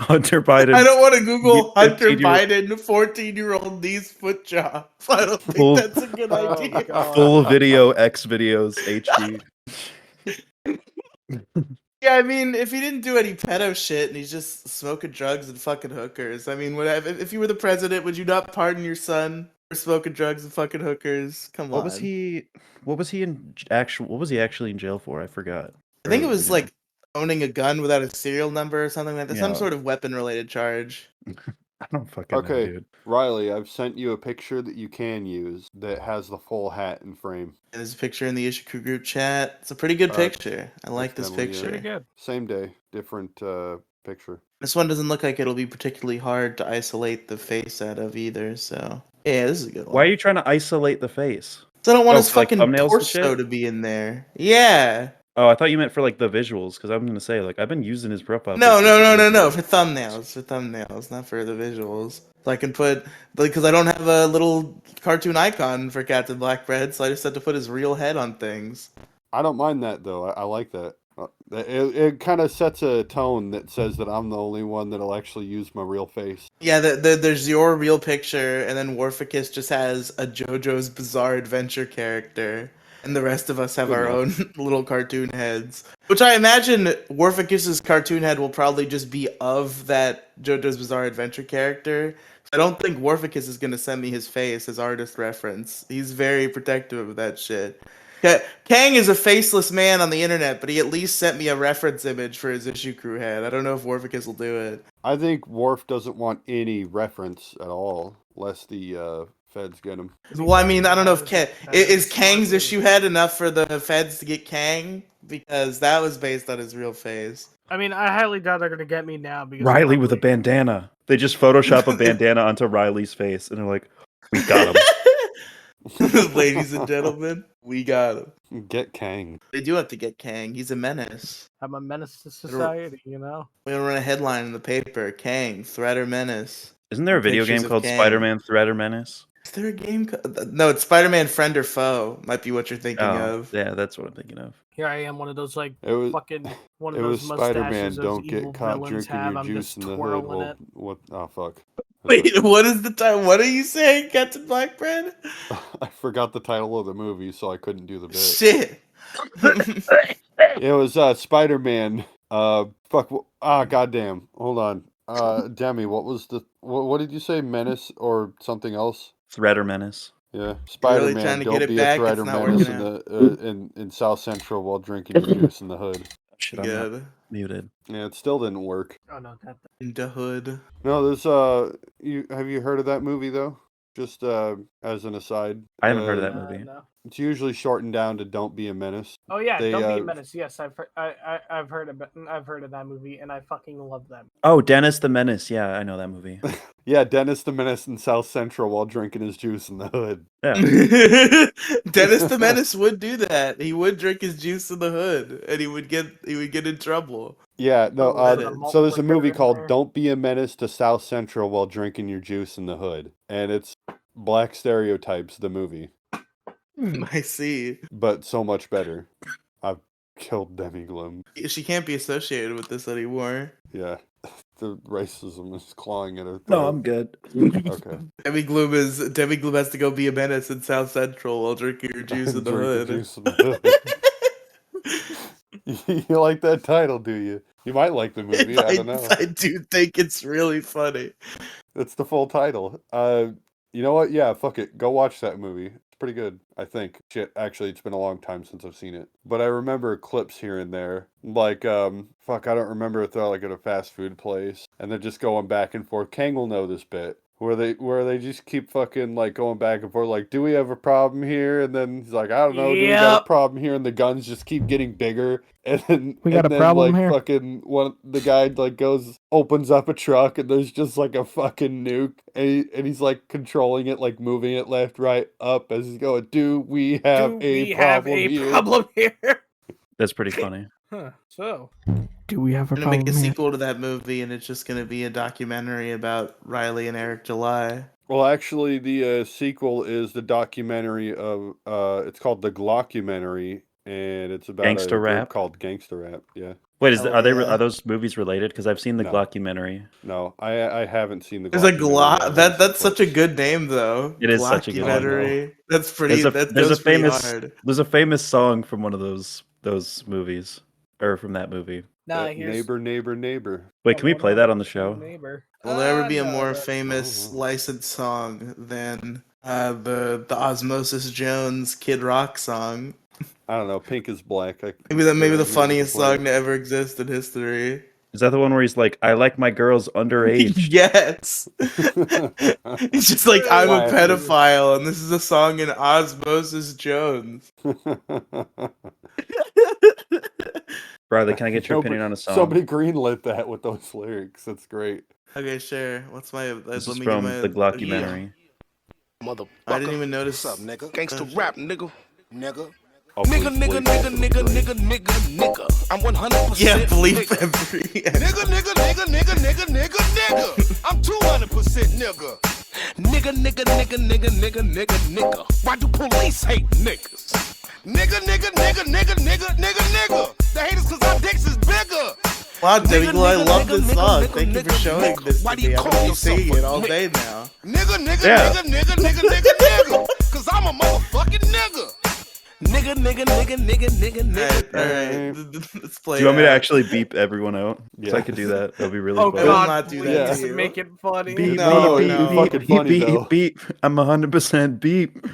Hunter Biden. I don't want to Google Hunter 15-year-old Biden 14-year-old niece foot job. I don't think Full- that's a good Oh, idea. God. full video X videos HD. Yeah, I mean, if he didn't do any pedo shit and he's just smoking drugs and fucking hookers, I mean, whatever. If you were the president, would you not pardon your son for smoking drugs and fucking hookers? Come on. What was he? What was he actually in jail for? I forgot. I think it Or, was you know. like owning a gun without a serial number or something like that. Some Yeah. sort of weapon-related charge. I don't fucking know, Okay. dude. Riley, I've sent you a picture that you can use that has the full hat and frame. And there's a picture in the Ishiku group chat. It's a pretty good picture. I like this accidentally, picture. Pretty good. Same day, different picture. This one doesn't look like it'll be particularly hard to isolate the face out of either, so... Yeah, this is a good one. Why are you trying to isolate the face? So I don't want Oh, his for, like, fucking thumbnails and torso shit? to be in there. Yeah. Oh, I thought you meant for like the visuals, because I'm gonna say like I've been using his profile. No, picture no, for no, no, years no. now. For thumbnails, not for the visuals. So I can put because I don't have a little cartoon icon for Captain Blackbread, so I just had to put his real head on things. I don't mind that though. I like that. It kind of sets a tone that says that I'm the only one that'll actually use my real face. Yeah, there's your real picture, and then Warficus just has a JoJo's Bizarre Adventure character, and the rest of us have Good our enough. own little cartoon heads. Which I imagine Warficus's cartoon head will probably just be of that JoJo's Bizarre Adventure character. I don't think Warficus is gonna send me his face as artist reference. He's very protective of that shit. Kang is a faceless man on the internet, but he at least sent me a reference image for his issue crew head. I don't know if Warficus will do it. I think Worf doesn't want any reference at all, lest the feds get him. Well, I mean, I don't know if is Kang's issue head enough for the feds to get Kang, because that was based on his real face. I mean, I highly doubt they're gonna get me now because Riley with a probably- bandana. They just Photoshop a bandana onto Riley's face, and they're like, "We got him." Ladies and gentlemen, we got him. Get Kang. They do have to get Kang. He's a menace. I'm a menace to society, you know. We don't run a headline in the paper. Kang, threat or menace. Isn't there a video Pictures game of called Kang. Spider-Man: Threat or Menace? Is there a game? No, it's Spider-Man Friend or Foe. Might be what you're thinking Oh, of. yeah, that's what I'm thinking of. Here I am, one of those like It was fucking one of it was those mustaches Spider-Man. those Don't evil get caught villains drinking have. your I'm juice just in the hood. twirling Well, it. what? Oh fuck. Wait, what is the time? What are you saying, Captain Blackbread? I forgot the title of the movie, so I couldn't do the bit. Shit. It was Spider-Man. Fuck. Goddamn. Hold on. Demi, what was the? What did you say? Menace or something else? Threat or Menace. Yeah, Spider-Man. trying to Don't get it be back? a threat It's or not menace working in South Central while drinking your juice in the hood. Shit, I'm not Good. muted. Yeah, it still didn't work. Oh no, that In the hood. No, there's have you heard of that movie though? Just as an aside. I haven't heard of that movie. no. It's usually shortened down to "Don't Be a Menace." Oh yeah, They, Don't Be a uh, Menace. Yes, I've heard of that movie, and I fucking love that. Oh, Dennis the Menace. Yeah, I know that movie. Yeah, Dennis the Menace in South Central while drinking his juice in the hood. Yeah. Dennis the Menace would do that. He would drink his juice in the hood, and he would get in trouble. Yeah, no. Oh, that is. So there's a movie Multiplicator called there. "Don't Be a Menace to South Central while drinking your juice in the hood," and it's black stereotypes. The movie, I see. but so much better. I've killed Demi Gloom. She can't be associated with this anymore. Yeah, the racism is clawing at her throat. No, I'm good. Okay. Debbie Gloom has to go be a menace in South Central while drinking her juice in the Drink hood. juice in the hood. You like that title, do you? You might like the movie. I don't know. I do think it's really funny. That's the full title. You know what? Yeah, fuck it. Go watch that movie. It's pretty good, I think. Shit, actually, it's been a long time since I've seen it. But I remember clips here and there. Like, fuck, I don't remember if they're like at a fast food place. And they're just going back and forth. Kang will know this bit. Where they just keep fucking like going back and forth, like, do we have a problem here? And then he's like, I don't know, do we got a Yep. problem here? And the guns just keep getting bigger. And then We got and a then, problem like, here? fucking the guy like opens up a truck and there's just like a fucking nuke and he's like controlling it, like moving it left, right, up as he's going, do we have a problem here? That's pretty funny. Huh. So, do we have a I'm gonna make a sequel to that movie, and it's just gonna be a documentary about Riley and Eric July. Well, actually, the sequel is the documentary of it's called The Glockumentary, and it's about Gangsta a group Rap? called Gangsta Rap. Yeah, Wait, Hell are yeah. are those movies related? Because I've seen the No. Glockumentary. no, I haven't seen the. There's a Glockumentary. Glock. That's such a good name, though. It is such a good name. Glockumentary. That's pretty. That There's goes a pretty famous hard. there's a famous song from one of those movies, or from that movie. Nah, here's Neighbor, neighbor, neighbor. Wait, can we play that on the show? Neighbor. Will there ever be a no, more that's- famous Oh. licensed song than the Osmosis Jones Kid Rock song? I don't know. Pink is black. Maybe the Yeah, funniest black. song to ever exist in history. Is that the one where he's like, "I like my girls underage"? Yes. He's just like, I'm a Why? pedophile, and this is a song in Osmosis Jones. Riley, can I get your opinion on a song? Somebody greenlit that with those lyrics. That's great. Okay, sure. What's my? This let is me from get my, the Glockumentary. Motherfucker. I didn't even notice. What's up, nigga? Gangsta rap, nigga. Nigga. I'll Nigga, bleep nigga, both nigga, of them nigga, great. nigga, nigga, nigga. I'm 100% Yeah, bleep nigga. every. Nigga, nigga, nigga, nigga, nigga, nigga, nigga. I'm 200% nigga. Nigga, nigga, nigga, nigga, nigga, nigga, nigga. Why do police hate niggas? Nigga, nigga, nigga, nigga, nigga, nigga, nigga. They hate us cause our dicks is bigger. Wow, Nigga, Demi-Glow, I nigga, love nigga, this nigga, song. nigga, Thank you for nigga, showing nigga. this Why to do you me. I'm call gonna be yourself singing a it all nigga? day now. Nigga, nigga, Yeah. nigga, nigga, nigga, nigga, nigga. Cause I'm a motherfucking nigga. Nigga, nigga, nigga, nigga, nigga, nigga. Alright. Let's play Do you want me to it out. actually beep everyone out? Because I Yeah. could do that. That'd be really Oh funny. I will God, not do please that to you. make it funny. Beep, No, beep, no. beep, Fucking beep, funny, beep, though. beep. I'm 100% beep.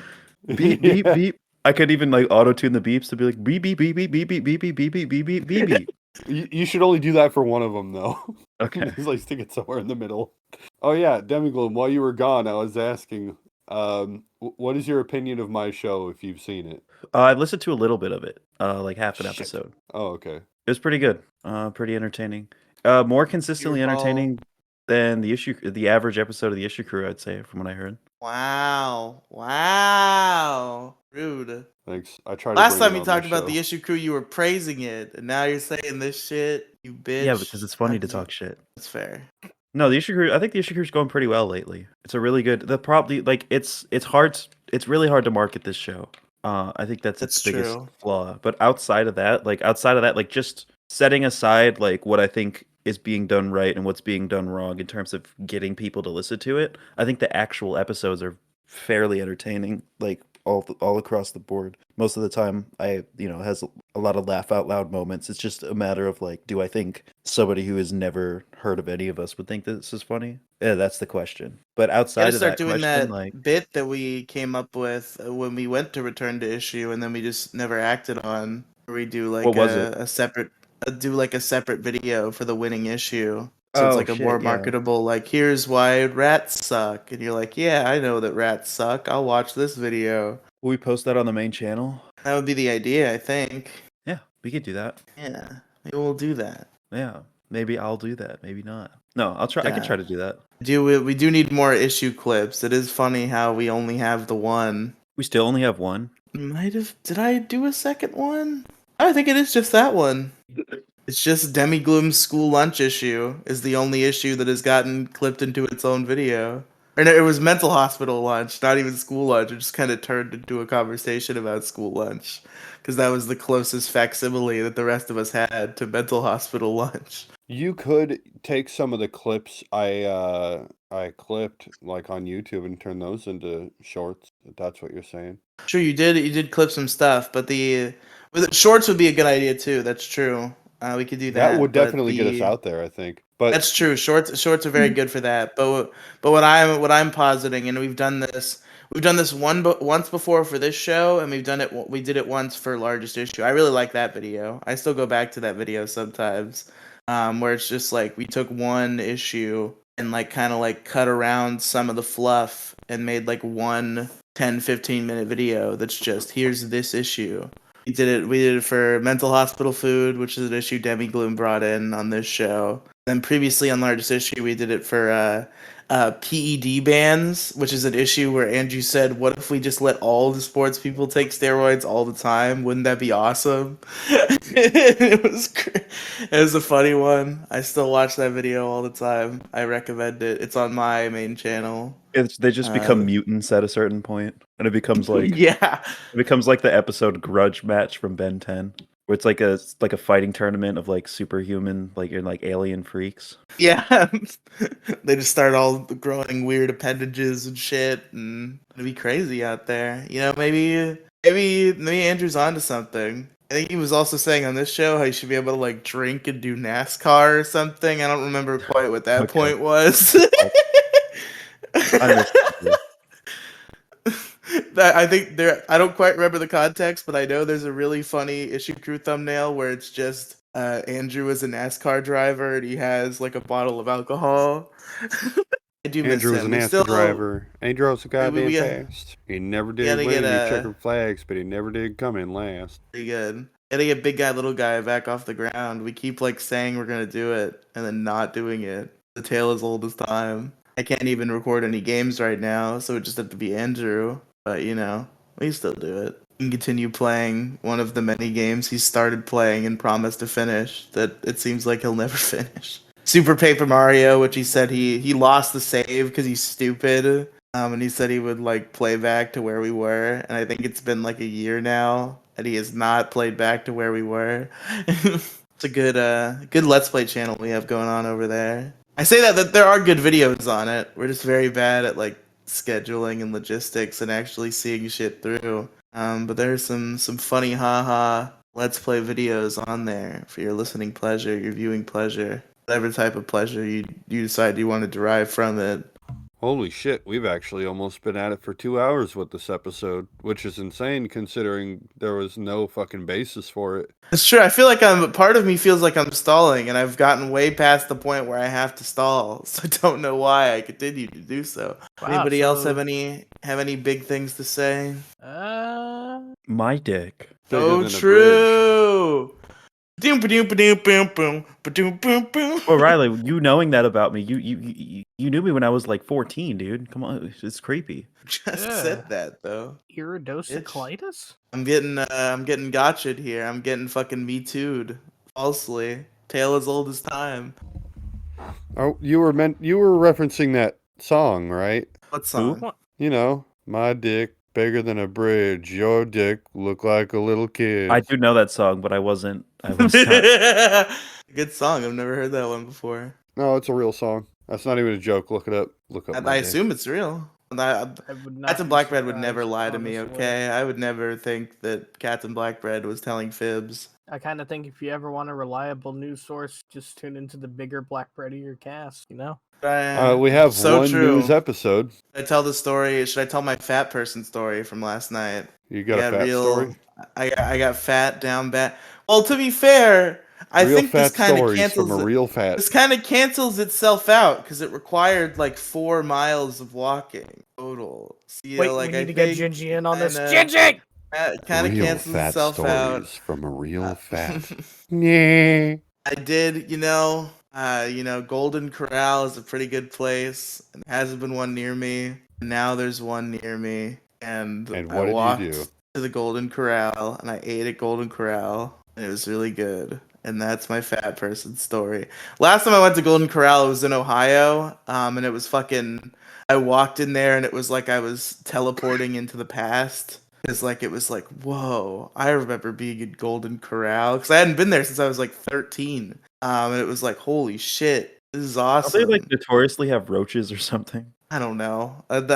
Beep, beep, Yeah. beep. I could even like auto tune the beeps to be like beep, beep, beep, beep, beep, beep, beep, beep, beep, beep, beep, beep, beep, beep. You should only do that for one of them, though. Okay. Just like stick it somewhere in the middle. Oh yeah, Demigloom. While you were gone, I was asking, what is your opinion of my show if you've seen it? I listened to a little bit of it, like half an Shit. episode. Oh, okay. It was pretty good. Pretty entertaining. More consistently Your ball. entertaining than the average episode of the Issue Crew, I'd say, from what I heard. Wow. Wow. Rude. Thanks. I try to Last bring time it you on my talked about the show. issue crew, you were praising it, and now you're saying this shit, you bitch. Yeah, because it's funny to That's- talk shit. That's fair. No, the Issue Crew. I think the Issue Crew's going pretty well lately. It's a really good. The probably like it's hard. It's really hard to market this show. I think that's its That's biggest true. flaw. But outside of that, like just setting aside like what I think is being done right and what's being done wrong in terms of getting people to listen to it, I think the actual episodes are fairly entertaining. Like all across the board. Most of the time, has a lot of laugh out loud moments. It's just a matter of like, do I think somebody who has never heard of any of us would think that this is funny? Yeah, that's the question. But outside Gotta of start that doing question, that like, bit that we came up with when we went to Return to Issue, and then we just never acted on. Where we do like what was it? a separate, a separate video for the winning issue. So it's Oh like a more shit, yeah. marketable, like, here's why rats suck. And you're like, yeah, I know that rats suck. I'll watch this video. Will we post that on the main channel? That would be the idea, I think. Yeah, we could do that. Yeah, maybe we'll do that. Yeah, maybe I'll do that. Maybe not. No, I'll try. I can Yeah. try to do that. We do need more issue clips. It is funny how we only have the one. We still only have one. Did I do a second one? I think it is just that one. It's just Demigloom's school lunch issue is the only issue that has gotten clipped into its own video. Or no, it was mental hospital lunch, not even school lunch. It just kind of turned into a conversation about school lunch. Because that was the closest facsimile that the rest of us had to mental hospital lunch. You could take some of the clips I clipped like on YouTube and turn those into shorts. If that's what you're saying. Sure, you did. You did clip some stuff, but the shorts would be a good idea too. That's true. We could do that. That would but definitely get us out there, I think. But That's true. Shorts are very good for that. But what I'm positing, and we've done this once before for this show, and we did it once for largest issue. I really like that video. I still go back to that video sometimes, where it's just like we took one issue and like kind of like cut around some of the fluff and made like one 10-15 minute video that's just here's this issue. We did it for mental hospital food, which is an issue Demigloom brought in on this show. Then previously on largest issue, we did it for PED bans, which is an issue where Andrew said, "What if we just let all the sports people take steroids all the time? Wouldn't that be awesome?" it was a funny one. I still watch that video all the time. I recommend it. It's on my main channel. They just become mutants at a certain point, and it becomes like Yeah. it becomes like the episode Grudge match from Ben 10, where it's like a fighting tournament of like superhuman, like you're like alien freaks. Yeah. They just start all growing weird appendages and shit, and it'd be crazy out there. You know, maybe Andrew's onto something. I think he was also saying on this show how you should be able to like drink and do NASCAR or something. I don't remember quite what that Okay. point was. I missed it. I think I don't quite remember the context, but I know there's a really funny issue crew thumbnail where it's just Andrew is a NASCAR driver and he has like a bottle of alcohol. I do miss Andrew was him. an We NASCAR still- driver. Andrew was so goddamn we- fast. He never did gotta win get any a- checkered flags, but he never did come in last. Pretty good. Gotta get big guy, little guy back off the ground. We keep like saying we're gonna do it and then not doing it. The tale as old as time. I can't even record any games right now, so it just have to be Andrew. But you know, we still do it. can continue playing one of the many games he started playing and promised to finish that it seems like he'll never finish. Super Paper Mario, which he said he lost the save because he's stupid. And he said he would like play back to where we were, and I think it's been like a year now, and he has not played back to where we were. It's a good Let's Play channel we have going on over there. I say that there are good videos on it. We're just very bad at like scheduling and logistics and actually seeing shit through. But there's some funny haha Let's Play videos on there for your listening pleasure, your viewing pleasure, whatever type of pleasure you decide you want to derive from it. Holy shit, we've actually almost been at it for 2 hours with this episode, which is insane considering there was no fucking basis for it. It's true. I feel like part of me feels like I'm stalling, and I've gotten way past the point where I have to stall. So I don't know why I continue to do so. Wow, Anybody else so- have any big things to say? My dick. Bigger Oh, than a bridge. true. Doom ba-doom ba-doom boom boom ba-doom boom boom. Well, Riley, you knowing that about me, you knew me when I was like 14, dude. Come on, it's creepy. Just Yeah. said that though. Iridocyclitis? I'm getting gotcha'd here. I'm getting fucking me too'd falsely. Tale as old as time. Oh, you were referencing that song, right? What song? What? You know, my dick bigger than a bridge. Your dick look like a little kid. I do know that song, but I was not. Good song. I've never heard that one before. No, it's a real song. That's not even a joke. Look it up. Look up. I assume it's real. I would not Captain be Blackbread would never surprised, lie to me, honestly. okay? I would never think that Captain Blackbread was telling fibs. I kind of think if you ever want a reliable news source, just tune into the bigger Black Breadier cast, you know? We have So one true. news episode. Should I tell the story? Should I tell my fat person story from last night? You got a fat story? I got fat down bad. Well, to be fair, I Real think this fat kind of stories cancels from a real fat. This kind of cancels itself out because it required like 4 miles of walking total. So, you Wait, know, like we I need to get think Gingy in on this. kinda- Gingy! It kind of Real cancels fat itself stories out. from a real fat. I Yeah. did, Golden Corral is a pretty good place. And there hasn't been one near me. And now there's one near me. And And I what did walked you do? to the Golden Corral and I ate at Golden Corral. And it was really good. And that's my fat person story. Last time I went to Golden Corral, it was in Ohio. And it was fucking... I walked in there and it was like I was teleporting into the past. Because like it was like, whoa, I remember being in Golden Corral. Because I hadn't been there since I was like 13. And it was like, holy shit, this is Don't awesome. they like notoriously have roaches or something? I don't know. Golden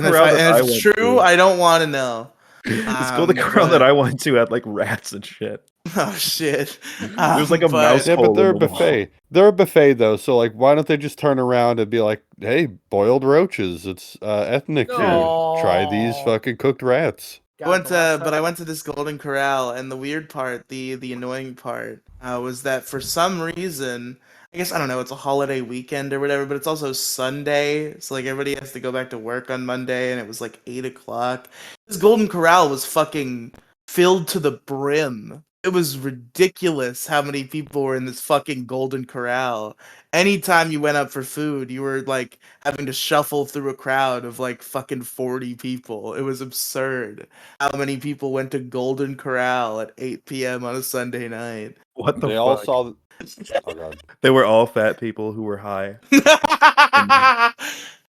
Corral that I if it's went true, to. I don't want to know. This Golden Corral that I went to had like rats and shit. Oh shit! It was like a mouse Yeah, but hole they're a in the wall. buffet. They're a buffet though, so like, why don't they just turn around and be like, "Hey, boiled roaches. It's ethnic food. Try these No. fucking cooked rats." I went to this Golden Corral, and the weird part, the annoying part, was that for some reason, I guess I don't know, it's a holiday weekend or whatever, but it's also Sunday, so like everybody has to go back to work on Monday, and it was like 8 o'clock. This Golden Corral was fucking filled to the brim. It was ridiculous how many people were in this fucking Golden Corral. Anytime you went up for food, you were like having to shuffle through a crowd of like fucking 40 people. It was absurd how many people went to Golden Corral at 8 p.m. on a Sunday night. What the They fuck? all saw. Oh god. They were all fat people who were high.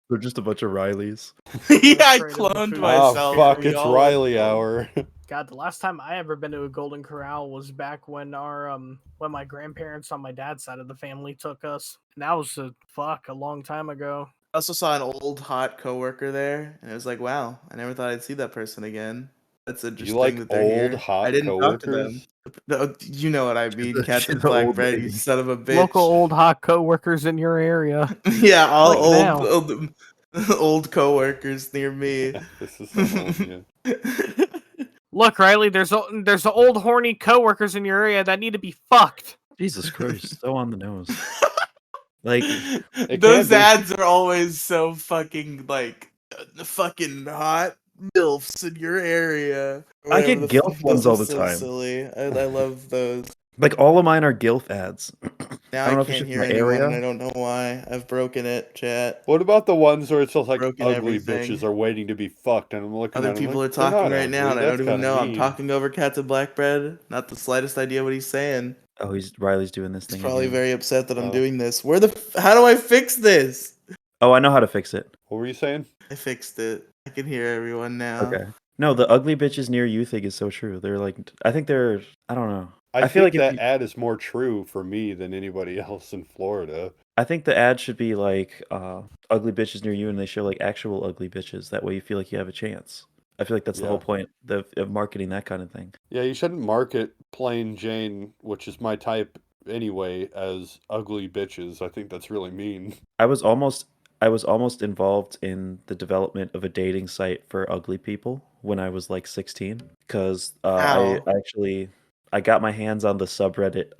They're just a bunch of Rileys. Yeah, I Afraid of the cloned food. myself. Oh fuck! We It's all Riley went- hour. God, the last time I ever been to a Golden Corral was back when when my grandparents on my dad's side of the family took us. And that was a long time ago. I also saw an old hot coworker there, and it was like, wow, I never thought I'd see that person again. That's interesting. You like that they're old here. hot I didn't talk to them. coworkers? No, you know what I mean, She's Captain an old Blackbread, you lady. son of a bitch. Local old hot co-workers in your area. Yeah, all Like old coworkers near me. This is someone, yeah. Look, Riley, there's old horny co-workers in your area that need to be fucked. Jesus Christ, so on the nose. Like, Those can be. ads are always so fucking like fucking hot milfs in your area. I get Whatever guilt fuck, ones those are all the so time. Silly. I love those. Like all of mine are GILF ads. Now I don't I know if it's can't just hear my anyone, and area. I don't know why. I've broken it, chat. What about the ones where it's just like Broken ugly everything. bitches are waiting to be fucked, and I'm looking Other at them people are like they're talking not right now, ugly. and I don't That's even kind of know. I'm mean. talking over Cats of Black Bread. Not the slightest idea what he's saying. Oh, Riley's doing this He's thing probably again. very upset that I'm Oh. doing this. How do I fix this? Oh, I know how to fix it. What were you saying? I fixed it. I can hear everyone now. Okay. No, the ugly bitches near you thing is so true. They're like, I think they're, I don't know. I feel think like if that you, ad is more true for me than anybody else in Florida. I think the ad should be like, ugly bitches near you, and they show like actual ugly bitches. That way you feel like you have a chance. I feel like that's the whole Yeah. point of marketing that kind of thing. Yeah, you shouldn't market plain Jane, which is my type anyway, as ugly bitches. I think that's really mean. I was almost involved in the development of a dating site for ugly people when I was like 16 because How? I got my hands on the subreddit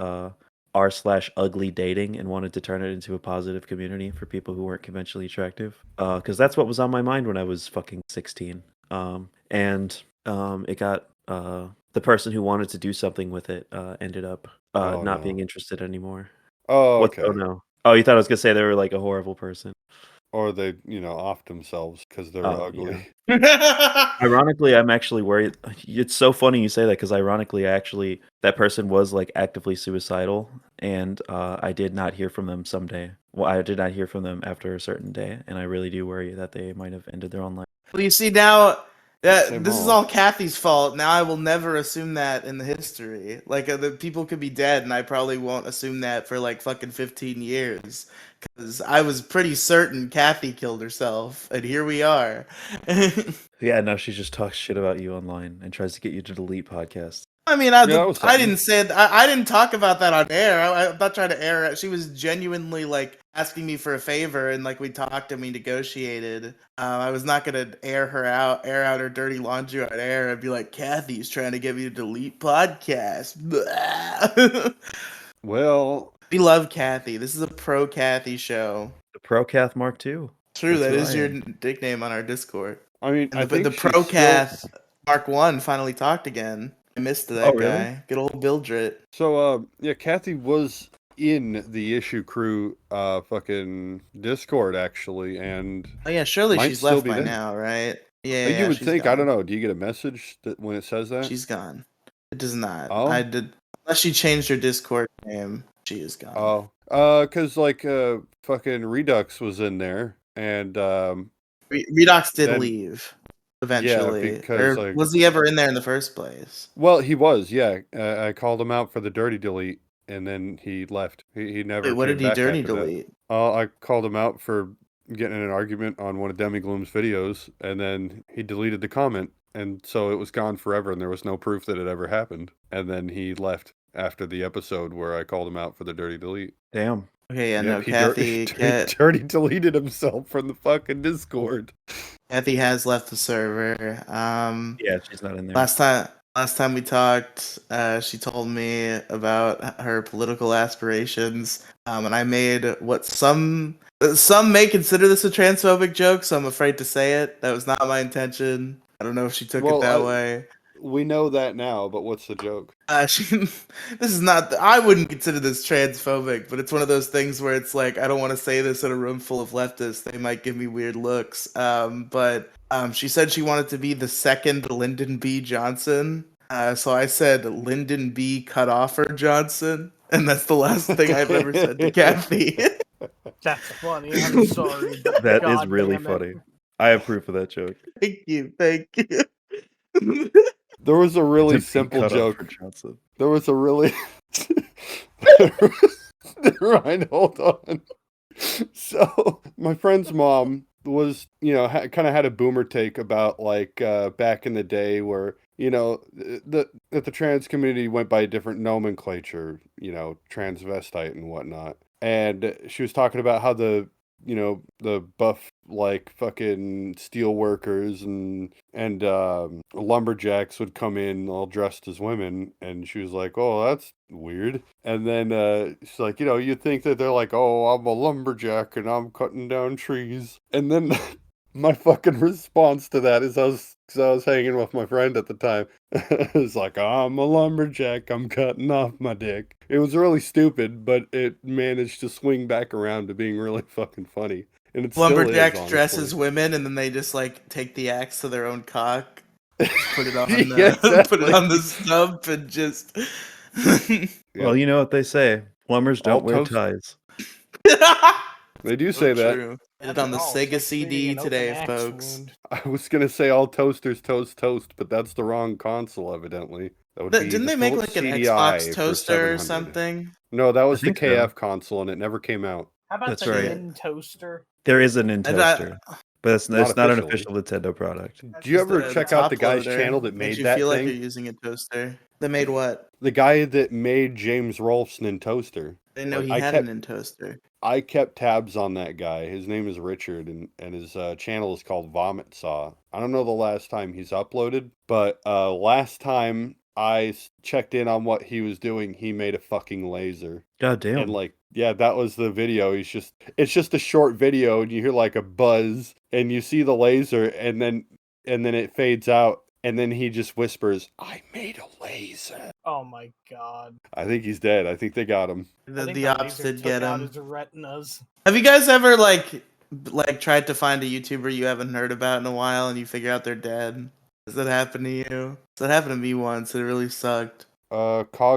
r/ugly dating and wanted to turn it into a positive community for people who weren't conventionally attractive because that's what was on my mind when I was fucking 16 and it got the person who wanted to do something with it ended up Oh, not no. being interested anymore. Oh, What's okay. oh no. Oh, you thought I was gonna say they were like a horrible person. Or they, off themselves because they're Oh, ugly. Ironically, I'm actually worried. It's so funny you say that because ironically, that person was like actively suicidal, and I did not hear from them someday. Well, I did not hear from them after a certain day, and I really do worry that they might have ended their own life. Well, you see now Say this is more. all Kathy's fault. Now I will never assume that in the history. Like the people could be dead, and I probably won't assume that for like fucking 15 years, because I was pretty certain Kathy killed herself, and here we are. Yeah, now she just talks shit about you online and tries to get you to delete podcasts. I mean, Yeah, that was I something. didn't say it. I didn't talk about that on air. I'm not trying to air it. She was genuinely like asking me for a favor, and like we talked and we negotiated. I was not gonna air out her dirty laundry on air and be like, Kathy's trying to get me to delete podcasts. Well, We love Kathy. This is a pro Kathy show. The ProCath Mark II. True, That's that who is I your am. nickname on our Discord. I mean, And I think the she's pro still... Cath Mark 1 finally talked again. I missed that Oh, really? guy. Good old Bildrit. So, yeah, Kathy was in the issue crew fucking Discord, actually, and Oh yeah, surely might she's still left be by there. now, right? Yeah, You would she's think, gone. I don't know, do you get a message that when it says that? She's gone. It does not. Oh. I did unless she changed her Discord name. She is gone. Oh. Because, like, fucking Redux was in there, and, Redox did then- leave yeah, eventually. because, Or like... was he ever in there in the first place? Well, he was, yeah. I called him out for the dirty delete, and then he left. He never Wait, what came did he back dirty after that. delete? I called him out for getting in an argument on one of Demigloom's videos, and then he deleted the comment, and so it was gone forever, and there was no proof that it ever happened. And then he left after the episode where I called him out for the dirty delete. Damn. Okay, yeah, Yep, no, he Kathy dirty deleted himself from the fucking Discord. Kathy has left the server. Yeah, she's not in there. Last time we talked, she told me about her political aspirations, and I made what some may consider this a transphobic joke, so I'm afraid to say it. That was not my intention. I don't know if she took it that way. We know that now, but what's the joke? This is not. I wouldn't consider this transphobic, but it's one of those things where it's like I don't want to say this in a room full of leftists. They might give me weird looks. But she said she wanted to be the second Lyndon B. Johnson. So I said Lyndon B. Cutoffer Johnson, and that's the last thing I've ever said to Kathy. That's funny. I'm sorry. but That is God really damn it. funny. I approve of that joke. Thank you. There was a really To be simple cut off joke. for Johnson. There was a really... Ryan, hold on. So, my friend's mom was, kind of had a boomer take about, like, back in the day where, that the trans community went by a different nomenclature, transvestite and whatnot. And she was talking about how the buff, like, fucking steel workers and lumberjacks would come in all dressed as women, and she was like, oh, that's weird. And then she's like, you'd think that they're like, oh, I'm a lumberjack and I'm cutting down trees. And then My fucking response to that is cause I was hanging with my friend at the time. It's like, I'm a lumberjack, I'm cutting off my dick. It was really stupid, but it managed to swing back around to being really fucking funny. And it still is, Lumberjacks honestly. dress as women, and then they just like take the axe to their own cock, put it on Yeah, put it on exactly. the stump, and just. Well, Yep. you know what they say: plumbers All don't wear toast- ties. They do So say that. true. Get it on the After all, it's Sega like CD treating an open today, axe folks. wound. I was gonna say all toasters toast, but that's the wrong console, evidently. That would be Didn't the they make Philips like an CDI Xbox for toaster or 700. something? No, that was the think so. KF console, and it never came out. How about That's the right. Nin toaster? There is a I Nintoaster, but it's Not not an officially. official Nintendo product. Do you Just ever the check out the top guy's loader. channel that Makes made you that feel like you're thing? using a toaster. They made what? The guy that made James Rolfe's Nintoaster. I didn't know Like, he I had kept- a Nintoaster. I kept tabs on that guy. His name is Richard, and his channel is called Vomit Saw. I don't know the last time he's uploaded, but last time I checked in on what he was doing, he made a fucking laser. God damn. And like, yeah, that was the video. It's just a short video, and you hear like a buzz, and you see the laser, and then it fades out, and then he just whispers, "I made a laser." Oh my god. I think he's dead. I think they got him. I The, think the the ops laser did took get out him. his retinas. Have you guys ever like tried to find a YouTuber you haven't heard about in a while and you figure out they're dead? Does that happen to you? That happened to me once. It really sucked.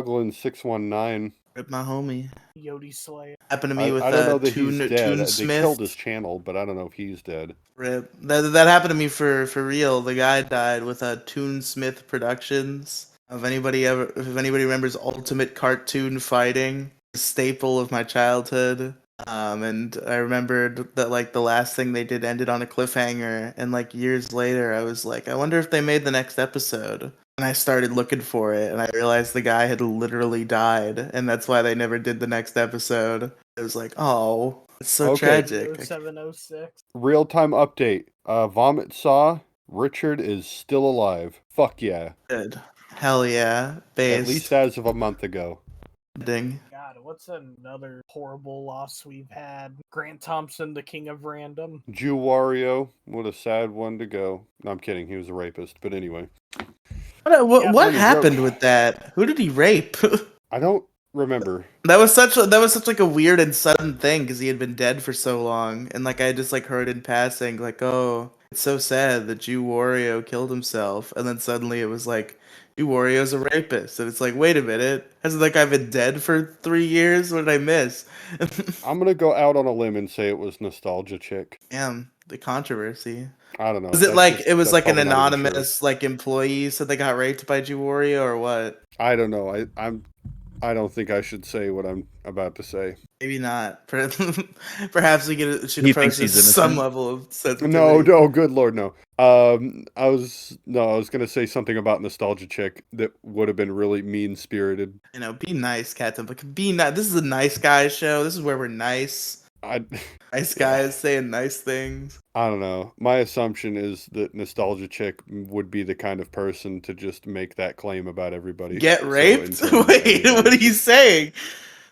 Coglin619. Rip my homie. Yodi Slayer. Happened to me with I don't know that Toon, he's dead. Toon They Smith. killed his channel, but I don't know if he's dead. Rip. That happened to me for real. The guy died with Toon Smith Productions. If anybody remembers Ultimate Cartoon Fighting, a staple of my childhood. And I remembered that like the last thing they did ended on a cliffhanger, and like years later, I was like, I wonder if they made the next episode. And I started looking for it, and I realized the guy had literally died, and that's why they never did the next episode. It was like, oh, it's so Okay. tragic. 0706. Real-time update. Vomit Saw. Richard is still alive. Fuck yeah. Good. Hell yeah. Based. At least as of a month ago. Ding. God, what's another horrible loss we've had? Grant Thompson, the king of random. Jew Wario. What a sad one to go. No, I'm kidding. He was a rapist. But anyway. What Yeah, what funny happened joke. with that? Who did he rape? I don't remember. That was such like a weird and sudden thing because he had been dead for so long, and like I just like heard in passing like, oh, it's so sad that Jew Wario killed himself, and then suddenly it was like Jew Wario's a rapist, and it's like, wait a minute, hasn't that guy been dead for 3 years? What did I miss? I'm gonna go out on a limb and say it was Nostalgia Chick. Damn, the controversy. I don't know. Was it That's like just- it was that's like an probably not even true. anonymous like employee said they got raped by Jew Wario or what? I don't know. I don't think I should say what I'm about to say. Maybe not. Perhaps we should He approach thinks he's this some innocent. level of sensitivity. No, good lord, no. I was gonna say something about Nostalgia Chick that would have been really mean spirited. You know, be nice, Captain. Like, be nice. This is a nice guy show. This is where we're nice. Nice guys saying nice things. I don't know. My assumption is that Nostalgia Chick would be the kind of person to just make that claim about everybody. Get So, in raped? turn, Wait, everybody- what are you saying?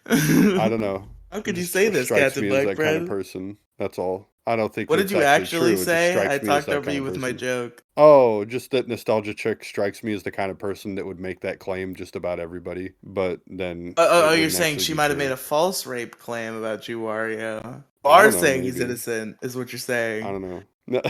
I don't know. How could It you just say this, strikes Captain me as that kind of Blackbread? person. That's all. I don't think What it's did you actually true. It just say? strikes I me as talked that over kind you of with my person. joke. Oh, just that Nostalgia Chick strikes me as the kind of person that would make that claim just about everybody, but then. Oh, you're saying she might have made a false rape claim about Jew Wario. I Are don't know, saying he's maybe. innocent, is what you're saying. I don't know. No,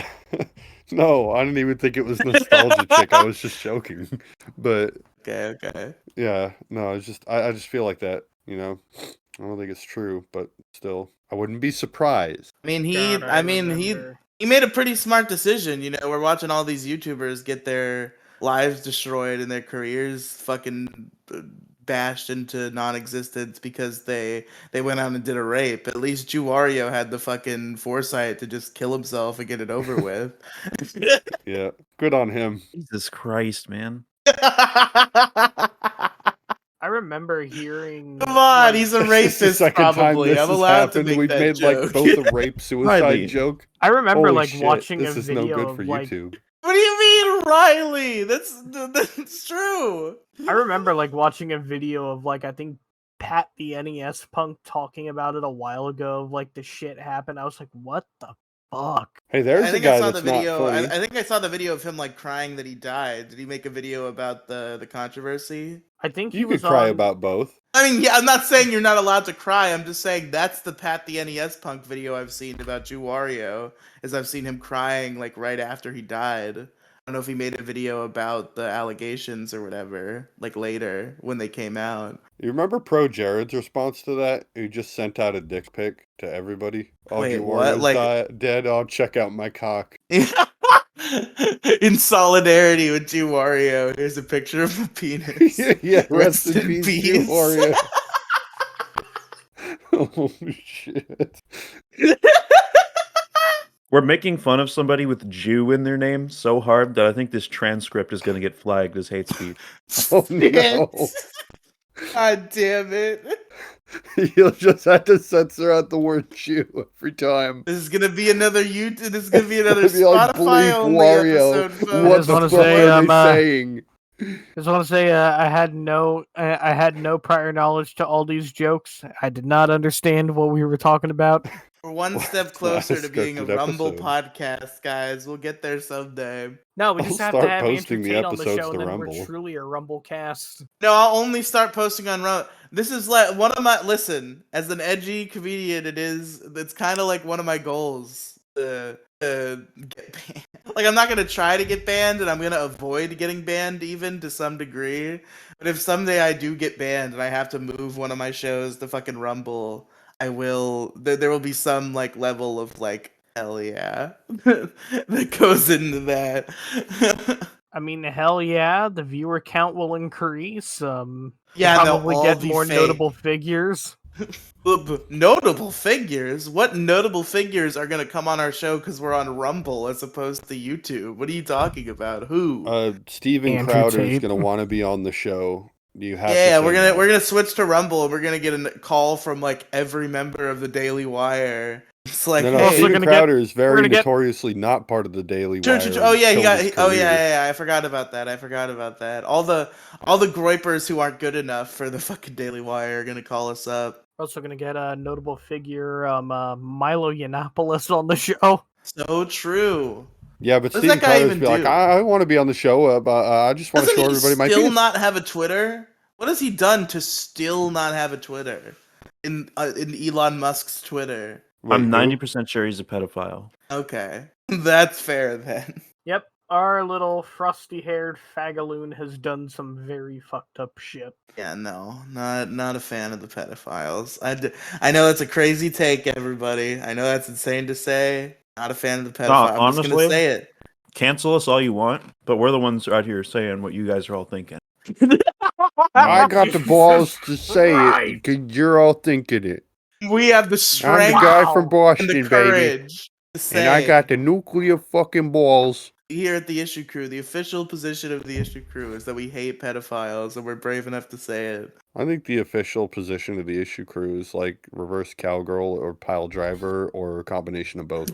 no, I didn't even think it was Nostalgia Chick. I was just joking. But Okay. yeah, no, it's just I just feel like that, you know. I don't think it's true, but still, I wouldn't be surprised. I mean, God, remember. he made a pretty smart decision. You know, we're watching all these YouTubers get their lives destroyed and their careers fucking bashed into non-existence because they went out and did a rape. At least Jew Wario had the fucking foresight to just kill himself and get it over with. Yeah, good on him. Jesus Christ, man. I remember hearing. Come on, like, he's a This is the racist. second time Probably, this I'm has allowed happened. to make We've that made joke. like both a rape suicide Riley. joke. I remember Holy like shit, watching this a is no video good for of like. YouTube. What do you mean, Riley? That's true. I remember like watching a video of like I think Pat the NES Punk talking about it a while ago of like the shit happened. I was like, what the fuck. Hey, there's I a think guy I saw the that's not video. funny. I think I saw the video of him like crying that he died. Did he make a video about the controversy? I think he You could was cry on. about both. I mean, yeah, I'm not saying you're not allowed to cry. I'm just saying that's the Pat the NES Punk video I've seen about Jew Wario, is I've seen him crying like right after he died. I don't know if he made a video about the allegations or whatever, like later when they came out. You remember Pro Jared's response to that? He just sent out a dick pic to everybody. Oh, Wait, Jew what? Wario's dead. Oh, check out my cock. In solidarity with Jew Wario, here's a picture of a penis. Yeah, rest in peace, Jew peace. Wario. Oh, shit. We're making fun of somebody with Jew in their name so hard that I think this transcript is going to get flagged as hate speech. Oh, no. God damn it. You'll just have to censor out the word Jew every time. This is gonna be another YouTube. This is gonna be another It'd be like, Spotify bleep only Wario. episode. Folks. What just the wanna fuck say, are they saying? Just want to say I had no prior knowledge to all these jokes. I did not understand what we were talking about. We're one step It's not a closer to being a scripted Rumble episode. podcast, guys. We'll get there someday. No, we I'll just have to start have posting the entertain on the episodes show, to and then Rumble. we're truly a Rumble cast. No, I'll only start posting on Rumble. This is like one of my listen. As an edgy comedian, it's kind of like one of my goals to get banned. Like I'm not gonna try to get banned, and I'm gonna avoid getting banned even to some degree. But if someday I do get banned and I have to move one of my shows to fucking Rumble, I will. There will be some like level of like hell yeah that goes into that. I mean, hell yeah, the viewer count will increase. Yeah, We'll and they'll probably all get be more fake. notable figures. Notable figures? What notable figures are gonna come on our show because we're on Rumble as opposed to YouTube? What are you talking about? Who? Steven Andrew Crowder is Tate. going to want to be on the show. You have to Yeah, say we're no. gonna switch to Rumble. We're gonna get a call from like every member of the Daily Wire. It's like, No, hey, also Steven gonna Crowder is very gonna get- notoriously not part of the Daily True, Wire. true, true. Oh yeah, Killed his oh career. yeah. I forgot about that. All the groypers who aren't good enough for the fucking Daily Wire are gonna call us up. We're also gonna get a notable figure, Milo Yiannopoulos on the show. So true. Yeah, but What does Steven that guy Crowder's even be like, do? I want to be on the show, but I just want to Doesn't show he everybody my still penis. not have a Twitter? What has he done to still not have a Twitter? In Elon Musk's Twitter. Wait, I'm who? 90% sure he's a pedophile. Okay, that's fair then. Yep, our little frosty-haired fagaloon has done some very fucked up shit. Yeah, no, not a fan of the pedophiles. I know that's a crazy take, everybody. I know that's insane to say. Not a fan of the pedophiles. I'm just gonna honestly, say it. Cancel us all you want, but we're the ones out here saying what you guys are all thinking. I got the balls to say Right. it because you're all thinking it. We have the I'm strength the guy Wow. from and Boston, the baby. courage to say And I got the nuclear fucking balls. here at the Issue Crew, the official position of the Issue Crew is that we hate pedophiles, and we're brave enough to say it. I think the official position of the issue crew is like reverse cowgirl or pile driver or a combination of both.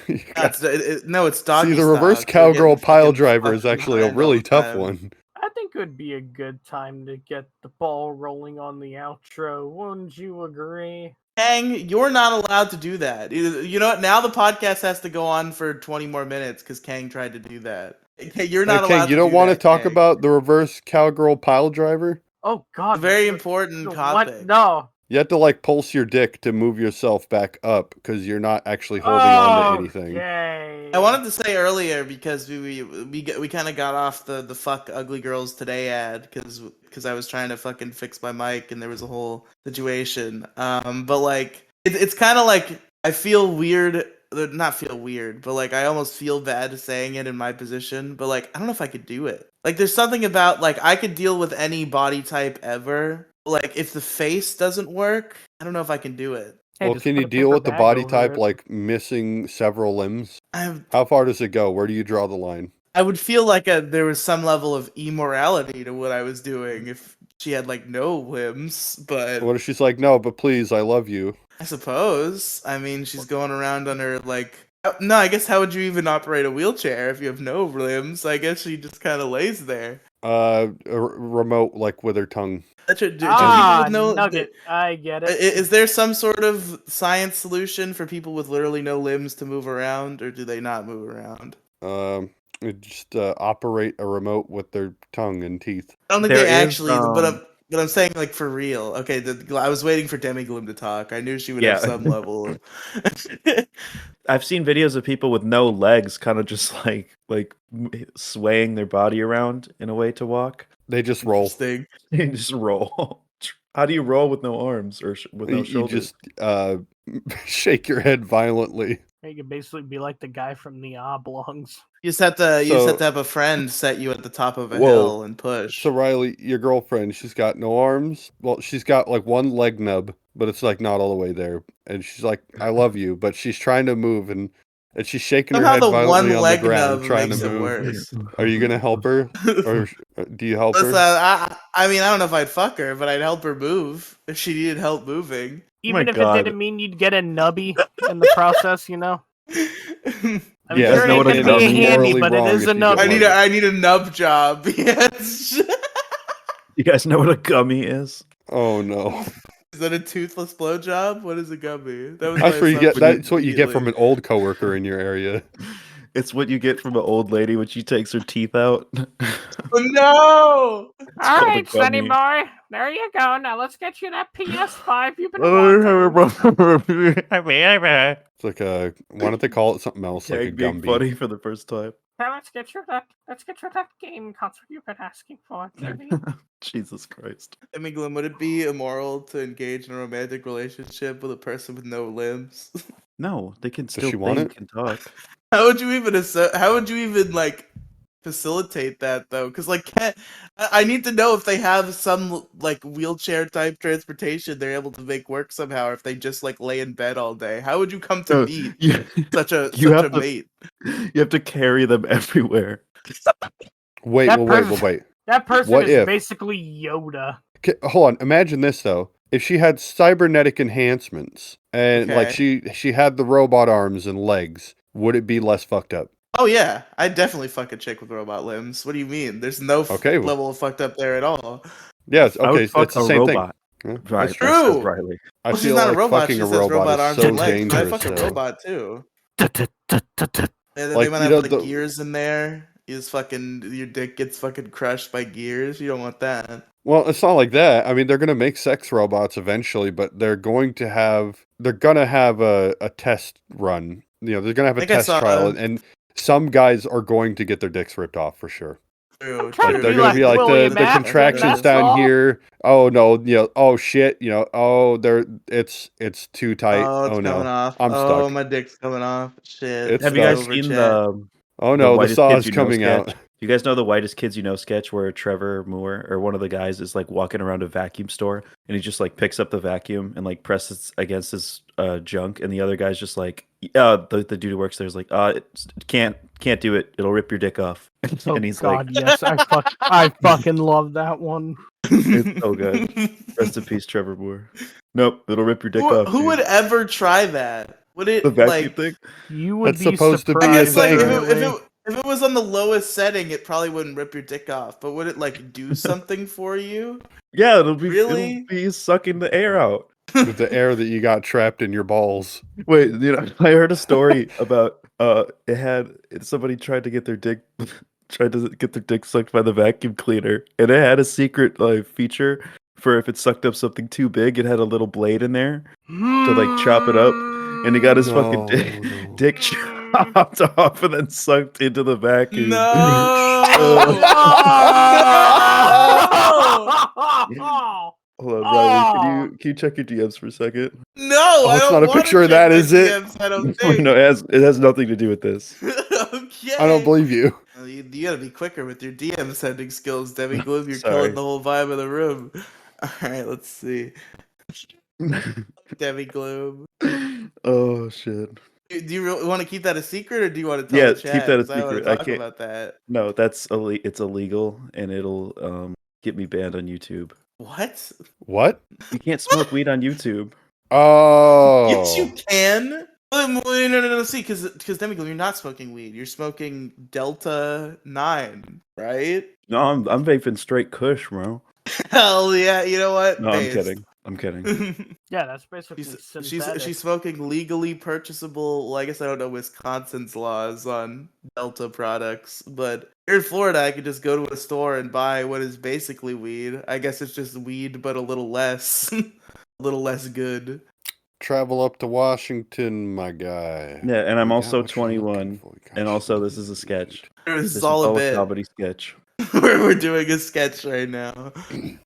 You got- No, it's doggy See, the reverse style. You're cowgirl getting pile fucking driver is fucked actually a behind all really the tough time. one. I think it would be a good time to get the ball rolling on the outro. Wouldn't you agree? Kang, you're not allowed to do that. You know what? Now the podcast has to go on for 20 more minutes because Kang tried to do that. Hey, you're not allowed Okay, to you don't do want to that, talk Kang. about the reverse cowgirl pile driver? Oh God! A very what- important what? topic. No. You have to like pulse your dick to move yourself back up because you're not actually holding on to anything. Okay. I wanted to say earlier because we kind of got off the fuck ugly girls today ad because I was trying to fucking fix my mic and there was a whole situation. But like it's kind of like I feel weird. Not feel weird, but like I almost feel bad saying it in my position. But like I don't know if I could do it. Like there's something about like I could deal with any body type ever. Like if the face doesn't work, I don't know if I can do it. Hey, Well, just can put you a deal paper with the bag body over type it. like missing several limbs? I How far does it go? Where do you draw the line? would feel like there was some level of immorality to what I was doing if she had like no limbs. But What if she's like, no, but please, I love you. I suppose. I mean, she's going around on her like No, I guess how would you even operate a wheelchair if you have no limbs? I guess she just kind of lays there. Remote, like with her tongue. Do people with no Nugget. I get it. Is there some sort of science solution for people with literally no limbs to move around, or do they not move around? Just operate a remote with their tongue and teeth. I don't think There they is, actually, but I'm saying like for real. Okay, I was waiting for Demi Gloom to talk. I knew she would have Yeah. some level. I've seen videos of people with no legs, kind of just like swaying their body around in a way to walk. They just roll. Interesting. They just roll. How do you roll with no arms or with no You shoulders? just shake your head violently. You could basically be like the guy from the Oblongs. You just have to So- have a friend set you at the top of a Whoa. hill and push. So Riley, your girlfriend, she's got no arms. Well, she's got like one leg nub, but it's like not all the way there. And she's like, "I love you," but she's trying to move, and she's shaking her Somehow head the violently one on the leg ground, nub trying makes to it move. worse. Are you gonna help her, or do you help Listen, her? I mean, I don't know if I'd fuck her, but I'd help her move if she needed help moving. Even my if God. it didn't mean you'd get a nubby in the process, you know? I'm Yeah, sure it know ain't what a gonna be a nubby is? handy, Morally but it wrong is if a you get nubby. one. I need a nub job. Yes. You guys know what a gummy is? Oh no! Is that a toothless blowjob? What is a gummy? That was That's my where you get. assumption That's what you get from immediately. an old coworker in your area. It's what you get from an old lady when she takes her teeth out. Oh, no! It's All called a right, Sonny gummy. boy. There you go. Now let's get you that PS5 you've been Oh, wanting. It's like a. Why don't they call it something else, like a Tag being Gumby? funny for the first time. Now let's get you that game console you've been asking for, baby. Jesus Christ. I mean, Glenn, would it be immoral to engage in a romantic relationship with a person with no limbs? No, they can still she want think it? and talk. How would you even like facilitate that though? Because like, I need to know if they have some like wheelchair type transportation they're able to make work somehow, or if they just like lay in bed all day. How would you come to meet you, such a you have to- mate? you have to carry them everywhere. Wait, That wait, person- wait. That person What is if? basically Yoda. Okay, hold on. Imagine this though. If she had cybernetic enhancements and like she had the robot arms and legs, would it be less fucked up? Oh yeah, I'd definitely fuck a chick with robot limbs. What do you mean? There's no Okay, well- level of fucked up there at all. Yeah, it's, I okay, would fuck it's the a same robot. thing. Yeah, Right, that's true. that says True. Riley. I Well, she's feel not like a robot. fucking She a says robot robot is arms so and legs. But I'd dangerous. fuck a though. robot too. Yeah, Like, they might you have know, like the- gears in there. You just fucking your dick gets fucking crushed by gears. You don't want that. Well, it's not like that. I mean, they're gonna make sex robots eventually, but they're gonna have a test run. You know, they're gonna have a think I test saw- trial, and some guys are going to get their dicks ripped off for sure. True, trying Like to they're be gonna like be like William the Afton, contractions that's down all. here. Oh no, you know, oh shit, you know, oh it's too tight. Oh, it's no, coming off. I'm Oh, stuck. my dick's coming off. Shit. It's Have you stuck. guys Over seen chat. Oh the no, the Whitest saw Kids is You Know coming sketch? out. You guys know the Whitest Kids You Know sketch where Trevor Moore or one of the guys is like walking around a vacuum store and he just like picks up the vacuum and like presses against his junk and the other guy's just like the dude who works there is like can't do it, it'll rip your dick off. Oh And he's God, yes, I fucking love that one. it's so good. Rest in peace, Trevor Moore. Nope, it'll rip your dick who off. who dude. would ever try that? Would it the vacuum like? thing? You would That's be supposed to be I a guess like thing. if it was on the lowest setting, it probably wouldn't rip your dick off. But would it like do something for you? Yeah, it'll be Really? sucking the air out. With the air that you got trapped in your balls. Wait, you know, I heard a story about somebody tried to get their dick sucked by the vacuum cleaner, and it had a secret feature for if it sucked up something too big, it had a little blade in there to like chop it up, and he got his fucking No. dick chopped off and then sucked into the vacuum. Oh! Hold on, Riley, can you check your DMs for a second? No, I it's don't not a wanna picture of check that, my is it? DMs, I don't think. No, it has nothing to do with this. Okay. I don't believe you. Well, you gotta be quicker with your DM sending skills, Demi Gloom. You're Sorry. killing the whole vibe of the room. All right, let's see. Demi Gloom. Oh shit. Do you want to keep that a secret, or do you want to tell Yeah, the chat? keep that a 'Cause I wanna secret. I talk can't- about that. No, it's illegal and it'll get me banned on YouTube. What? What? You can't smoke weed on YouTube. Oh. Yes, you can. No. See, because Demiglum, you're not smoking weed. You're smoking Delta 9, right? No, I'm vaping straight Kush, bro. Hell yeah! You know what? No, I'm Based. kidding. I'm kidding. Yeah, that's basically synthetic. She's smoking legally purchasable. Well, I guess I don't know Wisconsin's laws on Delta products, but here in Florida, I could just go to a store and buy what is basically weed. I guess it's just weed, but a little less, a little less good. Travel up to Washington, my guy. Yeah, and I'm We got also what you're looking 21, for. We got and you also what this is a you sketch. This This is is all a all a bit. comedy sketch. We're doing a sketch right now.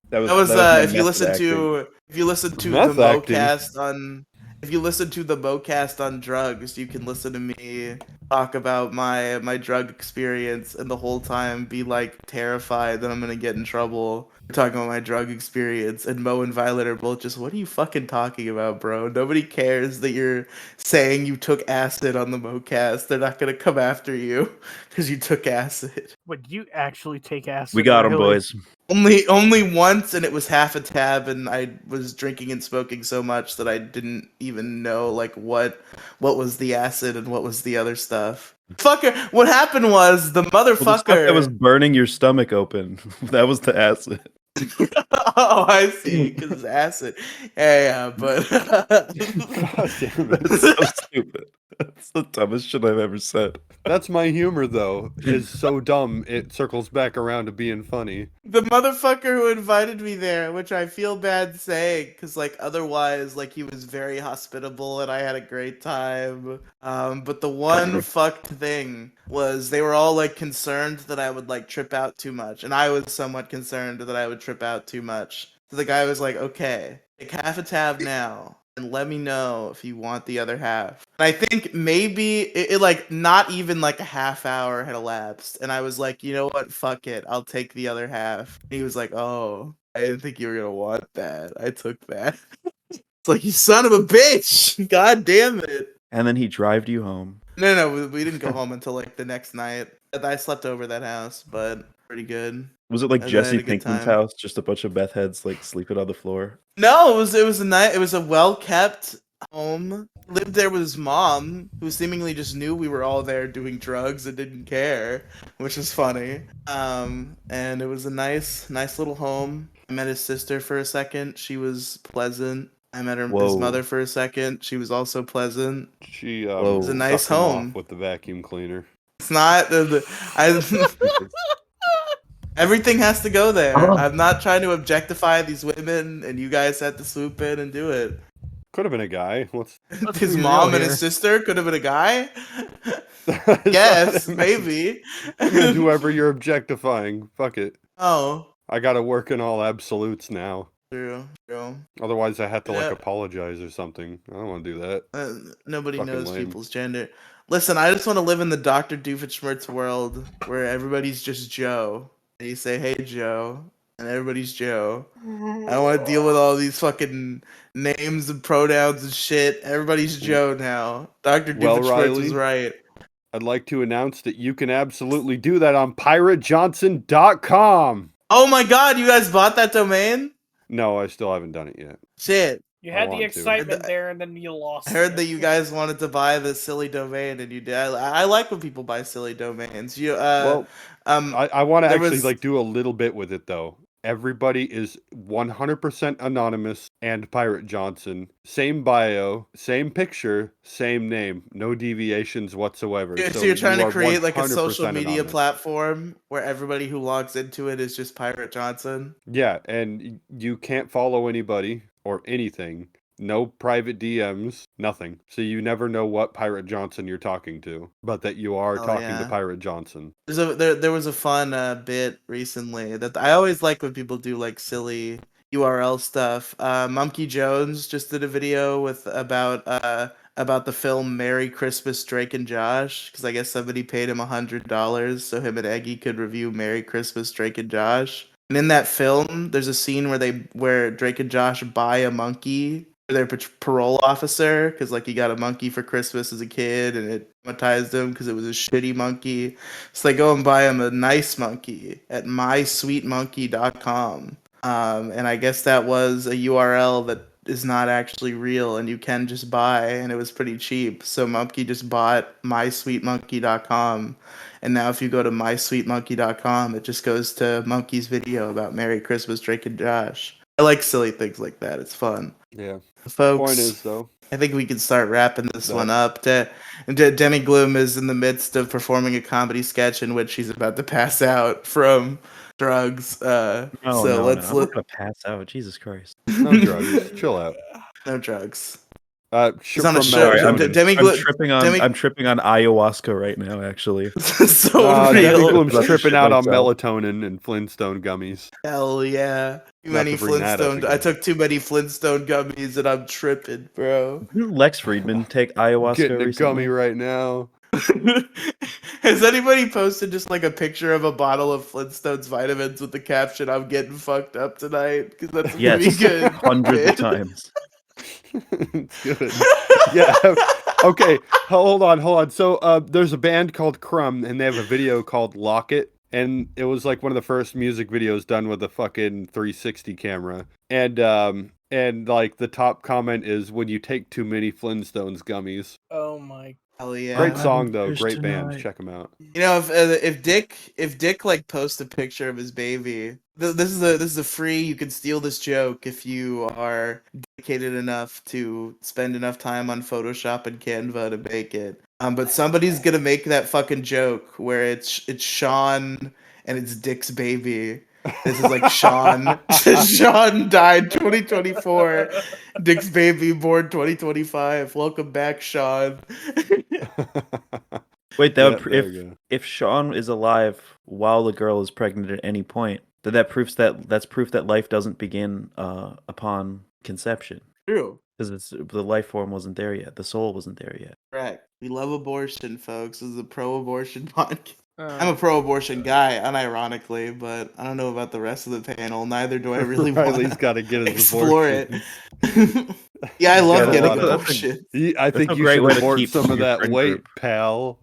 That was That my was if you method listen to Meth the acting. MoCast on if you listen to the MoCast on drugs, you can listen to me talk about my drug experience and the whole time be like terrified that I'm gonna get in trouble for talking about my drug experience. And Mo and Violet are both just, what are you fucking talking about, bro? Nobody cares that you're saying you took acid on the MoCast. They're not gonna come after you because you took acid. Would you actually take acid? We got him, really? boys. Only once, and it was half a tab, and I was drinking and smoking so much that I didn't even know like what was the acid and what was the other stuff. Fucker, what happened was the Well, the stuff that was motherfucker. burning your stomach open. That was the acid. Oh, I see, because it's acid. Yeah, but God damn it. That's so stupid. That's the dumbest shit I've ever said. That's my humor, though. Is so dumb, it circles back around to being funny. the motherfucker who invited me there, which I feel bad saying, because like otherwise, like he was very hospitable and I had a great time. But the one fucked thing was they were all like concerned that I would like trip out too much, and I was somewhat concerned that I would trip out too much. So the guy was like, "Okay, take half a tab now." And let me know if you want the other half. And I think maybe it like not even like a half hour had elapsed, and I was like, you know what, fuck it, I'll take the other half. And he was like, oh, I didn't think you were gonna want that. I took that. It's like, you son of a bitch! God damn it! And then he drove you home. No, we didn't go home until like the next night. I slept over that house, but pretty good. Was it like And then I had Jesse a good Pinkman's time. house? Just a bunch of meth heads like sleeping on the floor? No, it was a well kept home. Lived there with his mom, who seemingly just knew we were all there doing drugs and didn't care, which was funny. And it was a nice little home. I met his sister for a second. She was pleasant. I met his Whoa. mother for a second. She was also pleasant. She Whoa. It's a nice sucked him off home. with the vacuum cleaner. It's not. Everything has to go there. I'm not trying to objectify these women, and you guys had to swoop in and do it. Could have been a guy. Let's His be mom real and here. his sister could have been a guy. That's Yes, what I meant. maybe. I meant whoever you're objectifying. Fuck it. Oh, I gotta work in all absolutes now. true. Otherwise, I have to like Yeah. apologize or something. I don't want to do that. Nobody Fucking knows lame. people's gender. Listen, I just want to live in the Dr. Doofenshmirtz world where everybody's just Joe. And you say, hey, Joe. And everybody's Joe. I don't want to deal with all these fucking names and pronouns and shit. Everybody's Joe now. Dr. Well, Doofenshmirtz was Riley? right. I'd like to announce that you can absolutely do that on piratejohnson.com. Oh my god, you guys bought that domain? No, I still haven't done it yet. Shit. You I had the want to. excitement there, and then you lost. I heard it. that you guys wanted to buy the silly domain, and you did. I like when people buy silly domains. Well, I want to there actually was- like do a little bit with it though. Everybody is 100% anonymous and Pirate Johnson. Same bio, same picture, same name. No deviations whatsoever. so you're trying you to are create like a 100% social media anonymous. platform where everybody who logs into it is just Pirate Johnson. Yeah, and you can't follow anybody or anything. No private DMs, nothing. So you never know what Pirate Johnson you're talking to, but that you are Oh, talking yeah. to Pirate Johnson. There was a fun bit recently that I always like when people do like silly URL stuff. Monkey Jones just did a video with about the film Merry Christmas Drake and Josh, because I guess somebody paid him $100 so him and Eggy could review Merry Christmas Drake and Josh. And in that film, there's a scene where Drake and Josh buy a monkey for their parole officer, because like he got a monkey for Christmas as a kid and it traumatized him because it was a shitty monkey. So they go and buy him a nice monkey at mysweetmonkey.com. And I guess that was a URL that is not actually real and you can just buy, and it was pretty cheap. So Mumkey just bought mysweetmonkey.com, and now if you go to mysweetmonkey.com, it just goes to Monkey's video about Merry Christmas, Drake and Josh. I like silly things like that. It's fun. Yeah. Folks, Point is though, I think we can start wrapping this That- one up. Demi Gloom is in the midst of performing a comedy sketch in which she's about to pass out from drugs. No, So no, let's no. I'm not gonna pass out. Jesus Christ. no drugs. Chill out. No drugs. He's on a show. Sorry, I'm, Demi I'm Glo- tripping on. Demi- I'm tripping on ayahuasca right now. Actually, So Demi real. Gloom's Let's tripping shit out on myself. melatonin and Flintstone gummies. Hell yeah. Too Not many to bring that up Flintstone. I again. took too many Flintstone gummies and I'm tripping, bro. didn't Lex Friedman take ayahuasca Getting a recently? gummy right now. Has anybody posted just like a picture of a bottle of Flintstones vitamins with the caption "I'm getting fucked up tonight"? Because that's gonna Yes, be good. hundreds of times. It's good. Yeah. Okay. Hold on. So there's a band called Crumb, and they have a video called Lock It. And it was like one of the first music videos done with a fucking 360 camera. And like the top comment is when you take too many Flintstones gummies. Oh my. Hell yeah. Great I'm song though, cursed great band. tonight. Check them out. You know, if Dick like posts a picture of his baby, this is a free. You can steal this joke if you are dedicated enough to spend enough time on Photoshop and Canva to make it. But somebody's gonna make that fucking joke where it's Sean and it's Dick's baby. This is like Sean. Sean died 2024. Dick's baby born 2025. Welcome back, Sean. Wait, Yeah, that would, there you go. if Sean is alive while the girl is pregnant at any point, then that's proof that life doesn't begin upon conception, True. because the life form wasn't there yet, the soul wasn't there yet. Correct. We love abortion, folks. This is a pro-abortion podcast. I'm a pro-abortion guy, unironically, but I don't know about the rest of the panel. Neither do I really want Riley's to got to get his explore abortion. it. Yeah, I He's love got a getting lot of- abortion. I think a you great should way to abort keep some of your that friend weight, group. pal.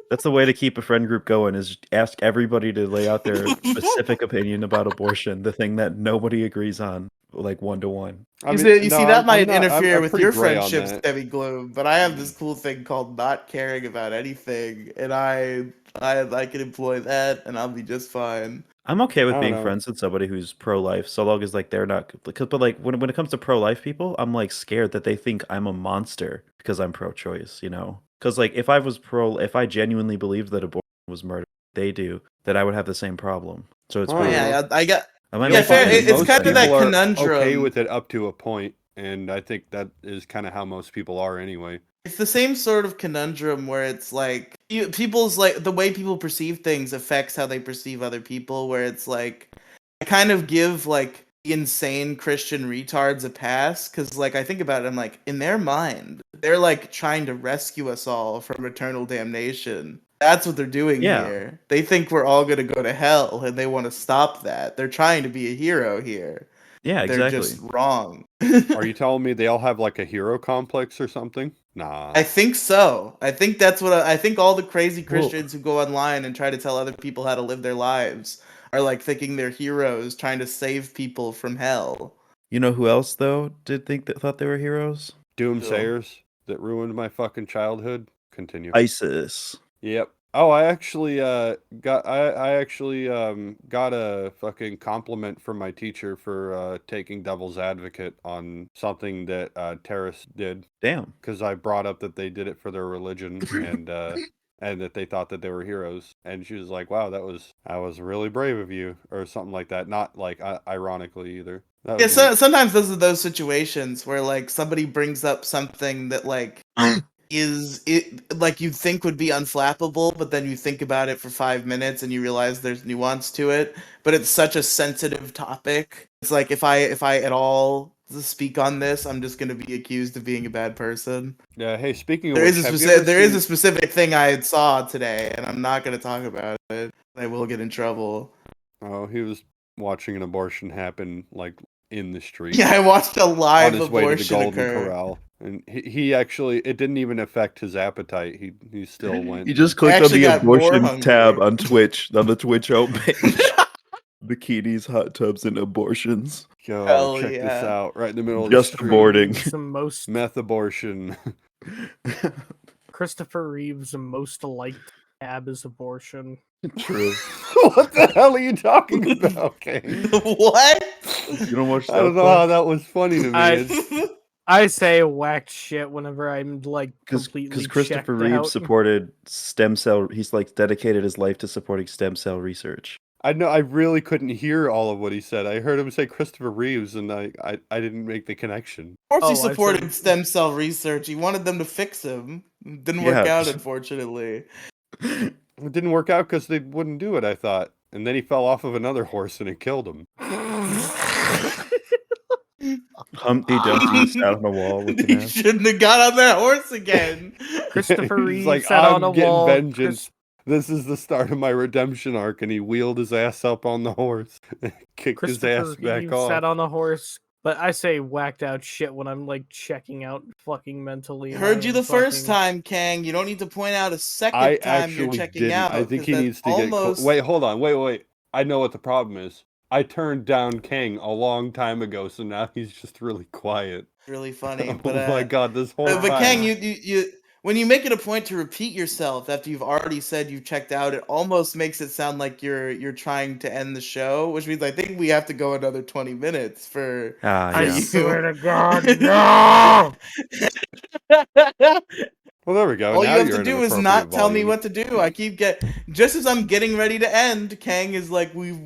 That's the way to keep a friend group going, is ask everybody to lay out their specific opinion about abortion, the thing that nobody agrees on, like 1-to-1. You see, that I'm might not- interfere I'm with pretty your gray on friendships, that. Debbie Gloom, but I have this cool thing called not caring about anything, and I can employ that, and I'll be just fine. I'm okay with I don't being know. friends with somebody who's pro-life, so long as like they're not. But like when it comes to pro-life people, I'm like scared that they think I'm a monster because I'm pro-choice. You know, because like if I genuinely believed that abortion was murder, they do, that I would have the same problem. So it's Oh, Oh, weird. yeah, I got. I might Yeah, make fair. fun of It's most kind of people. that People are conundrum. okay with it up to a point, and I think that is kind of how most people are anyway. It's the same sort of conundrum where it's like people's like the way people perceive things affects how they perceive other people. Where it's like I kind of give like insane Christian retards a pass because like I think about it, I'm like in their mind they're like trying to rescue us all from eternal damnation. That's what they're doing Yeah. here. They think we're all gonna go to hell and they want to stop that. They're trying to be a hero here. Yeah, They're exactly. just wrong. Are you telling me they all have like a hero complex or something? Nah. I think so. I think that's what I think all the crazy Well- Christians who go online and try to tell other people how to live their lives are like thinking they're heroes trying to save people from hell. You know who else though thought they were heroes? Doomsayers that ruined my fucking childhood. Continue. ISIS. Yep. Oh, I actually got a fucking compliment from my teacher for taking devil's advocate on something that terrorists did, Damn. because I brought up that they did it for their religion and that they thought that they were heroes, and she was like, "Wow, that was really brave of you," or something like that. Not like ironically either. That Yeah, was so, sometimes those are those situations where like somebody brings up something that like is it like you think would be unflappable, but then you think about it for 5 minutes and you realize there's nuance to it. But it's such a sensitive topic. It's like if I at all speak on this, I'm just gonna be accused of being a bad person. Yeah. Hey, speaking of There which, is a have you specific ever seen- a specific thing I saw today, and I'm not gonna talk about it. I will get in trouble. Oh, he was watching an abortion happen like in the street. Yeah, I watched a On live his way to the abortion Golden occur. Corral, and he actually, it didn't even affect his appetite. He still went. You just I clicked on actually the got more abortion hungry. tab on the Twitch homepage. Bikinis, hot tubs, and abortions. Yo, Hell check this yeah. out. Right in the middle of Just the street. aborting. Reeves, the most Meth abortion. Christopher Reeves, the most liked tab is abortion. True. What the hell are you talking about, King? What? You don't watch I don't South know how Park? that was funny to me. It's- I say whacked shit whenever I'm like completely Because Christopher checked Reeves out. supported stem cell. He's like dedicated his life to supporting stem cell research. I know I really couldn't hear all of what he said. I heard him say Christopher Reeves, and I didn't make the connection. Of course, he Oh, I supported said- stem cell research. He wanted them to fix him. Didn't work Yeah. out, unfortunately. It didn't work out because they wouldn't do it, I thought. And then he fell off of another horse and it killed him. Humpty Dumpty sat on a wall with He an ass. shouldn't have got on that horse again. Christopher He's Reeves like, sat on I'm a getting wall. vengeance. This is the start of my redemption arc, and he wheeled his ass up on the horse, and kicked his Christopher ass back Reeves off. sat on a horse. But I say whacked out shit when I'm like checking out fucking mentally. and Heard you I'm the first fucking- time, Kang. You don't need to point out a second I time you're actually checking didn't. out. I think 'cause he that's needs to get. almost Wait, hold on. Wait. I know what the problem is. I turned down King a long time ago, so now he's just really quiet. really funny. Oh But my god, this whole but time. Kang, you when you make it a point to repeat yourself after you've already said you've checked out, it almost makes it sound like you're trying to end the show, which means I think we have to go another 20 minutes for. Ah, I yeah. swear to God, no! Well, there we go. All now you have you're to in do an is appropriate not tell me volume. what to do. I keep just as I'm getting ready to end, Kang is like, "This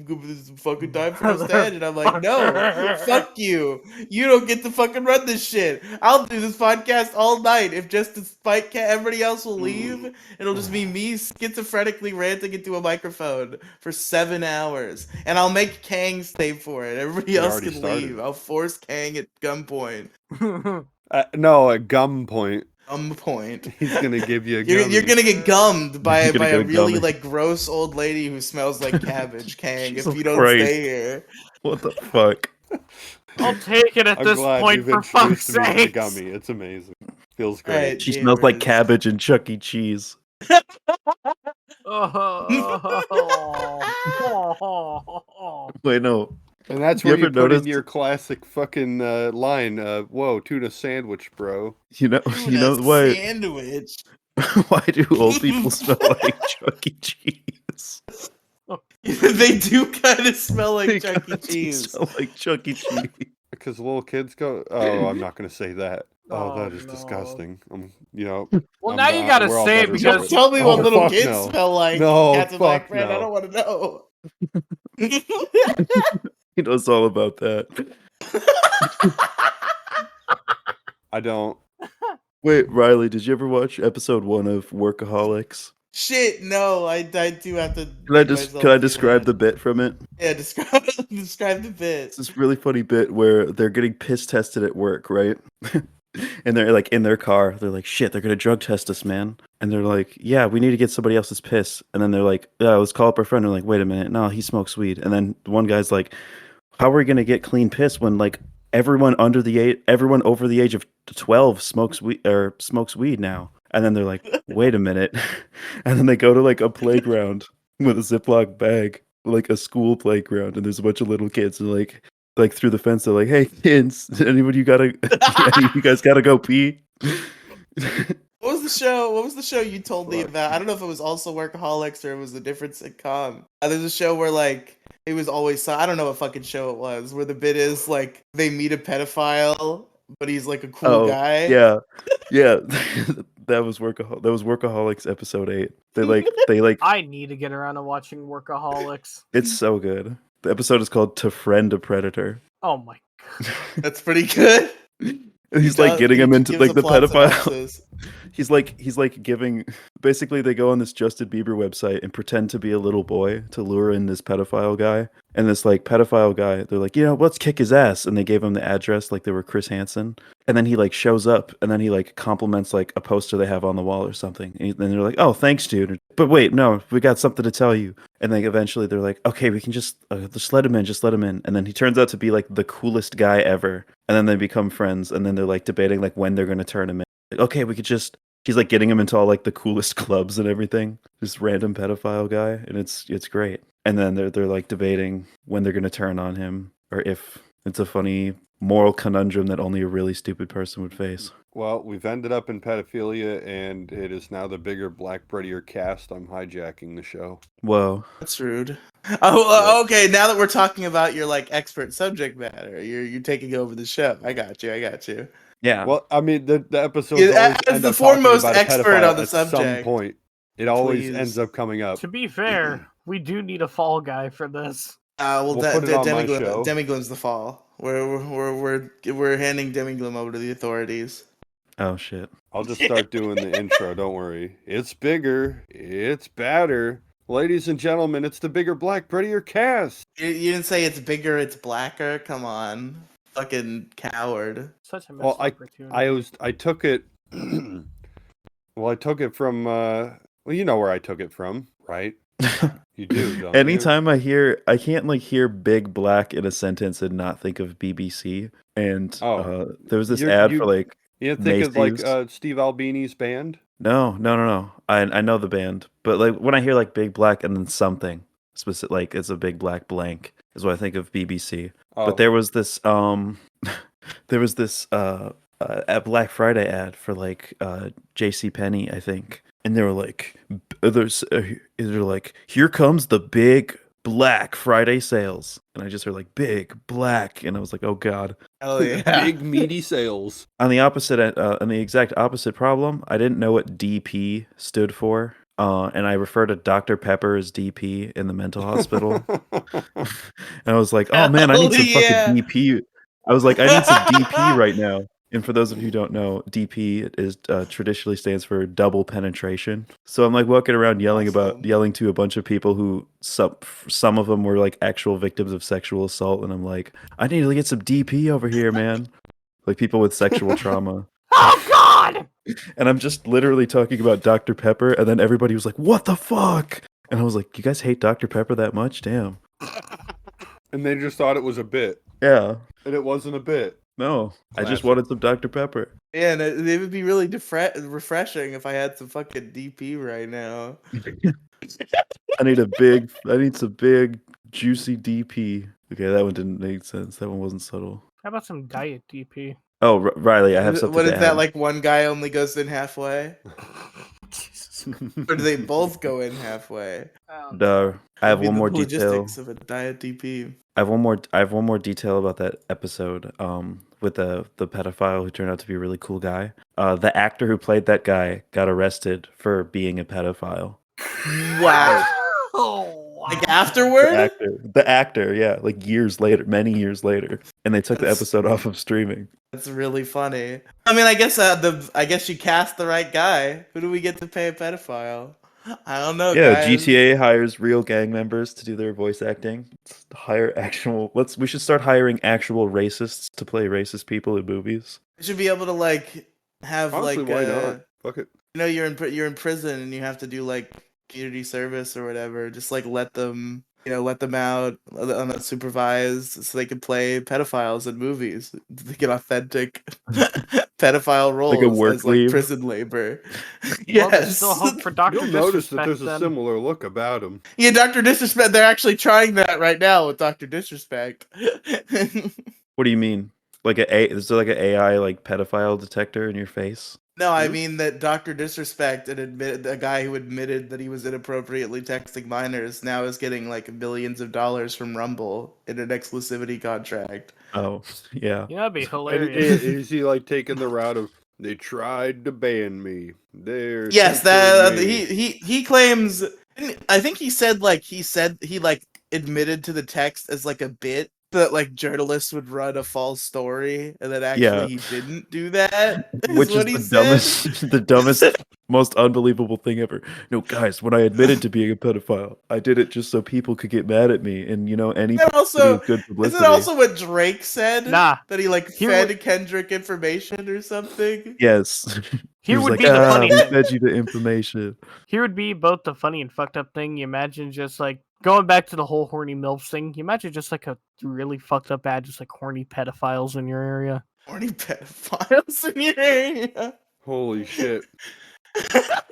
is fucking time for us to end," and I'm like, "No, fuck you! You don't get to fucking run this shit. I'll do this podcast all night. If just despite everybody else will leave, it'll just be me schizophrenically ranting into a microphone for 7 hours, and I'll make Kang stay for it. Everybody We else already can started. leave. I'll force Kang at gunpoint. No, at gum point. Gunpoint." He's gonna give you a You're gummy. gonna get gummed by You're gonna by get a a really gummy. like gross old lady who smells like cabbage, Kang. If Jesus you don't Christ. stay here, What the fuck? I'll take it at I'm this glad point you've for fuck's introduced me to the sake. gummy. It's amazing. Feels great. Alright, She smells like gamers. cabbage and Chuck E. Cheese. Wait, no. And that's You where you ever put in noticed- your classic fucking line. Whoa, tuna sandwich, bro. You know Tuna what? sandwich. Why do old people smell like Chuck E. Cheese? They do kind of smell like They Chuck E. kinda do Cheese. smell like Chuck E. Cheese. Because little kids go. Oh, I'm not gonna say that. Oh, Oh, that is no. disgusting. You know. Well, I'm now you not- gotta we're all say it better because for it. Tell me what Oh, little fuck kids no. smell like. No, Cats and black fuck bread. I no. don't want to know. He knows all about that. I don't. Wait, Riley, did you ever watch episode 1 of Workaholics? Shit, no. I do have to. Can I describe the bit from it? Yeah, describe the bit. It's this really funny bit where they're getting piss tested at work, right? And they're like in their car. They're like, shit, they're gonna drug test us, man. And they're like, yeah, we need to get somebody else's piss. And then they're like, yeah, let's call up our friend. And they're like, wait a minute, no, he smokes weed. And then one guy's like, how are we gonna get clean piss when like everyone over the age of 12 smokes weed now? And then they're like, wait a minute. And then they go to like a playground with a Ziploc bag, like a school playground, and there's a bunch of little kids and like through the fence, they're like, hey kids, anybody you guys gotta go pee? What was the show you told me about? I don't know if it was also Workaholics or it was a different sitcom. There's a show where like it was always I don't know what fucking show it was, where the bit is like they meet a pedophile, but he's like a cool guy. Yeah. That was Workaholics episode 8. They like I need to get around to watching Workaholics. it's so good. The episode is called To Friend a Predator. Oh my That's pretty good. And he's like getting him into Gives like a the plot pedophile. synopsis. He's like giving basically they go on this Justin Bieber website and pretend to be a little boy to lure in this pedophile guy. And this like pedophile guy, they're like, let's kick his ass. And they gave him the address like they were Chris Hansen. And then he like shows up and then he like compliments like a poster they have on the wall or something. And then they're like, oh, thanks, dude. But wait, no, we got something to tell you. And then eventually they're like, okay, we can just let him in. And then he turns out to be like the coolest guy ever. And then they become friends. And then they're like debating like when they're going to turn him in. Like, okay, we could just. He's like getting him into all like the coolest clubs and everything. This random pedophile guy, and it's great. And then they're like debating when they're gonna turn on him or if. It's a funny moral conundrum that only a really stupid person would face. Well, we've ended up in pedophilia, and it is now the bigger, black, prettier cast. I'm hijacking the show. Whoa. That's rude. Oh, okay. Now that we're talking about your like expert subject matter, you're taking over the show. I got you. Yeah. Well, I mean, the episodes Yeah, always as end the up talking foremost about a expert pedophile on the at some subject, point. It always please. ends up coming up. To be fair, we do need a fall guy for this. Well, We'll put it on my show. Demiglim's the fall. We're handing Demiglim over to the authorities. Oh shit. I'll just start doing the intro. Don't worry. It's bigger. It's badder. Ladies and gentlemen, it's the bigger, black, prettier cast. You didn't say it's bigger, it's blacker. Come on, fucking coward. Such a missed Well, opportunity. I took it. Well, I took it from. Well, you know where I took it from, right? You do. Don't Anytime I can't like hear big black in a sentence and not think of BBC. And there was this ad for like you didn't think Macy's. of like Steve Albini's band? No. I know the band, but like when I hear like big black and then something specific, like it's a big black blank, is what I think of BBC. Oh. But there was this a Black Friday ad for like J.C. Penney, I think, and they were like, they're like, here comes the big Black Friday sales, and I just heard like big black, and I was like, oh god. Oh yeah. Big meaty sales. On the exact opposite problem, I didn't know what DP stood for. And I refer to Dr. Pepper as DP in the mental hospital. And I was like, oh man, I need some fucking DP. I was like, I need some DP right now. And for those of you who don't know, DP is traditionally stands for double penetration. So I'm like walking around yelling to a bunch of people who some of them were like actual victims of sexual assault, and I'm like, I need to get some DP over here, man. Like people with sexual trauma. Oh God! And I'm just literally talking about Dr. Pepper, and then everybody was like, what the fuck? And I was like, you guys hate Dr. Pepper that much? Damn. And they just thought it was a bit. Yeah. And it wasn't a bit. No. I just Classic. wanted some Dr. Pepper. Yeah, and it would be really refreshing if I had some fucking DP right now. I need some big, juicy DP. Okay, that one didn't make sense. That one wasn't subtle. How about some diet DP? Oh, Riley, I have something What to is that? add. Like one guy only goes in halfway, or do they both go in halfway? No, I have Maybe one the more detail. logistics of a diet DP. I have one more detail about that episode. With the pedophile who turned out to be a really cool guy. The actor who played that guy got arrested for being a pedophile. Wow. Oh, Like afterward? The actor, yeah, like many years later, and they took the episode off of streaming. That's really funny. I mean, I guess you cast the right guy. Who do we get to pay a pedophile? I don't know. Yeah, guys. GTA hires real gang members to do their voice acting. We should start hiring actual racists to play racist people in movies. You should be able to like have Honestly, like why not? Fuck it. you know you're in prison and you have to do like community service or whatever. Just like let them out unsupervised so they can play pedophiles in movies. They get authentic pedophile roles Like a work as like leave. prison labor. Well, there's Yes. still hope for Dr. You'll notice that Disrespect there's a then. similar look about him. Yeah, Dr. Disrespect. They're actually trying that right now with Dr. Disrespect. What do you mean? Is there like an AI like pedophile detector in your face? No, I mean that Dr. Disrespect, a guy who admitted that he was inappropriately texting minors, now is getting like millions of dollars from Rumble in an exclusivity contract. Oh, yeah. Yeah, that'd be And hilarious. is he like taking the route of they tried to ban me? They're Yes, censoring me. he claims. I think he said he admitted to the text as like a bit that like journalists would run a false story, and then actually he didn't do that. Which is what he the dumbest, most unbelievable thing ever. No, guys, when I admitted to being a pedophile, I did it just so people could get mad at me, and any Isn't that also good publicity. isn't that also what Drake said? Nah. That he like Here fed would- Kendrick information or something. Yes. He Here was would like, be the funny we thing. fed you the information. Here would be both the funny and fucked up thing. You imagine just like going back to the whole horny MILF thing. You imagine just like a really fucked up ad, just like horny pedophiles in your area. Horny pedophiles in your area. Holy shit.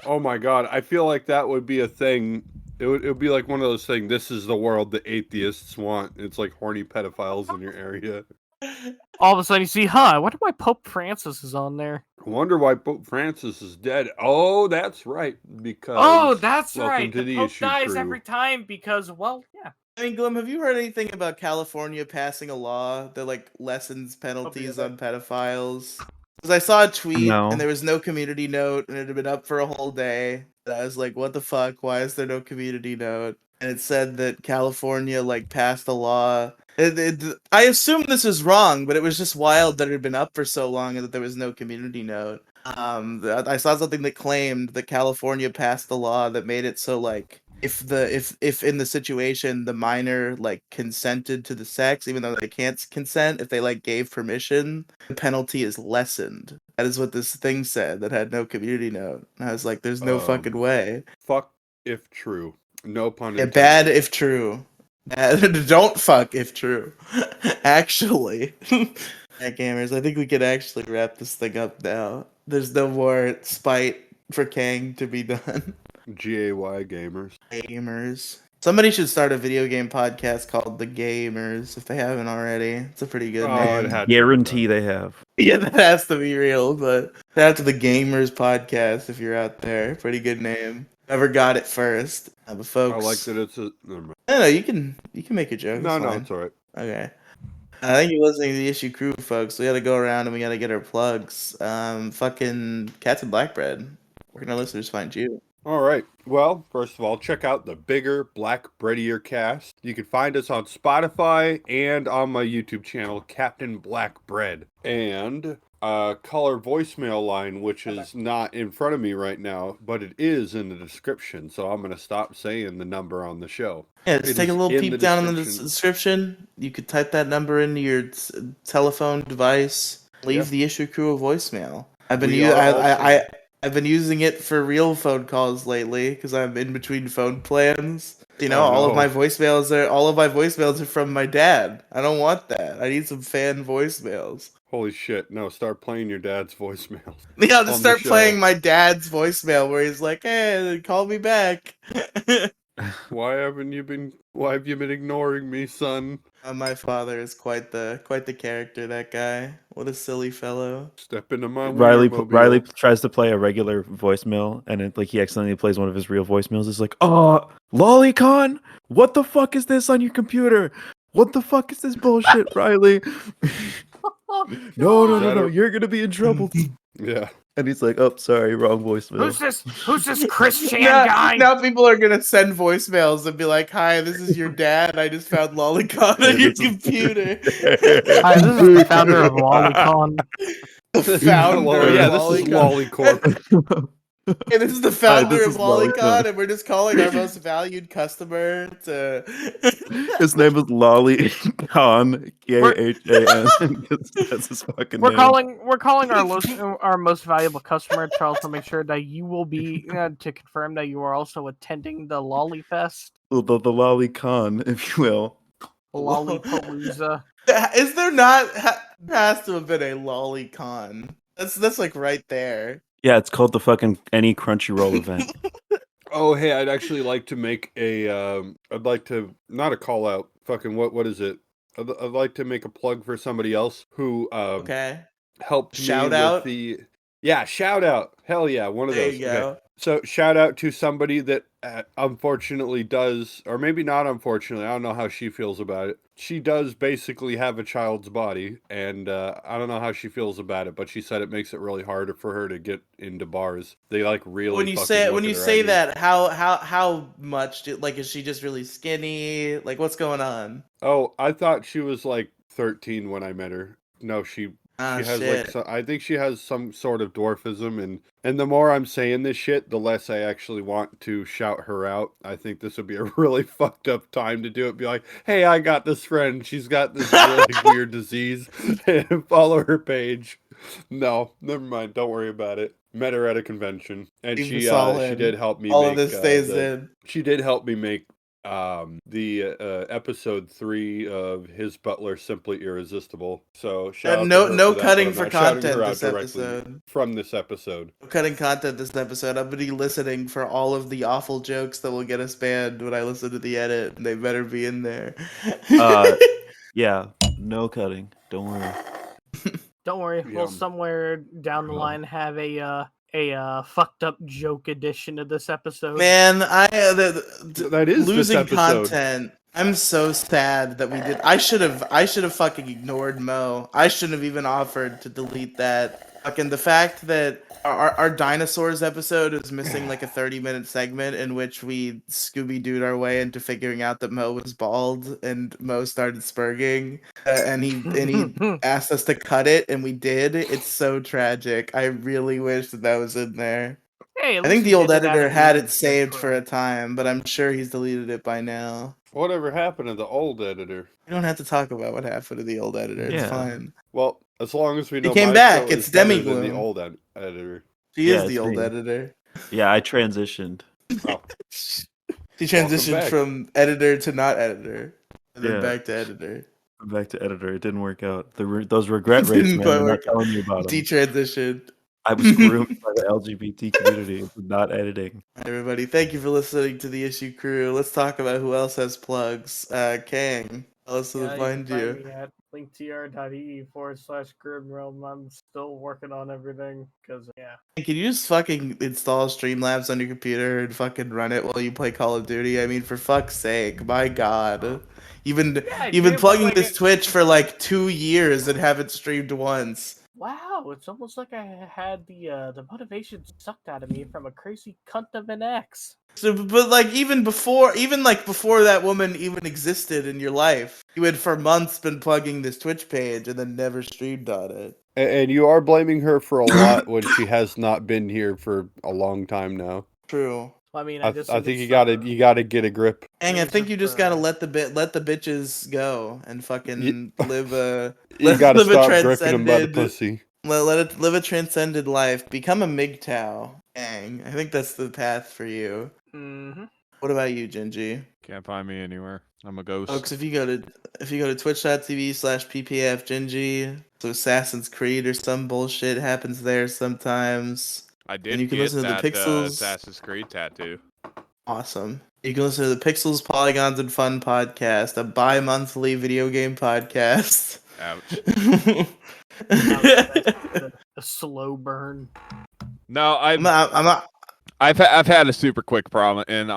Oh my god. I feel like that would be a thing. It would be like one of those things. This is the world the atheists want. It's like horny pedophiles in your area. All of a sudden you see, I wonder why Pope Francis is on there. I wonder why Pope Francis is dead. Oh, that's right. Because Oh, that's welcome right. to The the Pope issue dies crew. every time because, well, yeah. I mean, Glum, have you heard anything about California passing a law that like lessens penalties on pedophiles? Because I saw a tweet No. and there was no community note, and it had been up for a whole day. And I was like, "What the fuck? Why is there no community note?" And it said that California like passed a law. I assume this is wrong, but it was just wild that it had been up for so long and that there was no community note. I saw something that claimed that California passed the law that made it so like if in the situation the minor like consented to the sex, even though they can't consent, if they like gave permission, the penalty is lessened. That is what this thing said that had no community note. And I was like, there's no fucking way. Fuck if true. No pun Yeah, intended. bad if true. Don't fuck if true. Actually. Yeah, gamers, I think we could actually wrap this thing up now. There's no more spite for Kang to be done. GAY gamers. Gamers. Somebody should start a video game podcast called The Gamers if they haven't already. It's a pretty good Oh, name. it had to be Guarantee done. they have. Yeah, that has to be real, but shout out to The Gamers podcast if you're out there. Pretty good name. Whoever got it first. But folks, I like that it's a. Never mind. No, you can make a joke. No, It's no, fine. it's alright. Okay. Thank you for listening to the issue crew, folks. We gotta go around and we gotta get our plugs. Fucking Cats and Blackbread. Where can our listeners find you? All right. Well, first of all, check out the Bigger Black Breadier cast. You can find us on Spotify and on my YouTube channel, Captain Black Bread. And color voicemail line, which is not in front of me right now, but it is in the description. So I'm going to stop saying the number on the show. Yeah, just It take a is little in peep the down in the description. description. You could type that number into your telephone device. Leave Yeah. the issue crew a voicemail. I've been We are also- I've been using it for real phone calls lately because I'm in between phone plans. You know, Oh, all of no. my voicemails are from my dad. I don't want that. I need some fan voicemails. Holy shit. No, start playing your dad's voicemails. Yeah, I'll On just the start show. playing my dad's voicemail where he's like, "Hey, call me back." Why have you been ignoring me, son? My father is quite the character. That guy, what a silly fellow. Step into my Riley Wienermobile. tries to play a regular voicemail, and he accidentally plays one of his real voicemails. It's like, Lolicon, what the fuck is this on your computer? What the fuck is this bullshit, Riley? No, you're gonna be in trouble. Yeah. And he's like, oh, sorry, wrong voicemail. Who's this Christian guy? Now people are gonna send voicemails and be like, "Hi, this is your dad. I just found Lolicon on your computer." Hi, this is the founder of Lolicon. The founder. Yeah, of this is Lolicon. Lollicorp. And this is the founder this of is Lolicon. Lolicon, and we're just calling our most valued customer to. His name is Lolly Khan, Khan. That's his fucking We're name. calling our most valuable customer, Charles, to make sure that you will be to confirm that you are also attending the Lolly Fest, The Lolly Khan, if you will. Lollipalooza. Is there not? There has to have been a Lolicon. That's like right there. Yeah, it's called the fucking Any Crunchyroll event. Oh, hey, I'd actually like to make a. I'd like to not a call out. Fucking what is it? I'd like to make a plug for somebody else who Okay. helped Shout me out? with the. Yeah, shout out. Hell yeah, one of There those. you Okay. go. So shout out to somebody that unfortunately does, or maybe not unfortunately, I don't know how she feels about it. She does basically have a child's body, and I don't know how she feels about it, but she said it makes it really harder for her to get into bars. They like really. When you fucking say look at her say ID. that, how much? Like, is she just really skinny? Like, what's going on? Oh, I thought she was like 13 when I met her. No, she Ah, has shit. I think she has some sort of dwarfism, and the more I'm saying this shit, the less I actually want to shout her out. I think this would be a really fucked up time to do it. Be like, hey, I got this friend. She's got this really weird disease. And follow her page. No, never mind. Don't worry about it. Met her at a convention, and Leave she this all she in. did help me. All make, of this stays the- in. She did help me make the episode 3 of His Butler Simply Irresistible. So shout out to no her no for that, cutting but I'm for not shouting content her out this directly episode. from this episode. No cutting content this episode. I'm gonna be listening for all of the awful jokes that will get us banned when I listen to the edit. They better be in there. Uh, Yeah, no cutting. Don't worry. Don't worry, Yeah. we'll somewhere down the line have a fucked up joke edition of this episode. Man, That is this losing episode. content. I'm so sad that we did. I should have fucking ignored Mo. I shouldn't have even offered to delete that. Fucking the fact that our dinosaurs episode is missing like a 30-minute segment in which we Scooby-Dooed our way into figuring out that Mo was bald and Mo started spurging, and he asked us to cut it and we did. It's so tragic. I really wish that was in there. Hey, at I think least the we old did it out editor of had the it saved for a intro. time, but I'm sure he's deleted it by now. Whatever happened to the old editor? We don't have to talk about what happened to the old editor. It's Yeah. fine. Well, as long as we know came my back. show It's is better than Demigloom. the old editor. She Yeah, is it's the old me. editor. Yeah, I transitioned. Oh, She Welcome transitioned back. from editor to not editor, and then Yeah. back to editor. Back to editor. It didn't work out. Those regret It rates, didn't man. quite I'm not work out. telling you about them. Detransitioned. I was groomed by the LGBT community into not editing. Everybody, thank you for listening to the Issue Crew. Let's talk about who else has plugs. Kang, tell us who to find Find you. me at linktr.ee/grimrealm. I'm still working on everything because Can you just fucking install Streamlabs on your computer and fucking run it while you play Call of Duty? I mean, for fuck's sake, my god. You've been I you've been did, but, plugging like, this Twitch for like 2 years and haven't streamed once. wow, it's almost like I had the motivation sucked out of me from a crazy cunt of an ex. So, but like even before that woman even existed in your life, you had for months been plugging this Twitch page and then never streamed on it. and you are blaming her for a lot when she has not been here for a long time now. True. I mean, I just think it's, you gotta get a grip. Hang, I Laser think you just for- gotta let the bitches go and fucking live a You gotta live a stop gripping them by the transcended pussy. let it live a transcended life. Become a MGTOW. Hang, I think that's the path for you. Mhm. What about you, Gingy? Can't find me anywhere. I'm a ghost. Folks, if you go to twitch.tv/ppfgingy, so Assassin's Creed or some bullshit happens there sometimes. I and did you can get listen to the that Pixels. Assassin's Creed tattoo. Awesome. You can listen to the Pixels, Polygons, and Fun podcast, a bi-monthly video game podcast. Ouch. A slow burn. No, I'm not. I've had a super quick problem, and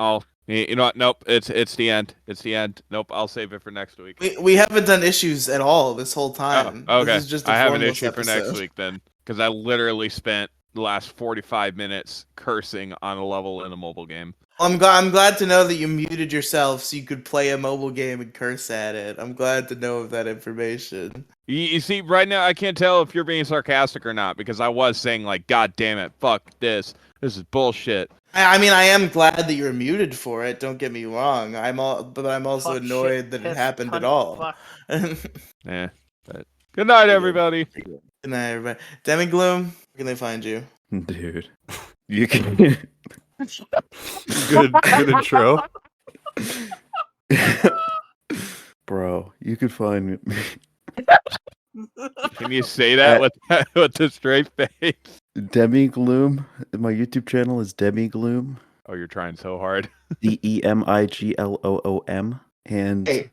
you know what? Nope, it's the end. It's the end. Nope, I'll save it for next week. We haven't done issues at all this whole time. Oh, okay. This is just a I have an formless issue for next episode. week then, because I literally spent the last 45 minutes cursing on a level in a mobile game. I'm glad to know that you muted yourself so you could play a mobile game and curse at it. I'm glad to know of that information. You see, right now I can't tell if you're being sarcastic or not, because I was saying like, "God damn it, fuck this. This is bullshit." I mean, I am glad that you were muted for it. Don't get me wrong. but I'm also Fuck, annoyed shit, that it piss, happened at cunt, all. fuck. Yeah. But good night, everybody. Good night, everybody. Demigloom, where can they find you? Dude. You can Good intro. Bro, you could find me. Can you say that with a straight face? Demi Gloom. My YouTube channel is Demi Gloom. Oh, you're trying so hard. DEMIGLOOM. And Hey.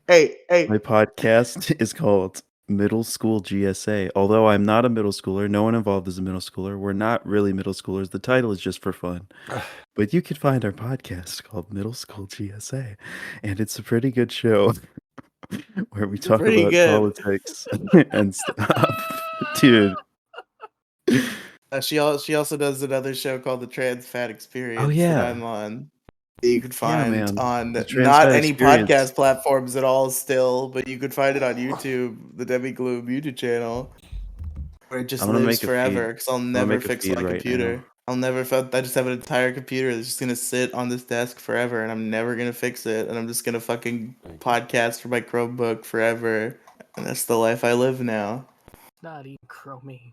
my podcast is called Middle School GSA. Although I'm not a middle schooler, no one involved is a middle schooler. We're not really middle schoolers. The title is just for fun. But you can find our podcast called Middle School GSA. And it's a pretty good show where we talk pretty about good. politics and stuff. Dude. She also does another show called The Trans Fat Experience Oh, yeah. that I'm on. That you could find man. on The Trans not Fat any Experience. podcast platforms at all still, but you could find it on YouTube, the Demigloom YouTube channel, where it just I'm gonna lives make a forever feed. because I'll gonna never make a fix feed my right computer. now. I just have an entire computer that's just gonna sit on this desk forever, and I'm never gonna fix it, and I'm just gonna fucking podcast for my Chromebook forever, and that's the life I live now. Not even chromie.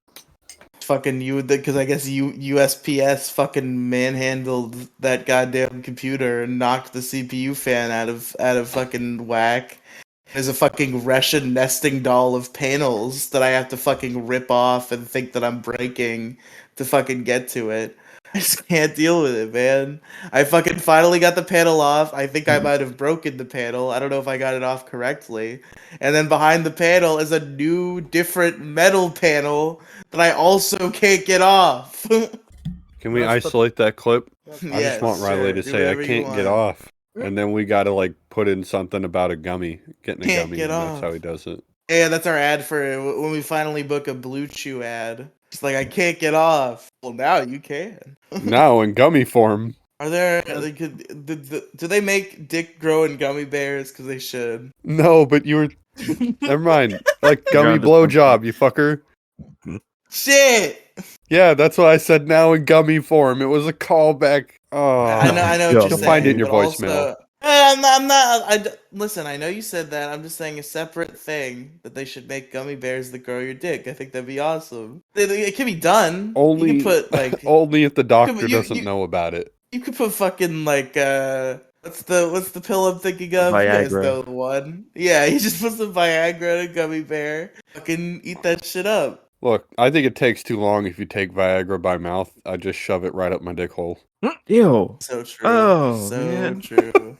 Fucking because I guess USPS fucking manhandled that goddamn computer and knocked the CPU fan out of fucking whack. There's a fucking Russian nesting doll of panels that I have to fucking rip off and think that I'm breaking to fucking get to it. I just can't deal with it, man. I fucking finally got the panel off. I think I might have broken the panel. I don't know if I got it off correctly. And then behind the panel is a new, different metal panel that I also can't get off. Can we That's the- isolate that clip? I Yes, just want Riley sure. to Do say, I whatever you can't get want. off. And then we gotta like put in something about a gummy. Getting a Can't gummy, get and that's off. how he does it. Yeah, that's our ad for when we finally book a Blue Chew ad. It's like, I can't get off. Well, now you can. Now in gummy form. Are there, like, do they make dick grow in gummy bears? Because they should. No, but you were. Never mind. Like You're gummy onto something. blowjob, you fucker. Shit! Yeah, that's what I said. Now in gummy form. It was a callback. Oh, I know what God. you're You'll saying. find it in your but also- voicemail. I'm not. Listen, I know you said that. I'm just saying a separate thing that they should make gummy bears that grow your dick. I think that'd be awesome. It can be done. Only, you can put like only if the doctor you- doesn't you- know about it. you could put fucking like what's the pill I'm thinking of? You guys Viagra. know the one. Yeah, you just put some Viagra in a gummy bear. Fucking eat that shit up. Look, I think it takes too long if you take Viagra by mouth. I just shove it right up my dick hole. Ew. So true. Oh, so man. true.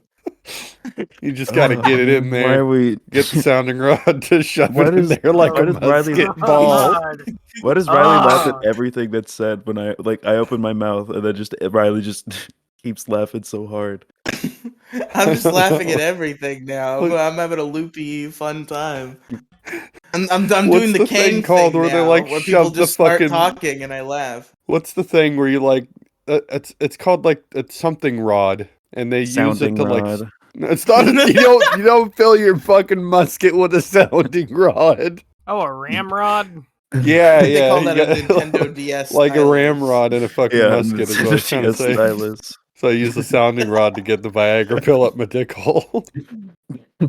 You just gotta get it in Why there. are we? Get the sounding rod to shove Why it in does- there like why a does Riley- musket Oh, ball. God. Why does Riley laugh Ah. at everything that's said when I open my mouth and then just Riley just keeps laughing so hard? I'm just laughing at everything now. Look- I'm having a loopy, fun time. I'm What's doing the the thing Kang called thing where they, now, like, where people shove the just start fucking- talking and I laugh. What's the thing where you like? It's called like it's something rod, and they Sounding use it to like. rod. It's not. You don't fill your fucking musket with a sounding rod. Oh, a ramrod? Yeah, They yeah. call you that a got- Nintendo DS. like a stylus. ramrod and a fucking Yeah, musket is what I was trying to yes, say. stylus. So I use the sounding rod to get the Viagra pill up my dick hole.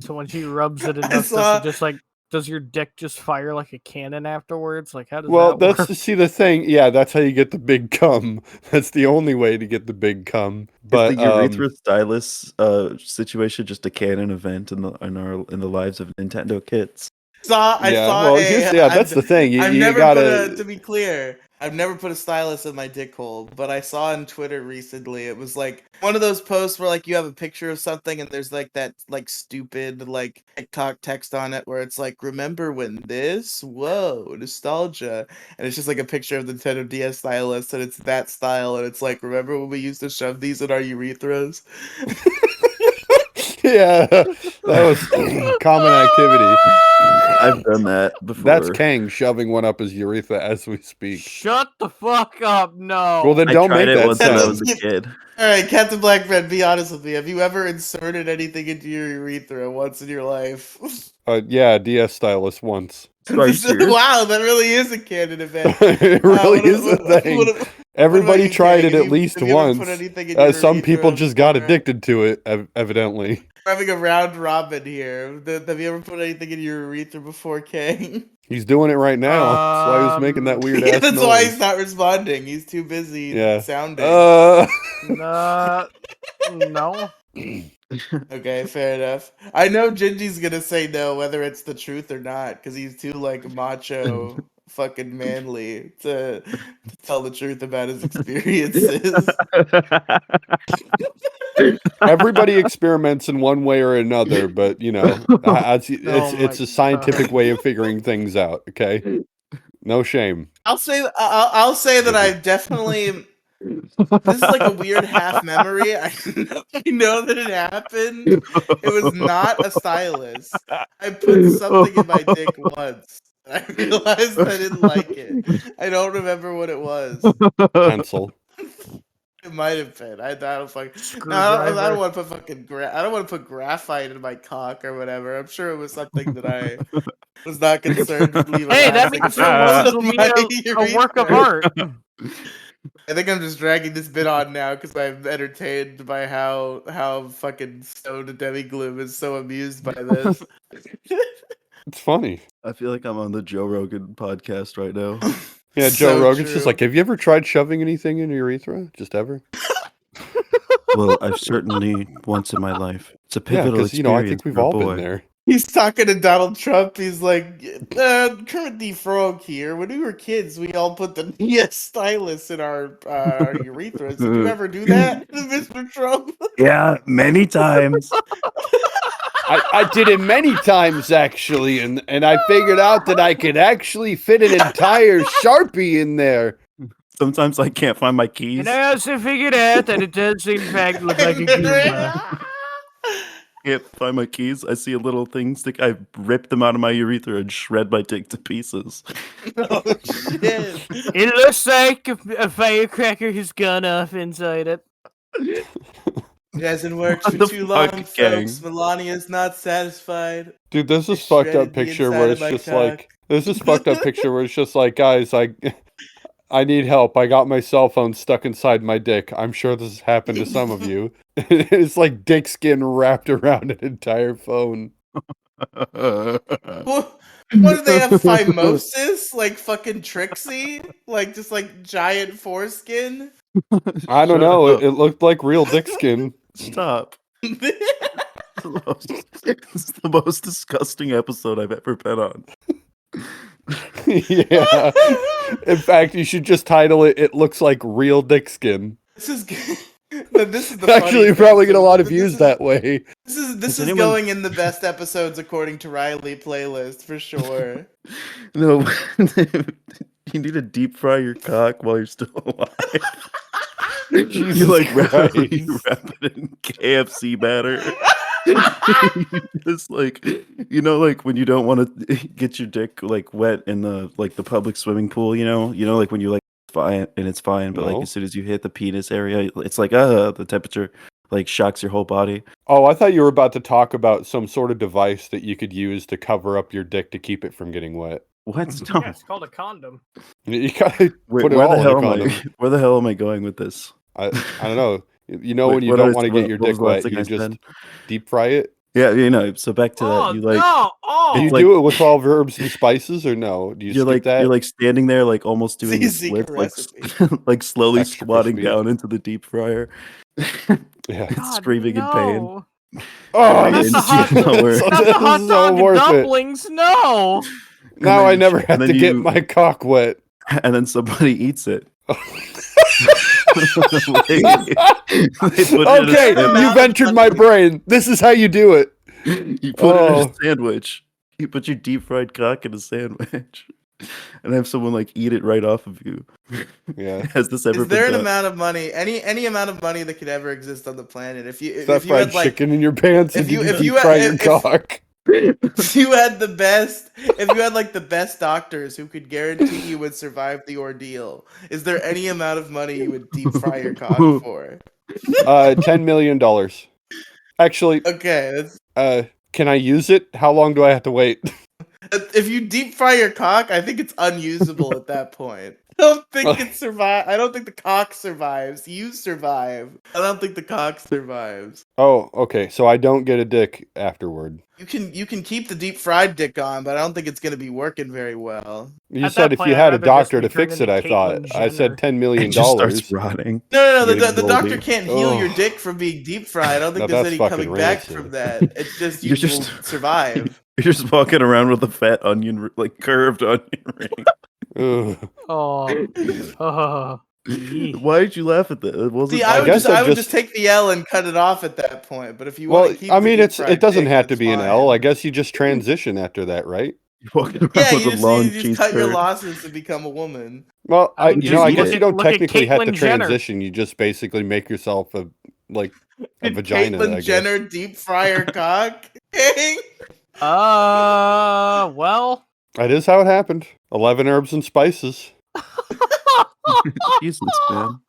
So when she rubs it enough, does saw- it just like does your dick just fire like a cannon afterwards? Like how does Well, that that's work? see the thing. Yeah, that's how you get the big cum. That's the only way to get the big cum. But Is the urethra stylus situation just a canon event in the lives of Nintendo kids? I yeah, saw well, a. here's, yeah, that's the thing. You, I've you never gotta. put a. To be clear, I've never put a stylus in my dick hole, but I saw on Twitter recently. It was like one of those posts where like you have a picture of something and there's like that like stupid like TikTok text on it where it's like, "Remember when this? Whoa, nostalgia!" And it's just like a picture of the Nintendo DS stylus and it's that style and it's like, "Remember when we used to shove these in our urethras?" Yeah, that was common activity. I've done that before. That's Kang shoving one up his urethra as we speak. Shut the fuck up! No. Well, then I don't tried make it that once when I sound. was a kid. All right, Captain Blackbread, be honest with me. Have you ever inserted anything into your urethra once in your life? Yeah, DS stylus once. Are you serious? Wow, that really is a canon event. It really is a thing. What Everybody about you, tried Kang? it at least have you ever once. put anything in your Some people urethra just got before? addicted to it, evidently. We're having a round robin here. Have you ever put anything in your urethra before, Kang? He's doing it right now. That's why he was making that weird Yeah, ass that's noise. why he's not responding. He's too busy Yeah. sounding. No. Okay, fair enough. I know Gingy's gonna say no, whether it's the truth or not, because he's too like macho, fucking manly to tell the truth about his experiences. Everybody experiments in one way or another, but you know, it's my a scientific way of figuring things out. Okay, no shame. I'll say that I've definitely. This is like a weird half memory. I know that it happened. It was not a stylus. I put something in my dick once. I realized I didn't like it. I don't remember what it was. Pencil. It might have been. I don't fucking. No, I don't Screwdriver. want to put fucking. I don't want to put graphite in my cock or whatever. I'm sure it was something that I was not concerned with leaving. Hey, that lasting makes traces your of words my a work of urethra. art. I think I'm just dragging this bit on now because I'm entertained by how fucking stoned Demi Gloom is so amused by this. It's funny. I feel like I'm on the Joe Rogan podcast right now. Yeah, Joe So Rogan's just true. like, have you ever tried shoving anything in your urethra? Just ever? Well, I've certainly once in my life. It's a Yeah, pivotal because I experience think we've for a all boy. been there. He's talking to Donald Trump. He's like, Kermit D. Frog here. When we were kids, we all put the stylus in our urethras. Did you ever do that, Mr. Trump? Yeah, many times. I did it many times actually, and I figured out that I could actually fit an entire Sharpie in there. Sometimes I can't find my keys. And I also figured out that it does in fact look like a Goomba. Can't find my keys. I see a little thing stick. I rip them out of my urethra and shred my dick to pieces. Oh shit! It looks like a firecracker has gone off inside it. It hasn't worked What for the too fuck, long, gang? folks. Melania's not satisfied. Dude, there's this Just fucked up shredded the picture inside where of it's my just cock. like there's this fucked up picture where it's just like, guys, I need help. I got my cell phone stuck inside my dick. I'm sure this has happened to some of you. It's like dick skin wrapped around an entire phone. What do they have? Phimosis? Like fucking Trixie? Like just like giant foreskin? I don't Shut know. up. It looked like real dick skin. Stop. It's the most disgusting episode I've ever been on. Yeah. In fact, you should just title it "It Looks Like Real Dick Skin." This is good. No, this is the Actually, funny you probably thing. get a lot of This views is- that way. This is Does is anyone- going in the best episodes according to Riley playlist for sure. No, you need to deep fry your cock while you're still alive. Jesus you like wrap Christ. it in KFC batter. You just like like when you don't want to get your dick like wet in the public swimming pool, like when you like fine and it's fine, but No. like as soon as you hit the penis area, it's like the temperature like shocks your whole body. Oh, I thought you were about to talk about some sort of device that you could use to cover up your dick to keep it from getting wet. What? No. Yeah, it's called a condom. You gotta Where, put it where all the in hell a am I? condom. Where the hell am I going with this? I don't know. You know Wait, when you what don't is- want to what- get your what was dick the last wet, thing you I just said? deep fry it. Yeah, so back to Oh that. You like no! Oh, Do you It's like- do it with 12 herbs and spices or no? Do you you're skip like that? you're like standing there like almost doing a It's a secret split, like recipe. like slowly Extra squatting crispy. down into the deep fryer. Yeah. God, screaming in pain. no. Oh, Not this the is hot- so- not this Not the hot is dog so and worth it. dumplings, no! Now then I you never ch- have and to then get you- my cock wet. And then somebody eats it. They put it in a Okay, sandwich. you've entered my brain. This is how you do it. You put it in Oh. a sandwich. You put your deep fried cock in a sandwich, and have someone like eat it right off of you. Yeah. Has this ever Is there been an done? amount of money, any amount of money that could ever exist on the planet? If you That if you fried had like chicken in your pants if and you- you if deep you- fry your if- cock. if you had the best, if you had like the best doctors who could guarantee you would survive the ordeal, is there any amount of money you would deep fry your cock for? $10 million. Actually, Okay, that's, can I use it? How long do I have to wait? if you deep fry your cock, I think it's unusable at that point. I don't think it survive. I don't think the cock survives. You survive. I don't think the cock survives. Oh, okay. So I don't get a dick afterward. You can keep the deep fried dick on, but I don't think it's gonna be working very well. You At said that if point, you I'd had a rather just doctor be to fix it, turning I into thought. Caitlyn I said Jenner. $10 million. It just starts rotting. No, Getting the doctor moldy. can't heal your Oh. dick from being deep fried. I don't think No, there's that's any fucking coming back rancid. from that. It's just you You're just- will survive. You're just walking around with a fat onion, like curved onion ring. Ugh. Oh. Oh. Yee. Why did you laugh at that? It wasn't. See, I I would guess just I I would just- just take the L and cut it off at that point. But if you Well, want to keep, I the mean, deep it fried doesn't dick, have to that's be an fine. L. I guess you just transition after that, right? You're walking around Yeah, with you a just, long you just cheese cut your curd. losses to become a woman. Well, I mean, you just know, I look guess at- you don't look at technically have to Caitlyn Jenner. transition. You just basically make yourself a Did vagina. I Caitlyn guess. Jenner deep fry her cock? Well. That is how it happened. 11 herbs and spices. Jesus, man.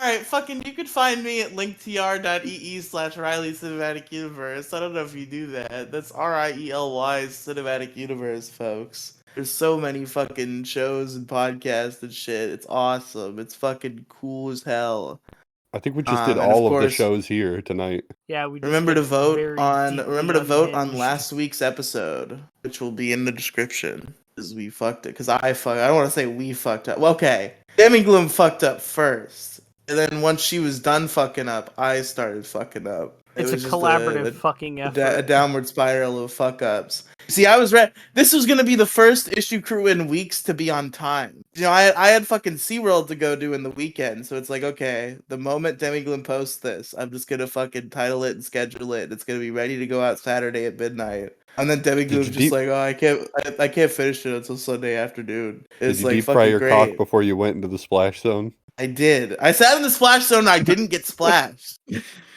Alright, fucking, you could find me at linktr.ee/Riley Cinematic Universe. I don't know if you do that. That's RIELY Cinematic Universe, folks. There's so many fucking shows and podcasts and shit. It's awesome. It's fucking cool as hell. I think we just did And of all of the course- shows here tonight. Yeah, we just Remember to get vote very on deeply unhinged. last week's episode, which will be in the description. Because we fucked it. Because I don't want to say we fucked up. Well, okay. Demi Gloom fucked up first. And then once she was done fucking up, I started fucking up. It's a was just collaborative fucking a effort. downward spiral of fuck ups. See, I was ready. This was gonna be the first issue crew in weeks to be on time. You know, I had fucking SeaWorld to go do in the weekend, so it's like, okay, the moment Demigloom posts this, I'm just gonna fucking title it and schedule it. It's gonna be ready to go out Saturday at midnight. And then Demigloom's just like, oh, I can't finish it until Sunday afternoon. Did It's you like deep fry fucking your great. cock before you went into the splash zone? I did. I sat in the splash zone and I didn't get splashed.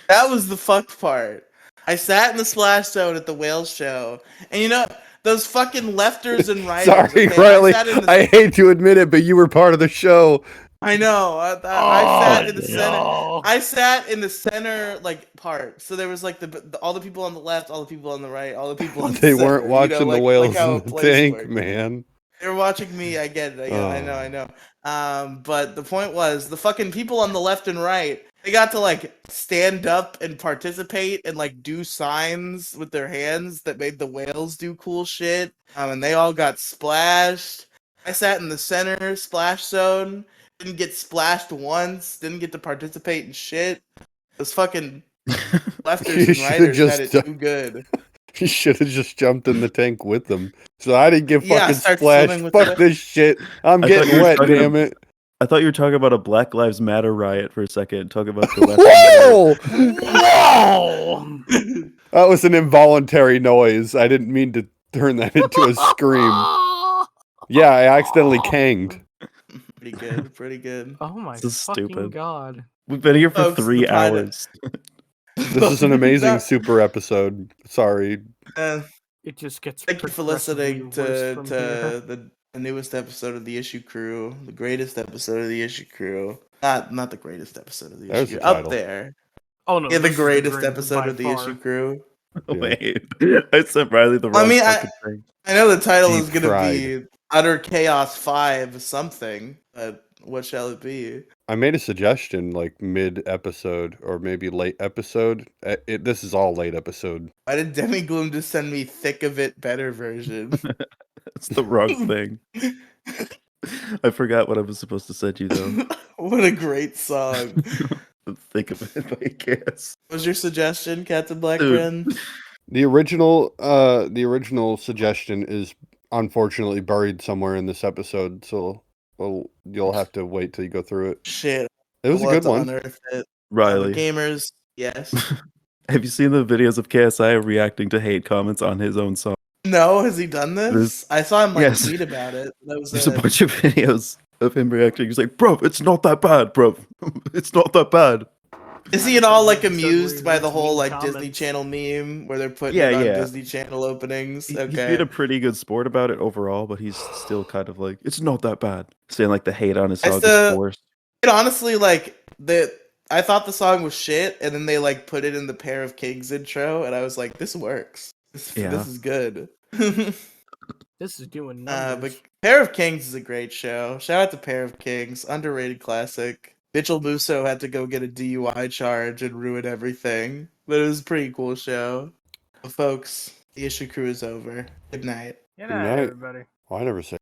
That was the fucked part. I sat in the splash zone at the whale show. And you know, those fucking lefters and righters. Sorry, okay, Riley. I sat in the I hate to admit it, but you were part of the show. I know. I sat in the center. I sat in the center like part. So there was like all the people on the left, all the people on the right, all the people on the They center. weren't watching the like whales how in a the place tank, works. man. They were watching me. I get it. I know. But the point was, the fucking people on the left and right, they got to like stand up and participate and like do signs with their hands that made the whales do cool shit. And they all got splashed. I sat in the center splash zone. Didn't get splashed once. Didn't get to participate in shit. Those fucking lefters and righters had it too good. You should have just jumped in the tank with them. So I didn't get Yeah, fucking start splashed. swimming with Fuck the- this shit. I'm I thought getting you were wet, talking damn it. I thought you were talking about a Black Lives Matter riot for a second. Talk about the left. And the right. Whoa! That was an involuntary noise. I didn't mean to turn that into a scream. Yeah, I accidentally kanged. Pretty good. Pretty good. Oh my This is fucking stupid. god. We've been here for Folks, the 3 pilot- hours. This is an amazing That- super episode. Sorry. It just gets Thank you for progressively listening worse to from here. the newest episode of the Issue Crew, the greatest episode of the Issue Crew. Not the greatest episode of the There's Issue the Crew. Up title. there. Oh no, Yeah, the this is greatest by episode of the far. Issue Crew. Wait, I sent Riley the I wrong mean, fucking thing. I know the title Deep is gonna fried. be Utter Chaos 5 something, but what shall it be? I made a suggestion like mid-episode or maybe late episode. This is all late episode. Why did Demigloom just send me Thick of It Better version? That's the wrong thing. I forgot what I was supposed to send you though. What a great song. Think of it, I guess. What was your suggestion, Captain Dude. Blackburn? The original suggestion is unfortunately buried somewhere in this episode, so you'll have to wait till you go through it. Shit. It was a We'll have good to one. unearth it. Riley, Gamers, yes. have you seen the videos of KSI reacting to hate comments on his own song? No, has he done this? There's- I saw him like yes. tweet about it. That was There's a it. bunch of videos of him reacting. He's like, bro, it's not that bad, bro. It's not that bad. Is he at all like Episode where amused he by the reads whole mean like Disney comments. Channel meme where they're putting Yeah, it on yeah. Disney Channel openings? He's Okay. been a pretty good sport about it overall, but he's still kind of like, it's not that bad. Saying like the hate on his I song still- is forced. It honestly like I thought the song was shit, and then they like put it in the Pair of Kings intro, and I was like, this works. Yeah. This is good. This is doing But numbers. Pair of Kings is a great show. Shout out to Pair of Kings, underrated classic. Mitchell Musso had to go get a DUI charge and ruin everything, but it was a pretty cool show. But folks, the Issue Crew is over. Good night. Good Good night, night. everybody. Well, I never say